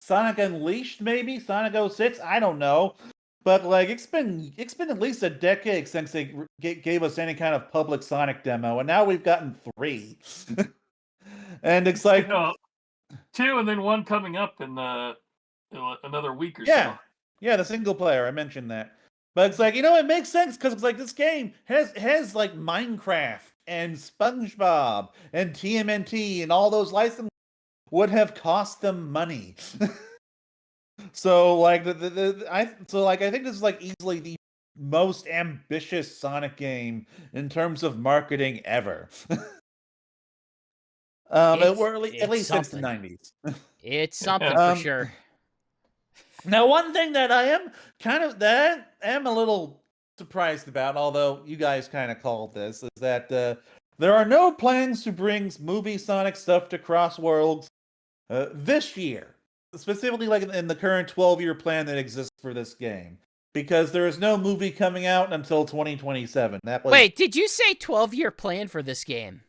Sonic Unleashed, maybe Sonic 06. I don't know. But like it's been at least a decade since they gave us any kind of public Sonic demo, and now we've gotten 3. And it's like 2, and then 1 coming up in another week or so. Yeah, the single player. I mentioned that, but it's like it makes sense because it's like this game has like Minecraft and SpongeBob and TMNT and all those licenses would have cost them money. So like I think this is like easily the most ambitious Sonic game in terms of marketing ever. At least since the 90s. It's something for sure. Now, one thing that I am a little surprised about, although you guys kind of called this, is that there are no plans to bring movie Sonic stuff to CrossWorlds this year. Specifically, like in the current 12-year plan that exists for this game, because there is no movie coming out until 2027. Wait, did you say 12-year plan for this game?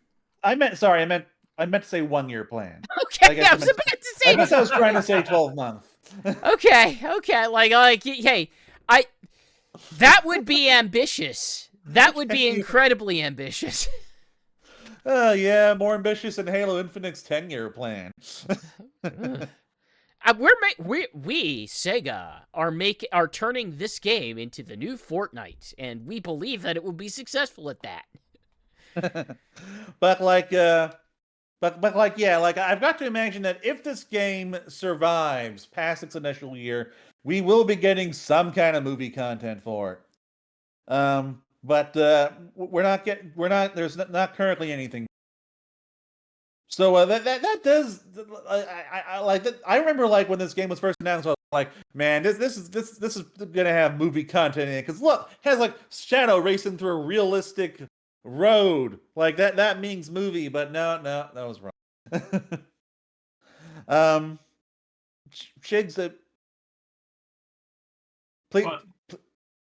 I meant to say 1 year plan. Okay, I was about to say. I guess I was trying to say 12 months. Okay, like, hey, that would be ambitious. That would be incredibly ambitious. Yeah, more ambitious than Halo Infinite's 10-year plan. We SEGA are turning this game into the new Fortnite, and we believe that it will be successful at that. But like, yeah, like I've got to imagine that if this game survives past its initial year, we will be getting some kind of movie content for it. But there's not currently anything. So that does I like that. I remember like when this game was first announced, I was like, man, this is gonna have movie content in it, because look, it has like Shadow racing through a realistic road, like that means movie, but no, that was wrong. Shigs, please,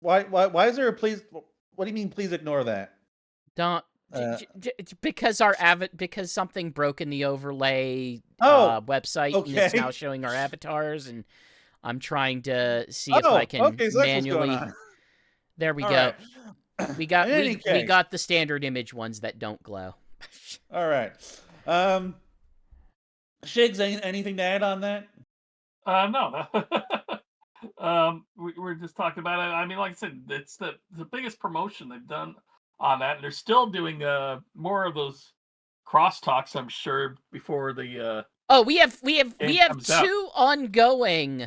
why is there a please? What do you mean? Please ignore that. Don't. Because because something broke in the overlay website, okay. and it's now showing our avatars, and I'm trying to see if I can manually. There we go. Right. We got the standard image ones that don't glow. All right. Shigs, anything to add on that? No. We're just talking about it. I mean, like I said, it's the biggest promotion they've done on that, and they're still doing more of those crosstalks, I'm sure, before the we have two ongoing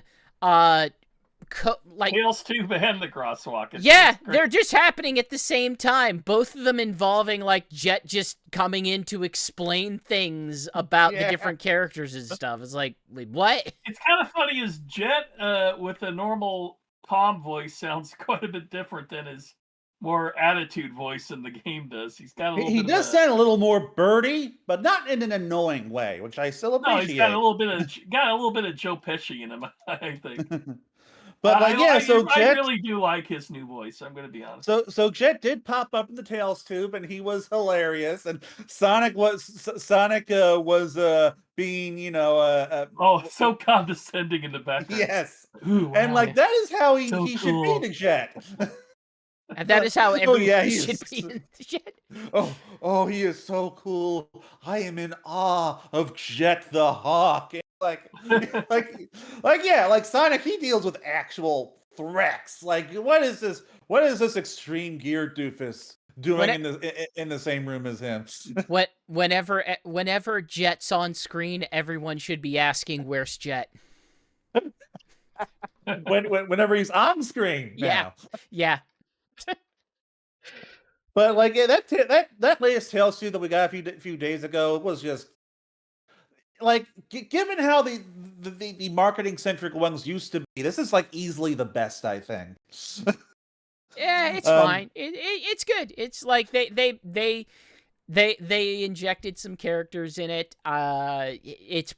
TailsTube and the crosswalk. Yeah, they're just happening at the same time. Both of them involving like Jet just coming in to explain things about the different characters and stuff. It's like, wait, what? It's kind of funny, is Jet with a normal Tom voice sounds quite a bit different than his more attitude voice in the game does. He's got a little. He does sound a little more birdy, but not in an annoying way, which I still appreciate. No, he's got a little bit of Joe Pesci in him, I think. But like, I Jet, really do like his new voice. I'm going to be honest. So Jet did pop up in the TailsTube, and he was hilarious. And Sonic was being, so condescending in the background. Yes, ooh, wow, and like that is how he cool. should be the Jet. And that is how everyone should be in the Jet. Oh, he is so cool. I am in awe of Jet the Hawk. Like Sonic, he deals with actual threats. Like, what is this extreme gear doofus doing in the same room as him? Whenever Jet's on screen, everyone should be asking, "Where's Jet?" Whenever he's on screen now. Yeah. But like that latest TailsTube that we got a few days ago was just like, given how the marketing centric ones used to be, this is like easily the best, I think. Yeah, it's fine. It's good. It's like they injected some characters in it. It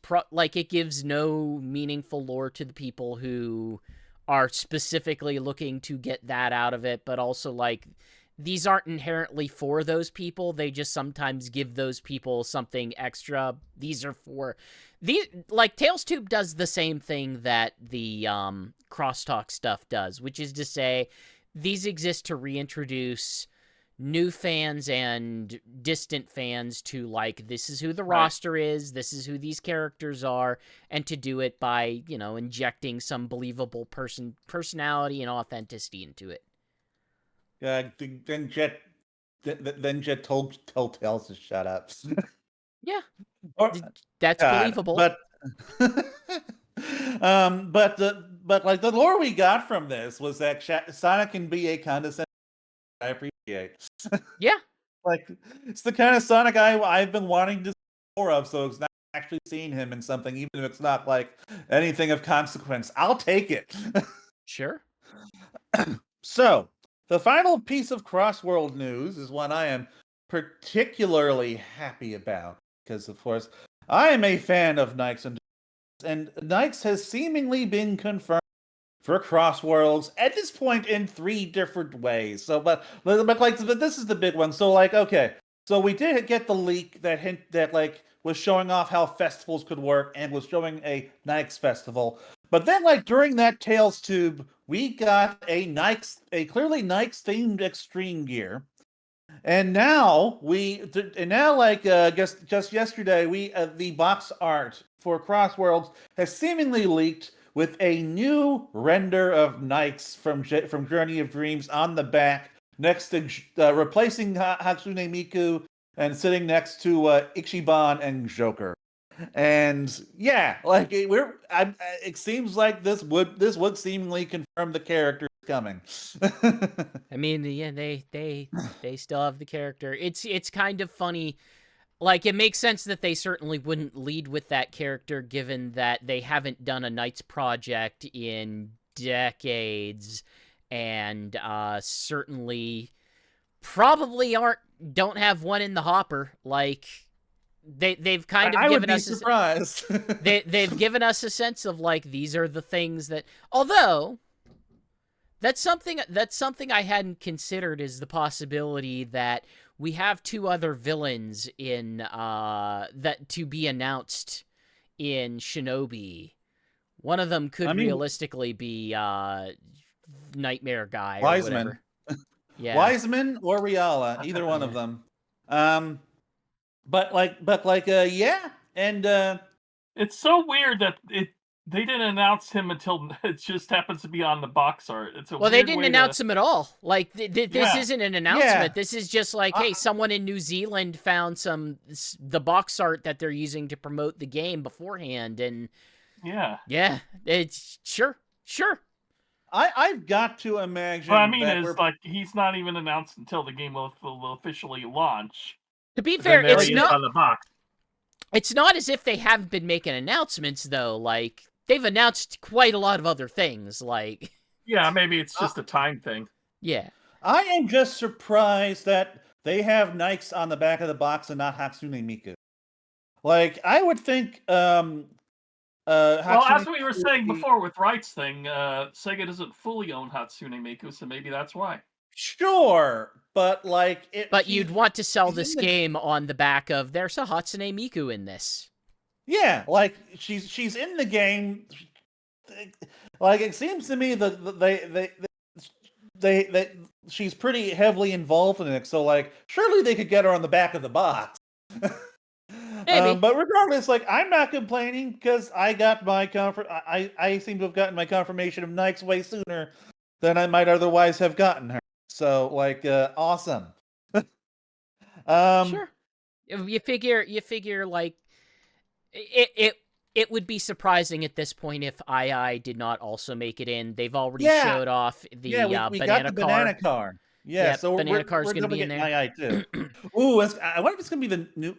gives no meaningful lore to the people who are specifically looking to get that out of it, but also like, these aren't inherently for those people. They just sometimes give those people something extra. These are for TailsTube does the same thing that the CrossTalk stuff does, which is to say, these exist to reintroduce new fans and distant fans to, like, this is who the roster is, this is who these characters are, and to do it by, injecting some believable personality and authenticity into it. Then Jet told Tails to shut up. Yeah, that's believable. But like the lore we got from this was that Sonic can be a condescending. I appreciate. Yeah, like it's the kind of Sonic I've been wanting to see more of. So it's not actually seeing him in something, even if it's not like anything of consequence. I'll take it. Sure. So. The final piece of CrossWorld news is one I am particularly happy about, because, of course, I am a fan of Nikes, and Nikes has seemingly been confirmed for CrossWorlds at this point in 3 different ways. So, but this is the big one. So, like, okay, So we did get the leak that like was showing off how festivals could work and was showing a Nikes festival. But then like during that TailsTube, we got a clearly Nikes themed extreme gear. And now I guess just yesterday the box art for CrossWorlds has seemingly leaked with a new render of Nikes from Journey of Dreams on the back, next to replacing Hatsune Miku and sitting next to Ichiban and Joker. And yeah, like it seems like this would seemingly confirm the character coming. I mean, yeah, they still have the character. It's kind of funny. Like, it makes sense that they certainly wouldn't lead with that character, given that they haven't done a Knights project in decades, and certainly probably don't have one in the hopper. Like, they've kind of I given would be us surprised. they've given us a sense of like these are the things that, although that's something I hadn't considered, is the possibility that we have two other villains in that to be announced in Shinobi. One of them could realistically be Nightmare Guy or Wiseman. whatever. Yeah. Wiseman or Riala, either one of them. Yeah, and it's so weird that they didn't announce him until it just happens to be on the box art. It's a well, they didn't announce him at all. Like, this isn't an announcement. Yeah. This is just like, hey, someone in New Zealand found the box art that they're using to promote the game beforehand, and yeah, it's sure. I've got to imagine. What I mean is, like, he's not even announced until the game will officially launch. To be fair, it's not on the box. It's not as if they haven't been making announcements, though. Like, they've announced quite a lot of other things, like... Yeah, maybe it's just a time thing. Yeah. I am just surprised that they have Nikes on the back of the box and not Hatsune Miku. Like, I would think... well, as we were saying before with rights thing, SEGA doesn't fully own Hatsune Miku, so maybe that's why. Sure, but like But you'd want to sell this game on the back of there's a Hatsune Miku in this. Yeah, like she's in the game. Like, it seems to me that they she's pretty heavily involved in it. So like, surely they could get her on the back of the box. Maybe. But regardless, like, I'm not complaining because I got my I seem to have gotten my confirmation of Nikes way sooner than I might otherwise have gotten her. So, like, awesome. Sure. You figure like it would be surprising at this point if II did not also make it in. They've already showed off the we banana got the car. banana car. Yeah, so banana car's going to be in there. II too. Ooh, I wonder if it's going to be the new.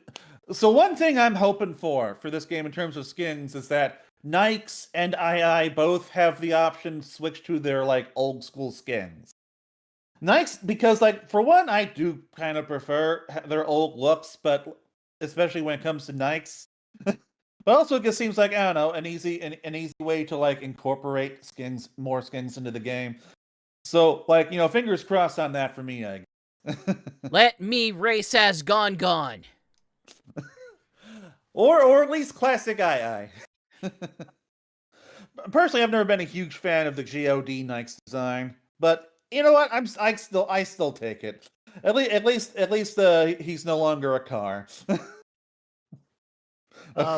So one thing I'm hoping for this game in terms of skins is that Nikes and II both have the option to switch to their like old school skins. Nikes, because like, for one, I do kind of prefer their old looks, but especially when it comes to Nikes. But also, it just seems like, I don't know, an easy way to like incorporate more skins into the game. So, like, fingers crossed on that for me, I guess. Let me race as Gone. Or at least classic II. Personally, I've never been a huge fan of the God Nikes design, but you know what? I still take it. At least he's no longer a car.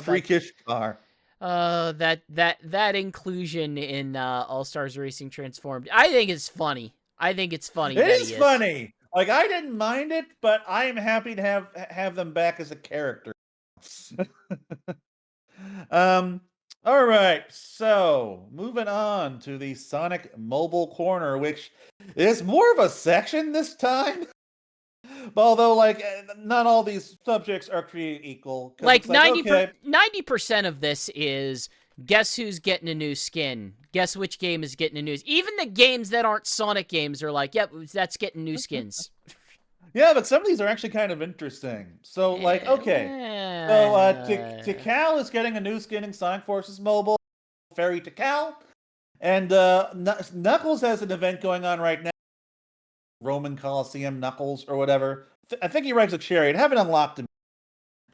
Freakish car. That inclusion in All Stars Racing Transformed, I think it's funny. It is funny. Like, I didn't mind it, but I am happy to have them back as a character. All right, so moving on to the Sonic Mobile Corner, which is more of a section this time. But although, like, not all these subjects are created equal. Like, 90% of this is guess who's getting a new skin. Guess which game is getting a new. Even the games that aren't Sonic games are like, yep, that's getting new skins. Yeah, but some of these are actually kind of interesting. So, like, okay. So, Tikal is getting a new skin in Sonic Forces Mobile, Fairy Tikal. And Knuckles has an event going on right now, Roman Coliseum Knuckles or whatever, I think he ranks with Chariot. Haven't unlocked him.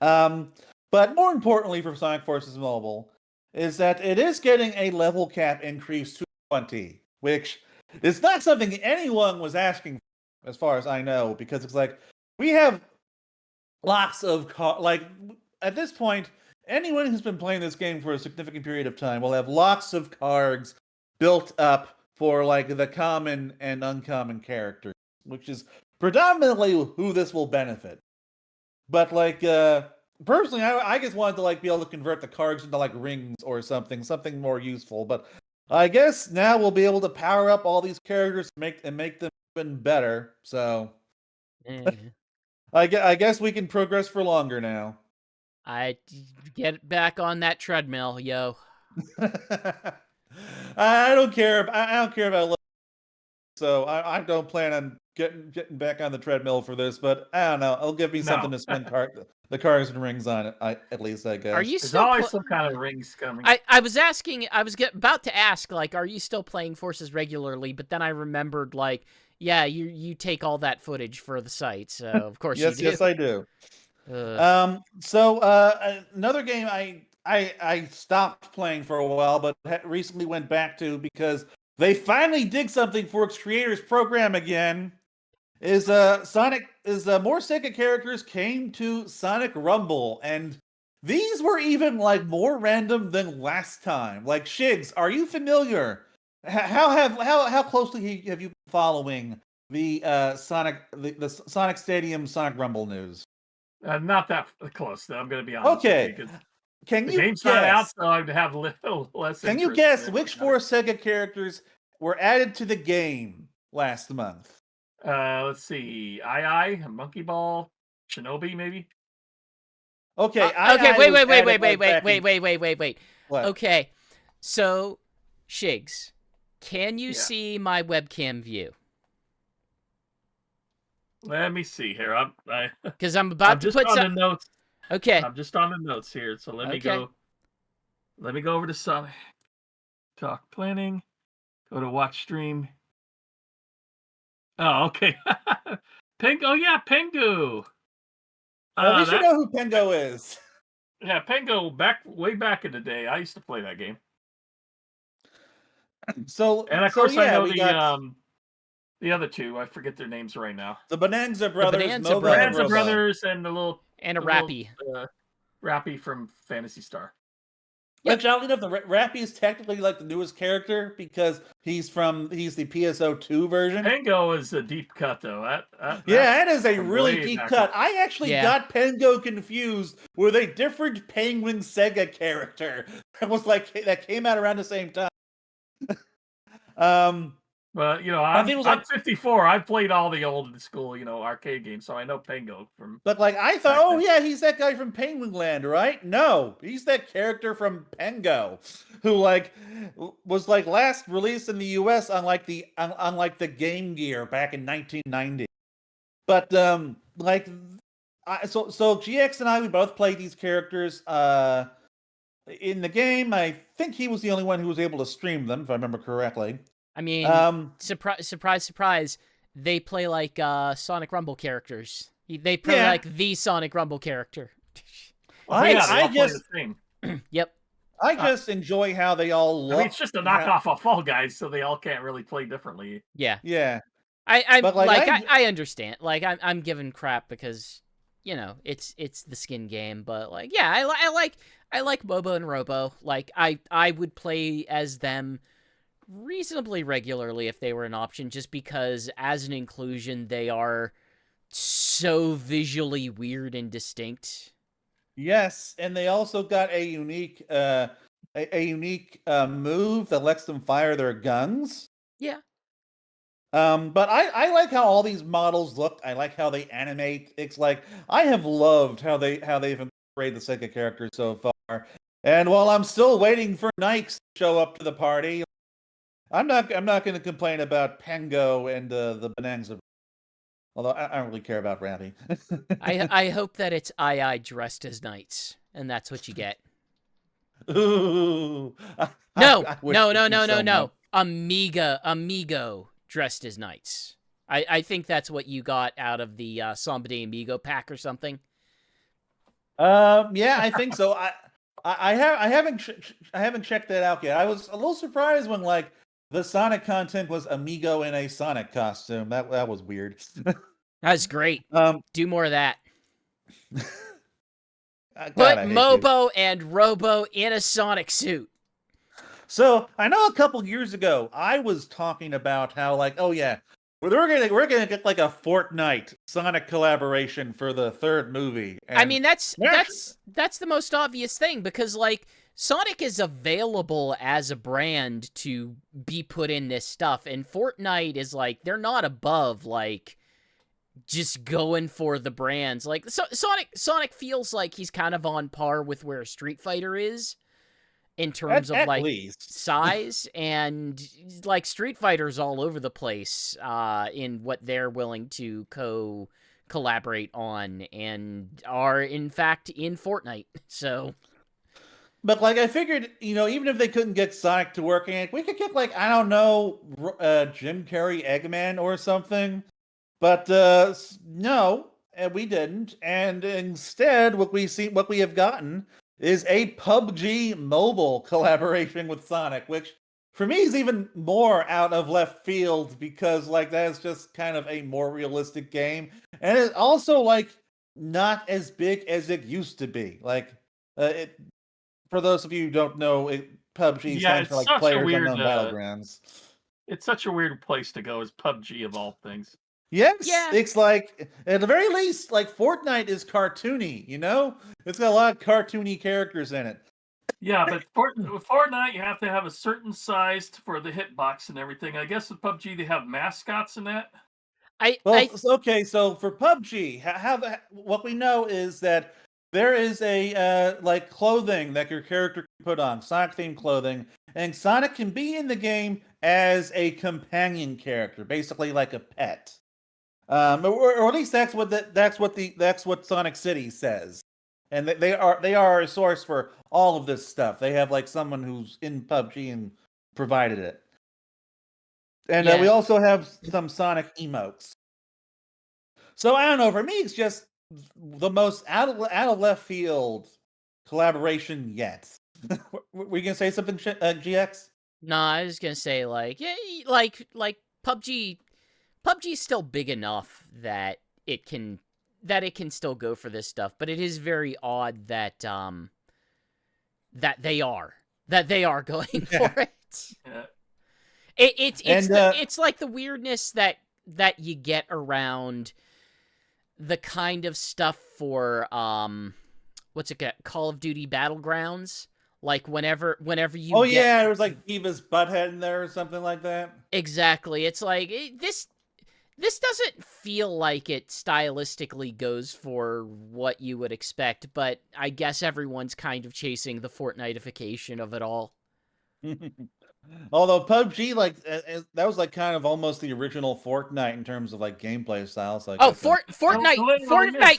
But more importantly for Sonic Forces Mobile is that it is getting a level cap increase to 20, which is not something anyone was asking for, as far as I know, because it's like we have lots of at this point, anyone who's been playing this game for a significant period of time will have lots of cards built up for like the common and uncommon characters, which is predominantly who this will benefit. But like personally, I just wanted to like be able to convert the cards into like rings or something more useful. But I guess now we'll be able to power up all these characters and make them even better. So I guess we can progress for longer now. I get back on that treadmill, yo. I don't care. I don't care about. So I don't plan on getting back on the treadmill for this, but I don't know. It'll give me something to spend the cards and rings on it. At least I guess. Are you There's still always some kind of rings coming. I was asking. I was about to ask, like, are you still playing Forces regularly? But then I remembered, like, yeah, you take all that footage for the site, so of course yes, you do. Yes, I do. So another game I stopped playing for a while, but recently went back to because they finally did something for its creators program again. Is more SEGA characters came to Sonic Rumble, and these were even like more random than last time. Like Shigs, are you familiar? How closely have you been following the the Sonic Stadium Sonic Rumble news? Not that close, though. I'm going to be honest. Okay. With you, Can the you game's guess? Not out, so I'd have a little less. Can you guess which 4 SEGA characters were added to the game last month? Let's see. I Monkey Ball, Shinobi, maybe. Okay. Okay. Wait. What? Okay. So, Shigs, can you see my webcam view? Let me see here. Because I'm about to put some on the notes. Okay. I'm just on the notes here, so let me go. Let me go over to Sonic Talk Planning. Go to Watch Stream. Oh, okay. Pengu. Oh, yeah, Pengu. At least you know who Pengu is. Yeah, Pengu. Way back in the day, I used to play that game. So, and of course, I know the other two. I forget their names right now. The Bonanza Brothers, Bonanza Brothers, and and a Rappy. Rappy from Phantasy Star. Yep. Which I don't know if the Rappy is technically like the newest character because he's the PSO2 version. Pengu is a deep cut though. That is a really deep cut. I actually got Pengu confused with a different Penguin SEGA character that came out around the same time. But I'm 54. I've played all the old school, arcade games, so I know Pengu from. But like I thought, he's that guy from Penguin Land, right? No, he's that character from Pengu, who was last released in the U.S. on the Game Gear back in 1990. But so GX and I, we both played these characters in the game. I think he was the only one who was able to stream them, if I remember correctly. I mean, surprise, they play like Sonic Rumble characters. They play like the Sonic Rumble character. I just enjoy how they all look. It's just a knockoff of Fall Guys, so they all can't really play differently. Yeah. Yeah. I understand. Like I'm giving crap because it's the skin game, but I like Bobo and Robo. Like I would play as them reasonably regularly if they were an option, just because as an inclusion they are so visually weird and distinct. Yes, and they also got a unique move that lets them fire their guns. Yeah. But I like how all these models look. I like how they animate. It's like I have loved how they've incorporated the SEGA characters so far. And while I'm still waiting for Nikes to show up to the party, I'm not going to complain about Pengu and the Bonanza. Although I don't really care about Rappy. I hope that it's II dressed as knights, and that's what you get. Ooh. No. Amigo dressed as knights. I think that's what you got out of the Samba de Amigo pack or something. Yeah, I think so. I haven't checked that out yet. I was a little surprised when like the Sonic content was Amigo in a Sonic costume. That was weird. That's great. Do more of that. God, Put I hate you. Mobo and Robo in a Sonic suit. So I know a couple years ago I was talking about how like, oh yeah, we're gonna get like a Fortnite Sonic collaboration for the third movie. I And mean, that's the most obvious thing, because like Sonic is available as a brand to be put in this stuff, and Fortnite is like, they're not above like just going for the brands. Like Sonic feels like he's kind of on par with where Street Fighter is in terms of at like least size, and like Street Fighter's all over the place in what they're willing to collaborate on, and are in fact in Fortnite. So But like I figured, even if they couldn't get Sonic to work, we could get like, I don't know, Jim Carrey Eggman or something. But no, and we didn't. And instead, what we have gotten is a PUBG mobile collaboration with Sonic, which for me is even more out of left field because like that is just kind of a more realistic game, and it's also like not as big as it used to be. Like, it for those of you who don't know, PUBG Yeah, stands for it's like such a Players weird. Unknown Battlegrounds. It's such a weird place to go as PUBG of all things. Yes, yeah, it's like at the very least, like Fortnite is cartoony. It's got a lot of cartoony characters in it. Yeah, but with Fortnite, you have to have a certain size for the hitbox and everything. I guess with PUBG, they have mascots in that. Well, okay, so for PUBG, what we know is that there is a like clothing that your character can put on, Sonic themed clothing, and Sonic can be in the game as a companion character, basically like a pet. Or at least that's what Sonic City says, and they are a source for all of this stuff. They have like someone who's in PUBG and provided it, and we yeah. also have some Sonic emotes. So I don't know. For me, it's just the most out of left field collaboration yet. Were you gonna say something, GX? No, I was gonna say like, yeah, like PUBG. PUBG's still big enough that it can still go for this stuff, but it is very odd that that they are going for Yeah. it. Yeah. It's like the weirdness that you get around the kind of stuff for what's it called? Call of Duty Battlegrounds. Like whenever you Yeah, there was like Diva's butthead in there or something like that. exactly, it's like this doesn't feel like it stylistically goes for what you would expect, but I guess everyone's kind of chasing the Fortnite-ification of it all. Although PUBG, like that was like kind of almost the original Fortnite in terms of like gameplay styles. Like, Oh, Fortnite cribbed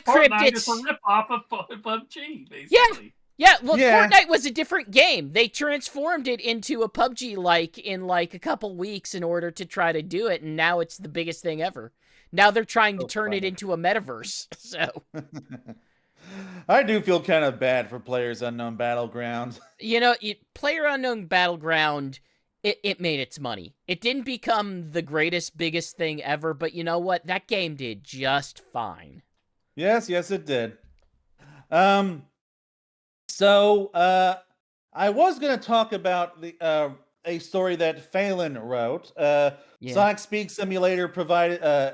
Fortnite is its... a rip-off of PUBG, Yeah, basically. yeah, look, Yeah. Fortnite was a different game. They transformed it into a PUBG in like a couple weeks in order to try to do it, and now it's the biggest thing ever. Now they're trying to turn it into a metaverse, so... I do feel kind of bad for Players Unknown Battleground. PlayerUnknown Battleground, it made its money. It didn't become the greatest, biggest thing ever, but you know what? That game did just fine. Yes, it did. So I was going to talk about a story that Phelan wrote. Sonic Speed Simulator provided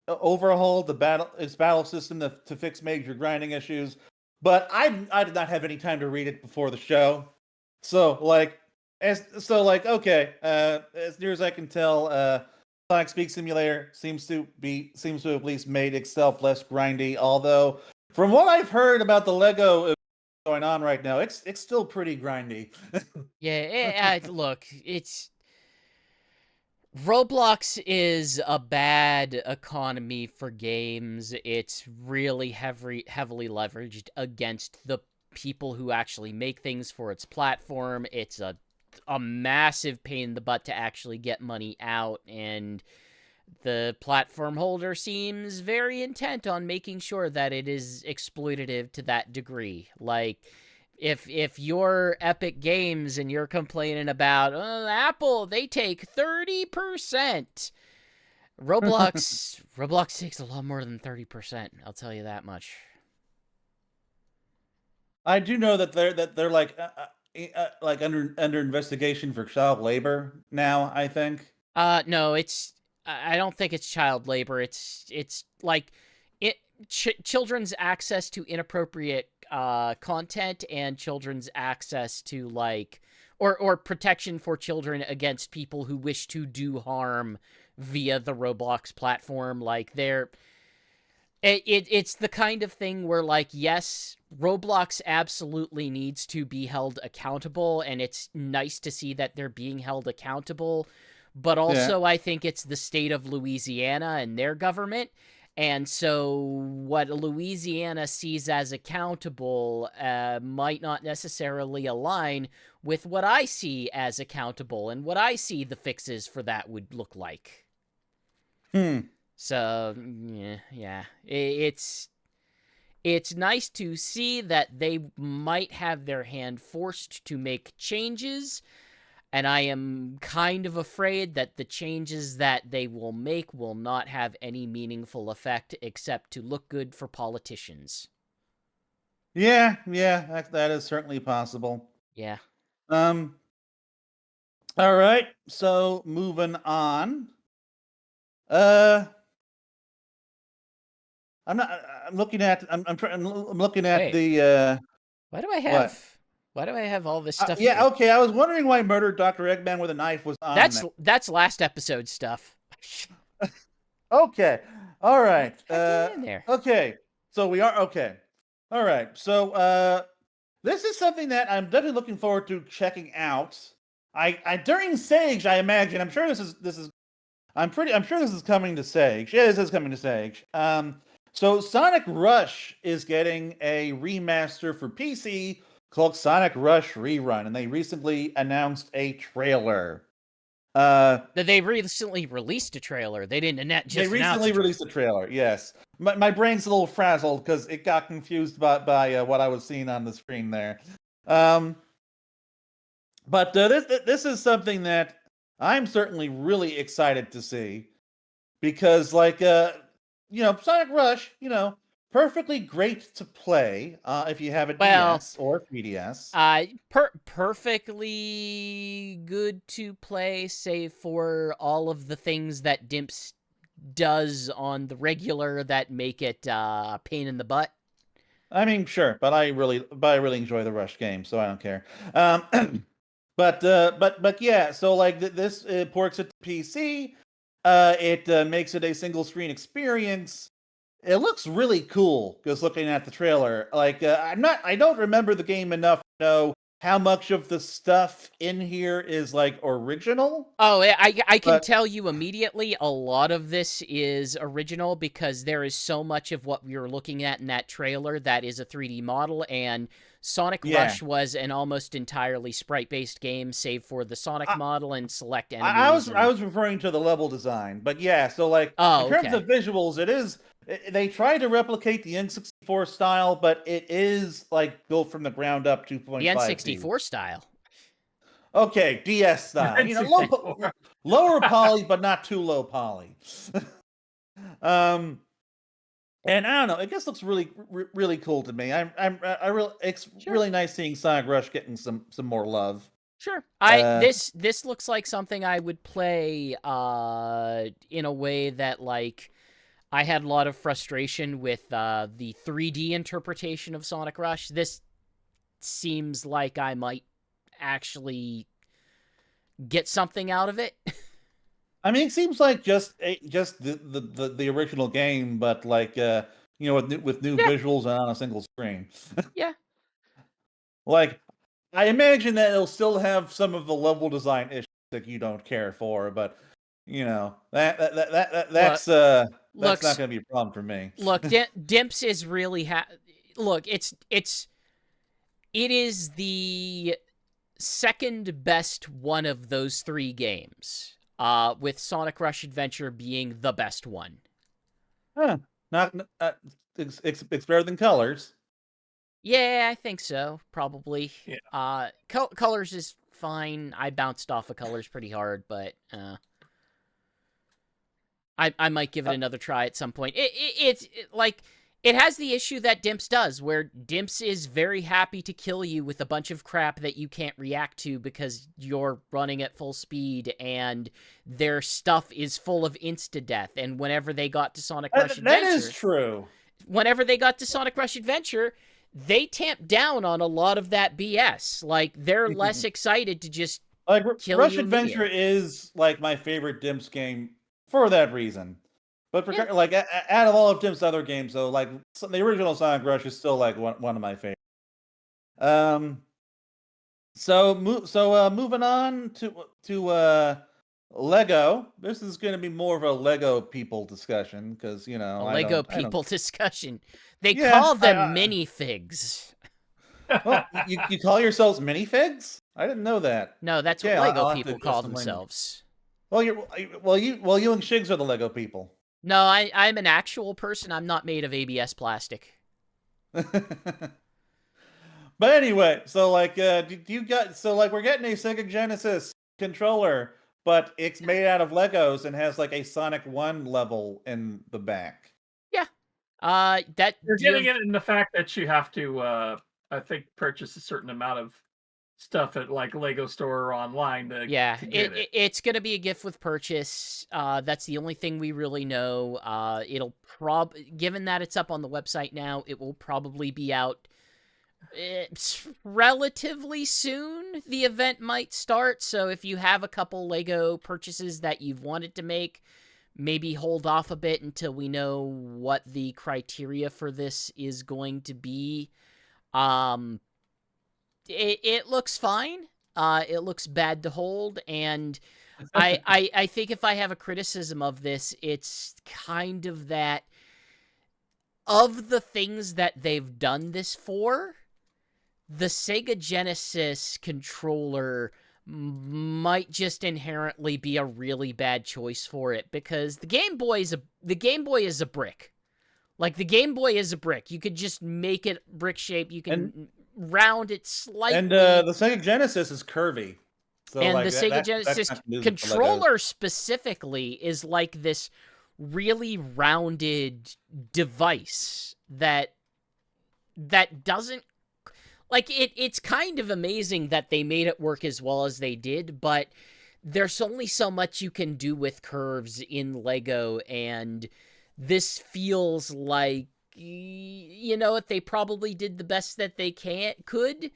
overhauled its battle system to fix major grinding issues, but I did not have any time to read it before the show. So okay, as near as I can tell, Sonic Speed Simulator seems to have at least made itself less grindy. Although, from what I've heard about the Lego going on right now, it's still pretty grindy. Look, it's... Roblox is a bad economy for games. It's really heavily leveraged against the people who actually make things for its platform. It's a massive pain in the butt to actually get money out, and The platform holder seems very intent on making sure that it is exploitative to that degree. Like, if you're Epic Games and you're complaining about Apple, they take 30%. Roblox takes a lot more than 30%. I'll tell you that much. I do know that they're like under investigation for child labor now, I think. No, I don't think it's child labor. It's like children's access to inappropriate content and children's access to like or protection for children against people who wish to do harm via the Roblox platform. Like it's the kind of thing where, like, yes, Roblox absolutely needs to be held accountable, and it's nice to see that they're being held accountable. But also, I think it's the state of Louisiana and their government. And so what Louisiana sees as accountable might not necessarily align with what I see as accountable and what I see the fixes for that would look like. So, yeah. It's nice to see that they might have their hand forced to make changes, and I am kind of afraid that the changes that they will make will not have any meaningful effect except to look good for politicians. Yeah, that is certainly possible. Yeah. All right, so moving on. I'm looking at Wait. the Why do I have all this stuff yeah, here? okay, I was wondering why Murdered Dr. Eggman with a Knife was on That's last episode stuff. Okay. All right. In there. Okay. So we are okay. All right. So this is something that I'm definitely looking forward to checking out. I during Sage, I imagine. I'm sure this is I'm sure this is coming to Sage. Yeah, this is coming to Sage. So Sonic Rush is getting a remaster for PC called Sonic Rush Rerun, and they recently announced a trailer. They recently released a trailer. They didn't They recently released a trailer. Yes, my brain's a little frazzled because it got confused by what I was seeing on the screen there. But this is something that I'm certainly really excited to see because, like, Sonic Rush, perfectly great to play if you have a DS or 3DS. Perfectly good to play, save for all of the things that Dimps does on the regular that make it a pain in the butt. I mean, sure, but I really enjoy the Rush game, so I don't care. But yeah, so like this ports it to PC. It makes it a single screen experience. It looks really cool just looking at the trailer. Like I don't remember the game enough to know how much of the stuff in here is like original. Oh, I can tell you immediately a lot of this is original because there is so much of what we were looking at in that trailer that is a 3D model, and Sonic Rush was an almost entirely sprite-based game, save for the Sonic model and select enemies. I was referring to the level design, but yeah, so like in terms of visuals, they try to replicate the N64 style, but it is like built from the ground up 2.5D. The N64 style. Okay, DS style. Lower poly, but not too low poly. And I don't know. It just looks really, really cool to me. It's really nice seeing Sonic Rush getting some more love. Sure. This looks like something I would play in a way that, like, I had a lot of frustration with the 3D interpretation of Sonic Rush. This seems like I might actually get something out of it. I mean, it seems like just the original game, but like with new visuals and on a single screen. Yeah. Like, I imagine that it'll still have some of the level design issues that you don't care for, but that's not going to be a problem for me. Look, Dimps is really look. It is the second best one of those three games. with Sonic Rush Adventure being the best one. Huh. Not it's better than Colors. Yeah, I think so. Probably. Yeah. Colors is fine. I bounced off of Colors pretty hard, but I might give it another try at some point. It's like it has the issue that Dimps does, where Dimps is very happy to kill you with a bunch of crap that you can't react to because you're running at full speed, and their stuff is full of insta-death. And whenever they got to Sonic Rush Adventure... That is true. Whenever they got to Sonic Rush Adventure, they tamped down on a lot of that BS. Like, they're less excited to just kill Rush you Adventure is like my favorite Dimps game for that reason. But Yeah. like out of all of Dimps' other games, though, like the original Sonic Rush is still like one of my favorites. So moving on to Lego. This is going to be more of a Lego people discussion because a Lego people discussion. They Yeah, call them minifigs. Well, you call yourselves minifigs? I didn't know that. No, that's Okay, what Lego I'll have to people adjust call the language. themselves. Well, you and Shigs are the Lego people. No, I'm an actual person. I'm not made of ABS plastic. But anyway, so like, we're getting a Sega Genesis controller, but it's made out of Legos and has like a Sonic 1 level in the back. Yeah. You're getting it in the fact that you have to, I think, purchase a certain amount of stuff at like Lego Store or online to get it. It's gonna be a gift with purchase. That's the only thing we really know. It'll given that it's up on the website now, it will probably be out relatively soon. The event might start, so if you have a couple Lego purchases that you've wanted to make, maybe hold off a bit until we know what the criteria for this is going to be. It looks fine. It looks bad to hold, and I think if I have a criticism of this, it's kind of that of the things that they've done this for, the Sega Genesis controller might just inherently be a really bad choice for it, because the Game Boy is a brick. Like, the Game Boy is a brick. You could just make it brick shape. You can round it slightly. And the Sega Genesis is curvy. So and like the Sega Genesis controller specifically is like this really rounded device that doesn't... Like, it's kind of amazing that they made it work as well as they did, but there's only so much you can do with curves in Lego, and this feels like, you know what, they probably did the best that they could,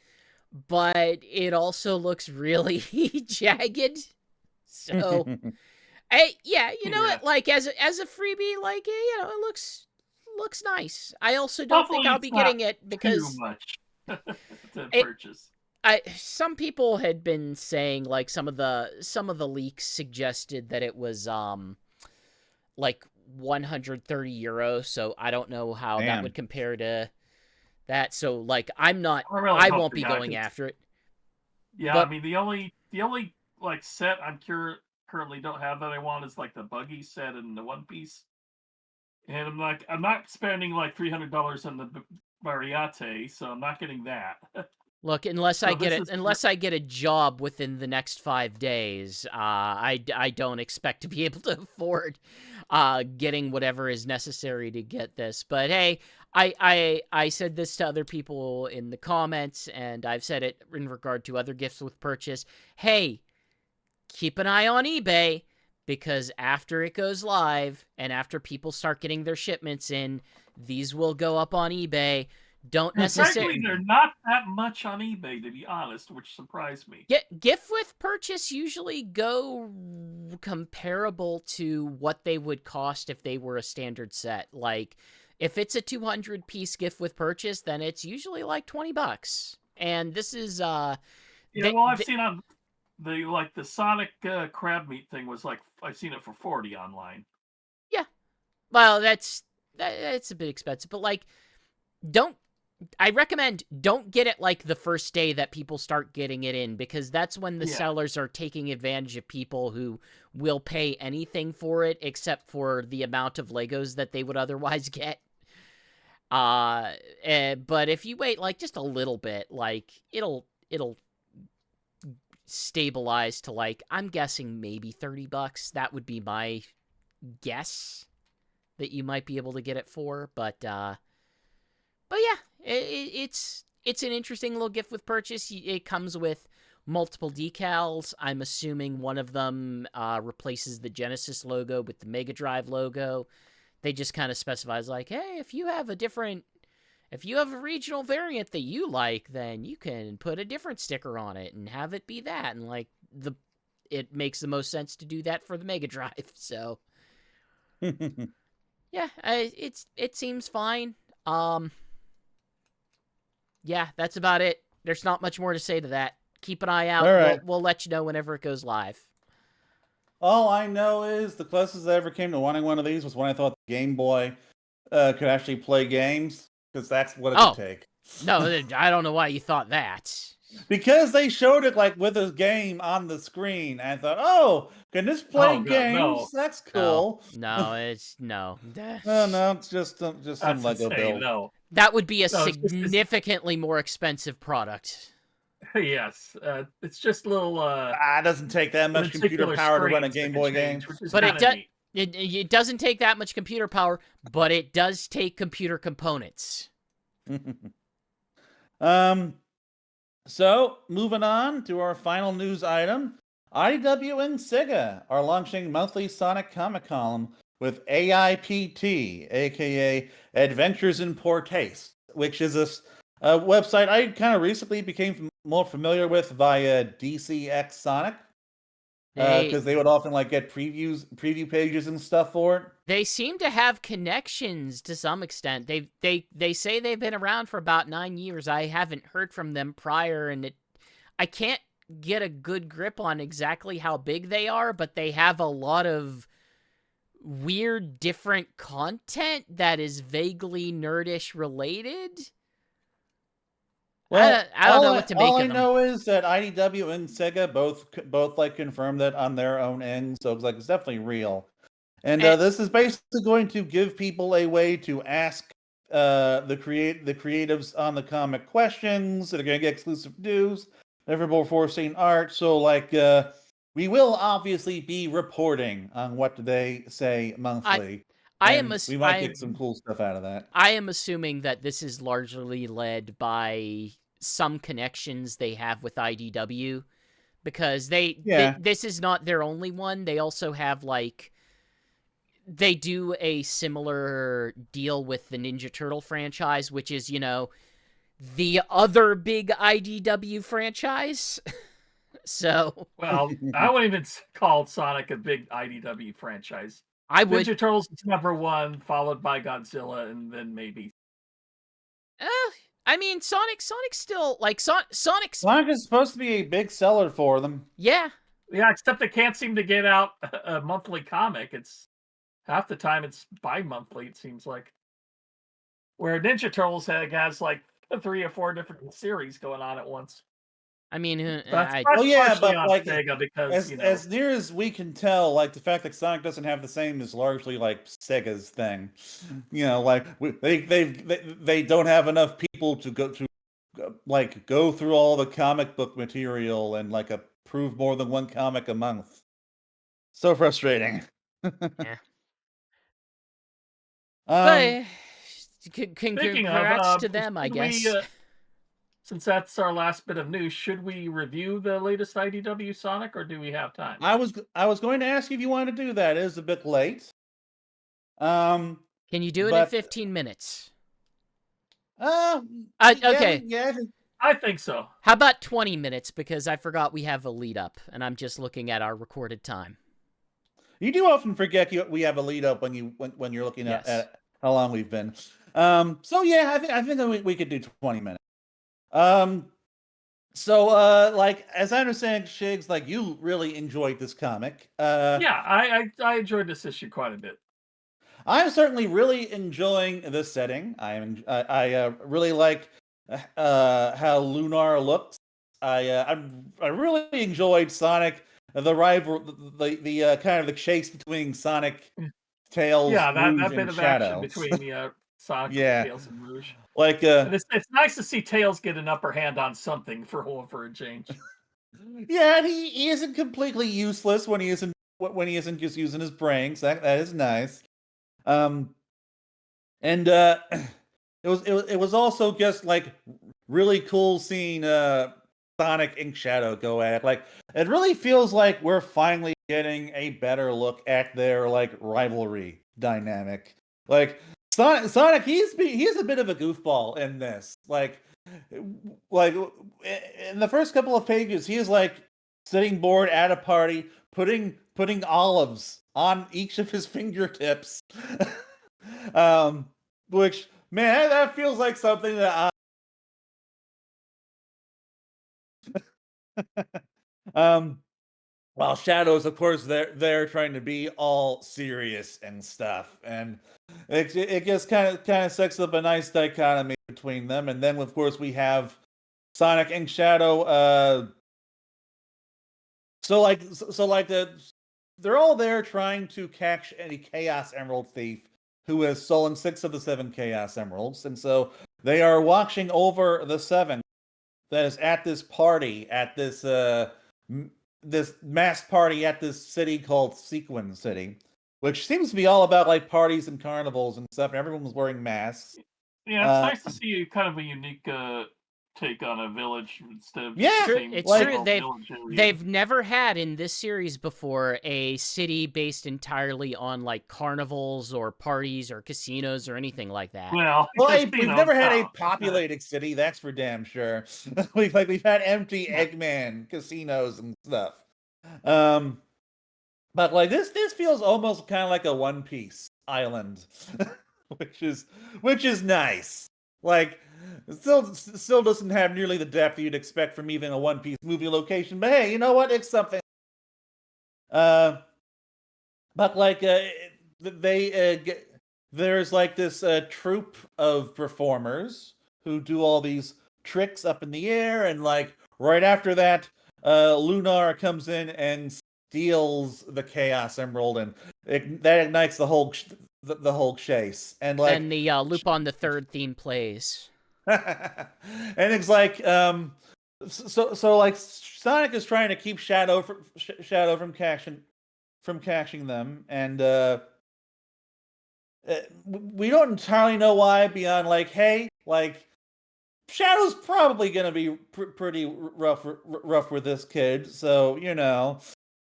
but it also looks really jagged. So, you know what, like, as a freebie, like, you know, it looks nice. I also don't think I'll be getting it because too much to purchase. Some people had been saying, like, some of the leaks suggested that it was like 130 euros, so I don't know how that would compare to that. So, like, I won't be going after it. Yeah, but I mean, the only like set I'm currently don't have that I want is like the buggy set and the One Piece. And I'm not spending like $300 on the Variate, so I'm not getting that. Look, unless I get a job within the next 5 days, I don't expect to be able to afford getting whatever is necessary to get this. But hey, I said this to other people in the comments, and I've said it in regard to other gifts with purchase. Hey, keep an eye on eBay, because after it goes live and after people start getting their shipments in, these will go up on eBay. Don't necessarily... Frankly, they're not that much on eBay, to be honest, which surprised me. Gift with purchase usually go comparable to what they would cost if they were a standard set. Like, if it's a 200-piece gift with purchase, then it's usually like $20. And this is... I've seen on the Sonic crab meat thing was like, I've seen it for $40 online. Yeah. Well, that's a bit expensive, but like, don't I recommend don't get it like the first day that people start getting it in, because that's when the sellers are taking advantage of people who will pay anything for it except for the amount of Legos that they would otherwise get. But if you wait like just a little bit, like it'll stabilize to like, I'm guessing maybe $30. That would be my guess that you might be able to get it for, but yeah, it's an interesting little gift with purchase. It comes with multiple decals. I'm assuming one of them replaces the Genesis logo with the Mega Drive logo. They just kind of specifies like, hey, if you have a regional variant that you like, then you can put a different sticker on it and have it be that. And like it makes the most sense to do that for the Mega Drive. So yeah, it seems fine. Yeah, that's about it. There's not much more to say to that. Keep an eye out. All right. We'll let you know whenever it goes live. All I know is the closest I ever came to wanting one of these was when I thought the Game Boy could actually play games, because that's what it could take. No, I don't know why you thought that. Because they showed it like with a game on the screen, and I thought, "Oh, can this play games? No. That's cool." No, it's no. No, it's just some Lego build. No. That would be a significantly more expensive product. Yes, it's just a little. It doesn't take that much computer power to run a Game Boy game. But it doesn't take that much computer power, but it does take computer components. So, moving on to our final news item. IDW and SEGA are launching monthly Sonic comic column with AIPT, aka Adventures in Poor Taste, which is a website I kind of recently became more familiar with via DCX Sonic. Because they would often like get preview pages and stuff for it. They seem to have connections to some extent. They say they've been around for about 9 years. I haven't heard from them prior, and I can't get a good grip on exactly how big they are, but they have a lot of weird, different content that is vaguely nerdish related. Well, I don't know what to make of them. All I know is that IDW and SEGA both like confirmed that on their own end, so it's like it's definitely real. And this is basically going to give people a way to ask the creatives on the comic questions. They're going to get exclusive news, never before seen art. So like we will obviously be reporting on what they say monthly. We might get some cool stuff out of that. I am assuming that this is largely led by some connections they have with IDW, because this is not their only one. They also have like, they do a similar deal with the Ninja Turtle franchise, which is, you know, the other big IDW franchise. So, well, I wouldn't even call Sonic a big IDW franchise. I would. Ninja Turtles is number one, followed by Godzilla, and then maybe. I mean, Sonic's still like Sonic is supposed to be a big seller for them. Yeah, except they can't seem to get out a monthly comic. It's half the time it's bi-monthly. It seems like, where Ninja Turtles has like 3 or 4 different series going on at once. I mean, but like SEGA, because as near as we can tell, like the fact that Sonic doesn't have the same is largely like Sega's thing. You know, like they don't have enough people to go through all the comic book material and like approve more than one comic a month. So frustrating. Yeah. Congrats to them, I guess. Since that's our last bit of news, should we review the latest IDW Sonic, or do we have time? I was going to ask you if you wanted to do that. It is a bit late. Can you do it in 15 minutes? Okay. Yeah, I think so. How about 20 minutes? Because I forgot we have a lead up, and I'm just looking at our recorded time. You do often forget we have a lead up when you're looking at how long we've been. So yeah, I think we could do 20 minutes. So like as I understand, Shigs, like you really enjoyed this comic. Yeah, I enjoyed this issue quite a bit. I'm certainly really enjoying this setting. I really like how Lunar looks. I really enjoyed Sonic, the rival, the kind of the chase between Sonic, Tails, Yeah, Rouge, that bit and of action Shadow. between Sonic, Yeah, Tails, and Rouge. like And it's nice to see Tails get an upper hand on something for a change. yeah, and he isn't completely useless when he isn't just using his brains. That is nice. Um, and it was also just like really cool seeing Sonic and Shadow go at it. Like it really feels like we're finally getting a better look at their like rivalry dynamic. Like Sonic he's a bit of a goofball in this. Like in the first couple of pages, he is like sitting bored at a party, putting olives on each of his fingertips. um, which man, that feels like something that um. While Shadows, of course, they're trying to be all serious and stuff, and it just kind of sets up a nice dichotomy between them. And then, of course, we have Sonic and Shadow. They're all there trying to catch any Chaos Emerald thief who has stolen 6 of the 7 Chaos Emeralds, and so they are watching over the 7 that is at this party at this mass party at this city called Sequin City, which seems to be all about like parties and carnivals and stuff, and everyone was wearing masks. Yeah, it's nice to see kind of a unique take on a village instead of just Yeah, the same It's like true. village area. They've never had in this series before a city based entirely on like carnivals or parties or casinos or anything like that. Well, we've never had a populated city, that's for damn sure. We've had empty Eggman casinos and stuff. But like this feels almost kind of like a One Piece island, which is nice. Like it still doesn't have nearly the depth you'd expect from even a One Piece movie location, but hey, you know what? It's something. Uh, but like there's like this troupe of performers who do all these tricks up in the air, and like right after that, Lunar comes in and steals the Chaos Emerald, and that ignites the whole chase, and like Then the loop on the third theme plays. and it's like so like Sonic is trying to keep Shadow from catching them, and we don't entirely know why beyond like, hey, like Shadow's probably gonna be pretty rough with this kid, so you know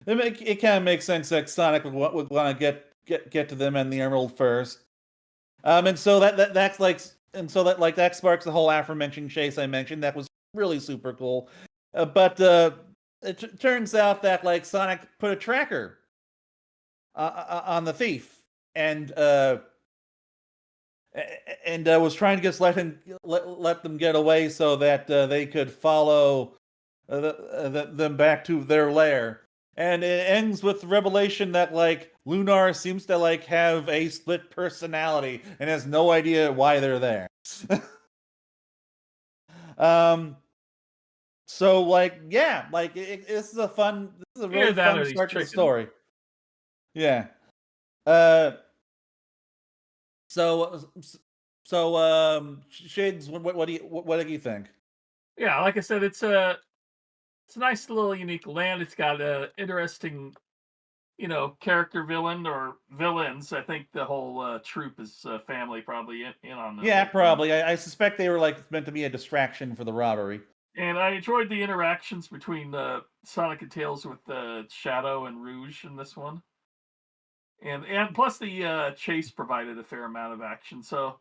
it kind of makes sense that Sonic would want to get to them and the Emerald first. And so that's like, and so that sparks the whole aforementioned chase I mentioned. That was really super cool. But it turns out that like Sonic put a tracker on the thief, and was trying to just let them get away so that they could follow them back to their lair. And it ends with the revelation that like Lunar seems to like have a split personality and has no idea why they're there. So like yeah, like this is a really fun start to the story. Yeah. So Shigs, what do you think? Yeah, like I said, it's a nice little unique land. It's got a interesting, character villain or villains. I think the whole troop is family probably in on this. Yeah, probably. I suspect they were like meant to be a distraction for the robbery. And I enjoyed the interactions between Sonic and Tails with Shadow and Rouge in this one. And plus the chase provided a fair amount of action. So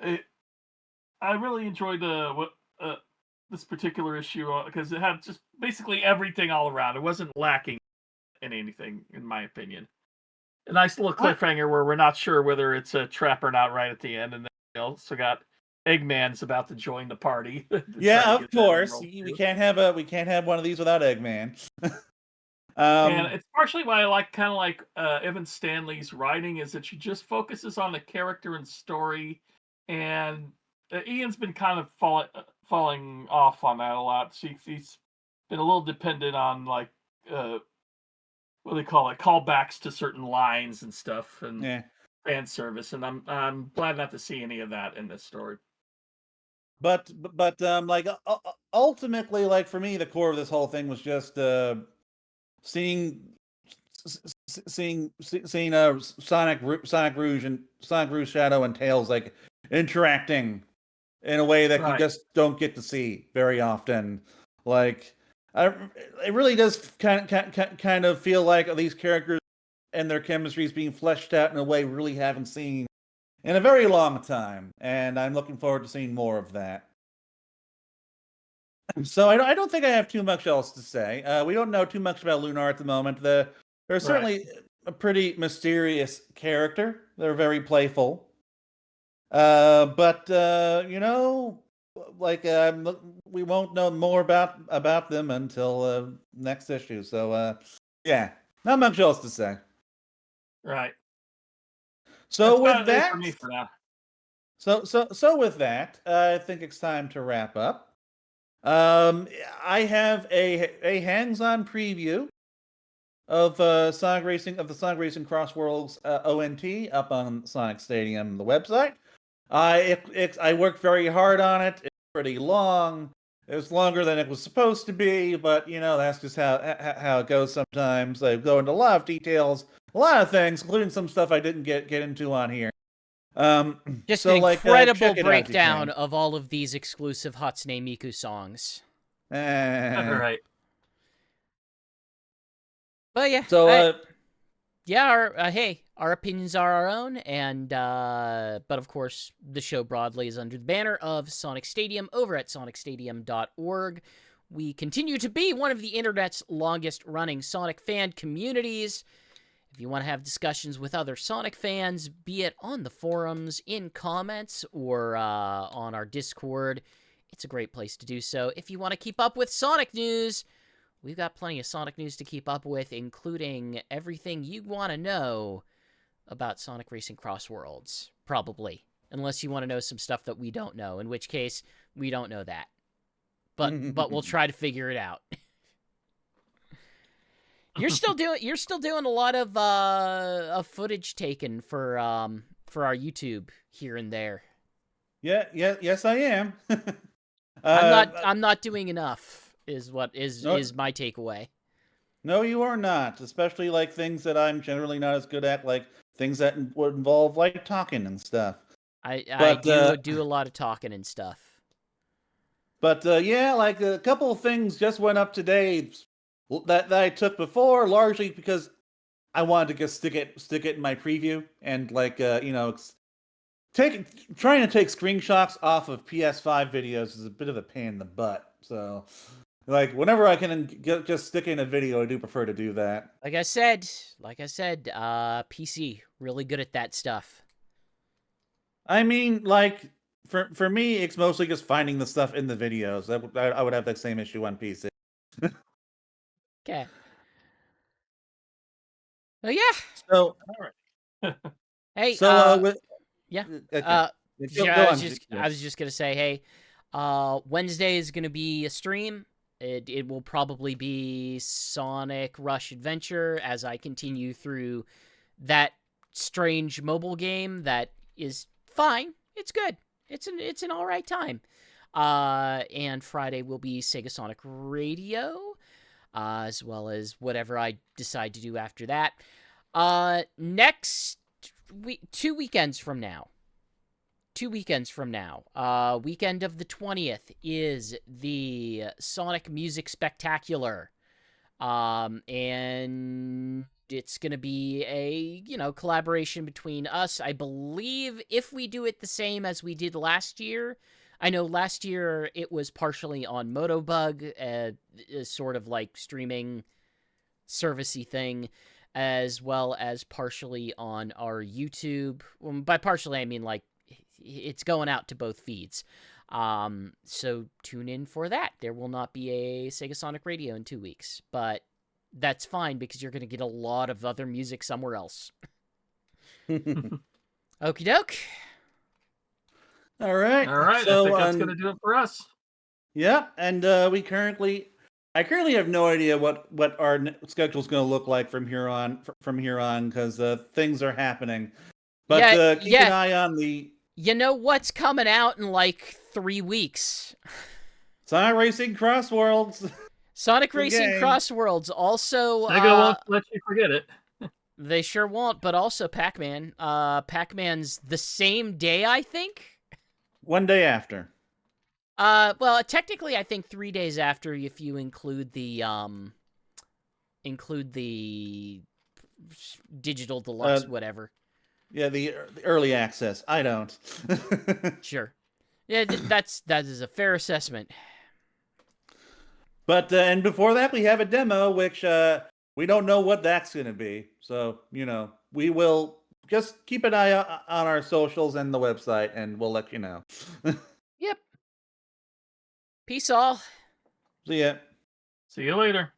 I really enjoyed this particular issue because it had just basically everything all around. It wasn't lacking in anything, in my opinion. A nice little cliffhanger where we're not sure whether it's a trap or not right at the end, and then we also got Eggman's about to join the party. Yeah, of course. We can't have one of these without Eggman. And it's partially why I like kind of like Evan Stanley's writing is that she just focuses on the character and story, and Ian's been kind of falling off on that a lot. He's been a little dependent on like what do they call it, callbacks to certain lines and stuff and Yeah. fan service, and I'm glad not to see any of that in this story. But like ultimately, like for me, the core of this whole thing was just seeing seeing Sonic Rouge and Sonic Rouge Shadow and Tails like interacting in a way that you Right. just don't get to see very often. Like, it really does kind of feel like these characters and their chemistry is being fleshed out in a way we really haven't seen in a very long time, and I'm looking forward to seeing more of that. So I don't think I have too much else to say. We don't know too much about Lunar at the moment. They're certainly a pretty mysterious character. They're very playful. But you know, like we won't know more about them until next issue. So yeah, not much else to say. Right. So That's with about it for that, me for now. so with that, I think it's time to wrap up. I have a hands-on preview of Sonic Racing of the Sonic Racing CrossWorlds ONT up on Sonic Stadium, the website. I worked very hard on it. It's pretty long. It was longer than it was supposed to be, but you know that's just how it goes sometimes. I go into a lot of details, a lot of things, including some stuff I didn't get into on here. Just So an like incredible check it out if you breakdown can. of all of these exclusive Hatsune Miku songs. Right. But yeah, So hey, our opinions are our own, and but of course, the show broadly is under the banner of Sonic Stadium over at sonicstadium.org. We continue to be one of the internet's longest-running Sonic fan communities. If you want to have discussions with other Sonic fans, be it on the forums, in comments, or on our Discord, it's a great place to do so. If you want to keep up with Sonic news, we've got plenty of Sonic news to keep up with, including everything you want to know about Sonic Racing CrossWorlds. Probably. Unless you want to know some stuff that we don't know, in which case, we don't know that. But we'll try to figure it out. You're still doing a lot of footage taken for our YouTube here and there. yes, I am. I'm not doing enough. Is what is No, my takeaway. no, you are not. Especially like things that I'm generally not as good at, like things that would involve like talking and stuff. I But do a lot of talking and stuff. but yeah, like a couple of things just went up today that I took before, largely because I wanted to just stick it in my preview and like you know trying to take screenshots off of PS5 videos is a bit of a pain in the butt. So like whenever I can just stick in a video, I do prefer to do that. Like I said, PC really good at that stuff. I mean, like for me, it's mostly just finding the stuff in the videos. I would have that same issue on PC. Okay. Oh yeah. So Hey. with Yeah. okay, Yeah, go on. I was just gonna say, hey, Wednesday is gonna be a stream. It will probably be Sonic Rush Adventure as I continue through that strange mobile game that is fine. It's good. It's an all right time. And Friday will be Sega Sonic Radio, as well as whatever I decide to do after that. Next week, 2 weekends from now. 2 weekends from now. Weekend of the 20th is the Sonic Music Spectacular. And it's going to be a, collaboration between us. I believe if we do it the same as we did last year, I know last year it was partially on Motobug, a sort of like streaming servicey thing, as well as partially on our YouTube. By partially, I mean like it's going out to both feeds. So tune in for that. There will not be a Sega Sonic Radio in 2 weeks, but that's fine because you're going to get a lot of other music somewhere else. Okie doke. All right. All right, So, I think that's going to do it for us. Yeah, and I currently have no idea what our schedule is going to look like from here on. Because things are happening. But keep an eye on the. You know what's coming out in like 3 weeks? Sonic Racing CrossWorlds. Sonic Racing CrossWorlds. Also, SEGA won't let you forget it. They sure won't, but also Pac-Man. Pac-Man's the same day, I think? One day after. Well, technically, I think 3 days after if you include the digital deluxe, whatever. Yeah, the early access. I don't. Sure. Yeah, that is a fair assessment. But and before that, we have a demo, which we don't know what that's going to be. So we will just keep an eye on our socials and the website, and we'll let you know. Yep. Peace all. See ya. See you later.